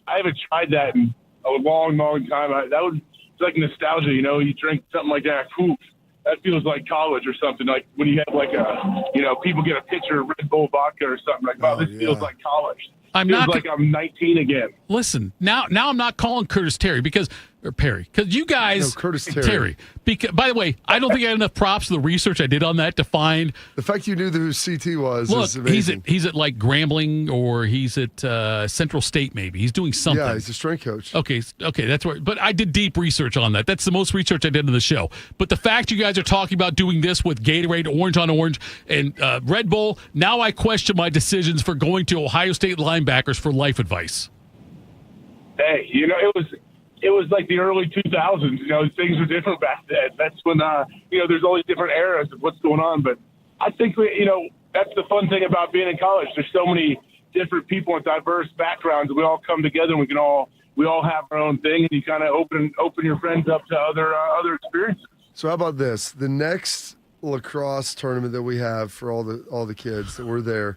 I haven't tried that in a long, long time. It's like nostalgia, you know. You drink something like that, poof, that feels like college or something. Like when you have people get a pitcher of Red Bull vodka or something. Like, wow, this feels like college. I'm 19 again. Listen, now I'm not calling Curtis Terry because you guys. No, Curtis Terry. Because, by the way, I don't think I had enough props to the research I did on that to find. The fact you knew who CT was is look, amazing. he's at like Grambling, or he's at Central State maybe. He's doing something. Yeah, he's a strength coach. Okay, that's where. But I did deep research on that. That's the most research I did in the show. But the fact you guys are talking about doing this with Gatorade, orange on orange, and Red Bull, now I question my decisions for going to Ohio State linebackers for life advice. Hey, you know, it was like the early 2000s. You know, things were different back then. That's when, there's always different eras of what's going on. But I think, that's the fun thing about being in college. There's so many different people with diverse backgrounds. We all come together and we can all we all have our own thing, and you kind of open your friends up to other experiences. So how about this? The next lacrosse tournament that we have for all the kids that were there,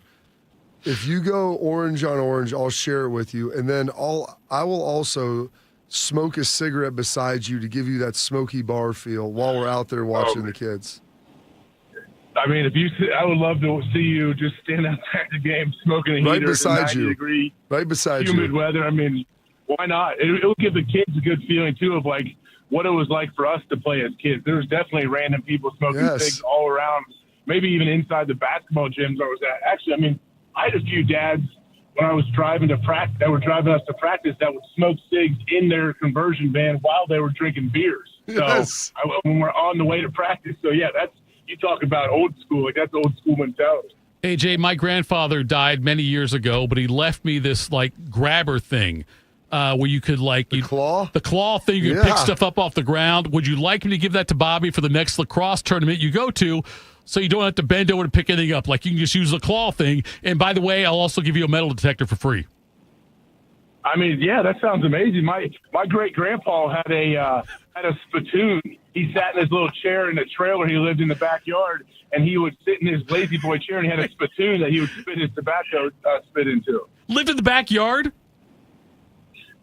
if you go orange on orange, I'll share it with you, and then I will also smoke a cigarette beside you to give you that smoky bar feel while we're out there watching the kids. I mean, I would love to see you just stand outside the game smoking a heater Right beside at 90 you. degree, Right beside humid you. weather. I mean, why not? It will give the kids a good feeling too of like what it was like for us to play as kids. There was definitely random people smoking cigs all around, maybe even inside the basketball gyms I was at. Actually, I mean, I had a few dads when I was driving to practice that were driving us to practice that would smoke cigs in their conversion van while they were drinking beers. Yes. So when we're on the way to practice. So yeah, you talk about old school. Like that's old school mentality. AJ, my grandfather died many years ago, but he left me this like grabber thing where you could the claw thing. You could pick stuff up off the ground. Would you like me to give that to Bobby for the next lacrosse tournament you go to, so you don't have to bend over to pick anything up? Like you can just use the claw thing. And by the way, I'll also give you a metal detector for free. I mean, yeah, that sounds amazing. My great grandpa had a spittoon. He sat in his little chair in a trailer. He lived in the backyard, and he would sit in his lazy boy chair, and he had a spittoon that he would spit his tobacco spit into. Lived in the backyard?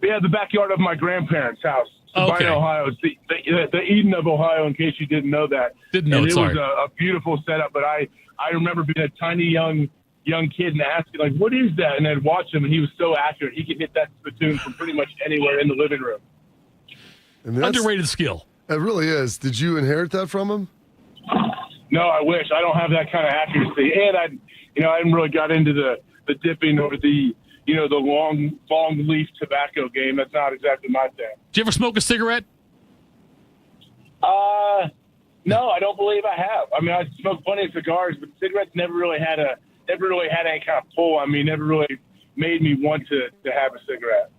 Yeah, the backyard of my grandparents' house. Okay. Sabina, Ohio. It's the Eden of Ohio, in case you didn't know that. Didn't know. And it Sorry. was a beautiful setup, but I remember being a tiny young kid and asking, like, what is that? And I'd watch him, and he was so accurate. He could hit that spittoon from pretty much anywhere in the living room. And underrated skill. It really is. Did you inherit that from him? No, I wish. I don't have that kind of accuracy. And I haven't really got into the dipping or the long leaf tobacco game. That's not exactly my thing. Did you ever smoke a cigarette? No, I don't believe I have. I mean, I smoked plenty of cigars, but cigarettes never really had any kind of pull. I mean, never really made me want to have a cigarette.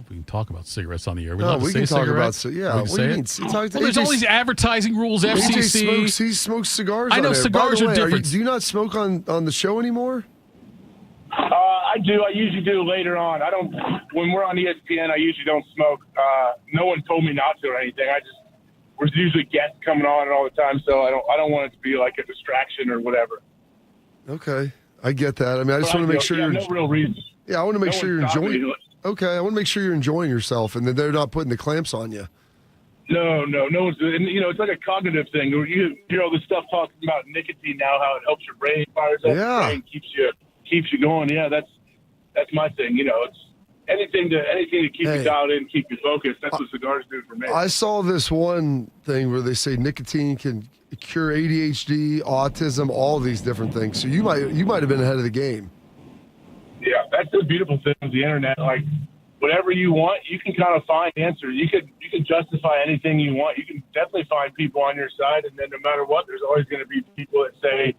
We can talk about cigarettes on the air. We can talk about yeah. What do you mean? There's all these advertising rules. FCC. He smokes cigars. I know on air. cigars By the are way, different. Do you not smoke on the show anymore? I do. I usually do later on. I don't. When we're on ESPN, I usually don't smoke. No one told me not to or anything. There's usually guests coming on all the time, so I don't want it to be like a distraction or whatever. Okay, I get that. I mean, I just want to make sure you're. No real reason. Yeah, I want to make sure you're enjoying. Okay, I want to make sure you're enjoying yourself, and that they're not putting the clamps on you. No one's. And it's like a cognitive thing. You hear all this stuff talking about nicotine now, how it helps your brain, fires up your brain, keeps you going. Yeah, that's my thing. It's anything to keep you dialed in, keep you focused. That's what cigars do for me. I saw this one thing where they say nicotine can cure ADHD, autism, all these different things. So you might have been ahead of the game. Yeah, that's the beautiful thing with the internet. Like, whatever you want, you can kind of find answers. You can justify anything you want. You can definitely find people on your side, and then no matter what, there's always going to be people that say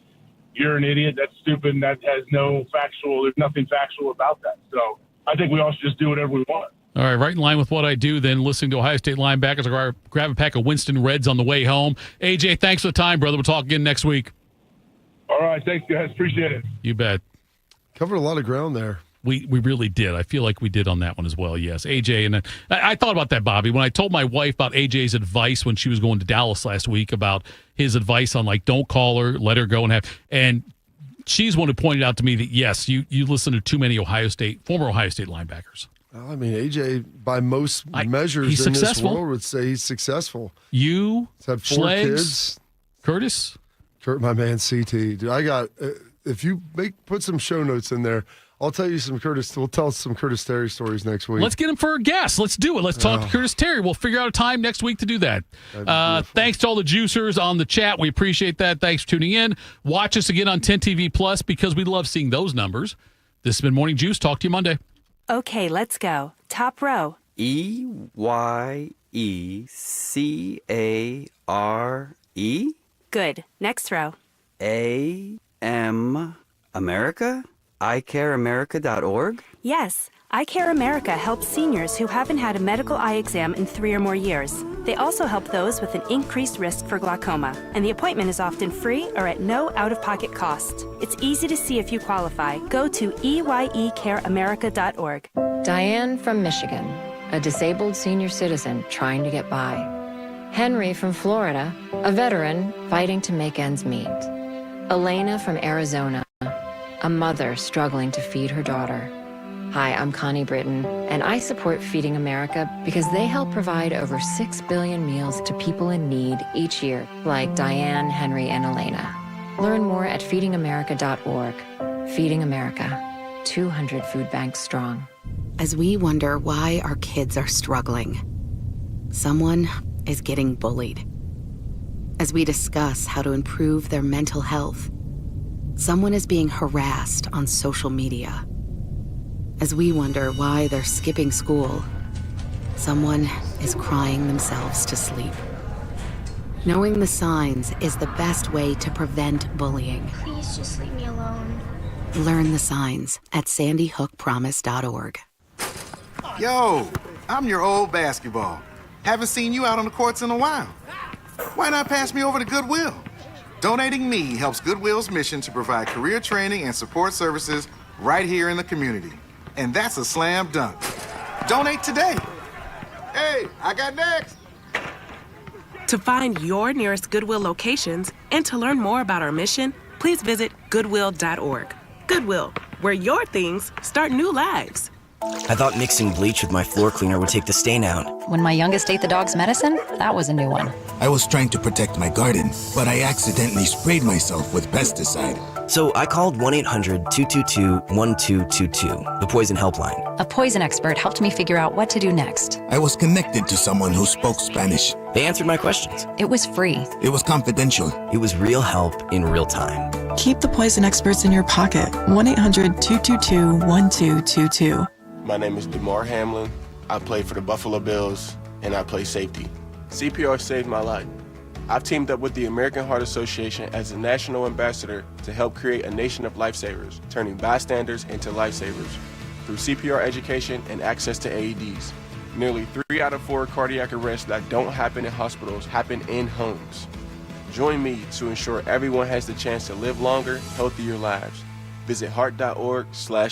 you're an idiot, that's stupid, and that has there's nothing factual about that. So I think we all should just do whatever we want. All right, right in line with what I do, then listening to Ohio State linebackers, I grab a pack of Winston Reds on the way home. AJ, thanks for the time, brother. We'll talk again next week. All right, thanks, guys. Appreciate it. You bet. Covered a lot of ground there. We really did. I feel like we did on that one as well. Yes, AJ, and I thought about that, Bobby, when I told my wife about AJ's advice when she was going to Dallas last week about his advice on don't call her, let her go and she's one who pointed out to me that yes, you listen to too many former Ohio State linebackers. Well, I mean, AJ, by most measures he's in successful. this world, would say he's successful. He's had 4 Schlegs, kids. Curtis, my man, CT. Dude, I got. If you put some show notes in there, I'll tell you some Curtis. We'll tell some Curtis Terry stories next week. Let's get him for a guest. Let's do it. Let's talk to Curtis Terry. We'll figure out a time next week to do that. Thanks to all the juicers on the chat. We appreciate that. Thanks for tuning in. Watch us again on 10 TV Plus because we love seeing those numbers. This has been Morning Juice. Talk to you Monday. Okay, let's go. Top row. EYECARE. Good. Next row. AM America? iCareAmerica.org? Yes. Eye Care America helps seniors who haven't had a medical eye exam in 3 or more years. They also help those with an increased risk for glaucoma, and the appointment is often free or at no out-of-pocket cost. It's easy to see if you qualify. Go to EYECareAmerica.org. Diane from Michigan. a disabled senior citizen trying to get by. Henry from Florida, a veteran fighting to make ends meet. Elena from Arizona, a mother struggling to feed her daughter. Hi, I'm Connie Britton, and I support Feeding America because they help provide over 6 billion meals to people in need each year, like Diane, Henry, and Elena. Learn more at feedingamerica.org. Feeding America, 200 food banks strong. As we wonder why our kids are struggling, someone is getting bullied. As we discuss how to improve their mental health, someone is being harassed on social media. As we wonder why they're skipping school, someone is crying themselves to sleep. Knowing the signs is the best way to prevent bullying. Please just leave me alone. Learn the signs at sandyhookpromise.org. Yo, I'm your old basketball. Haven't seen you out on the courts in a while. Why not pass me over to Goodwill? Donating me helps Goodwill's mission to provide career training and support services right here in the community. And that's a slam dunk. Donate today. Hey, I got next. To find your nearest Goodwill locations and to learn more about our mission, please visit goodwill.org. Goodwill, where your things start new lives. I thought mixing bleach with my floor cleaner would take the stain out. When my youngest ate the dog's medicine, that was a new one. I was trying to protect my garden, but I accidentally sprayed myself with pesticide. So I called 1-800-222-1222, the poison helpline. A poison expert helped me figure out what to do next. I was connected to someone who spoke Spanish. They answered my questions. It was free. It was confidential. It was real help in real time. Keep the poison experts in your pocket. 1-800-222-1222. My name is DeMar Hamlin. I play for the Buffalo Bills, and I play safety. CPR saved my life. I've teamed up with the American Heart Association as a national ambassador to help create a nation of lifesavers, turning bystanders into lifesavers through CPR education and access to AEDs. Nearly 3 out of 4 cardiac arrests that don't happen in hospitals happen in homes. Join me to ensure everyone has the chance to live longer, healthier lives. Visit heart.org/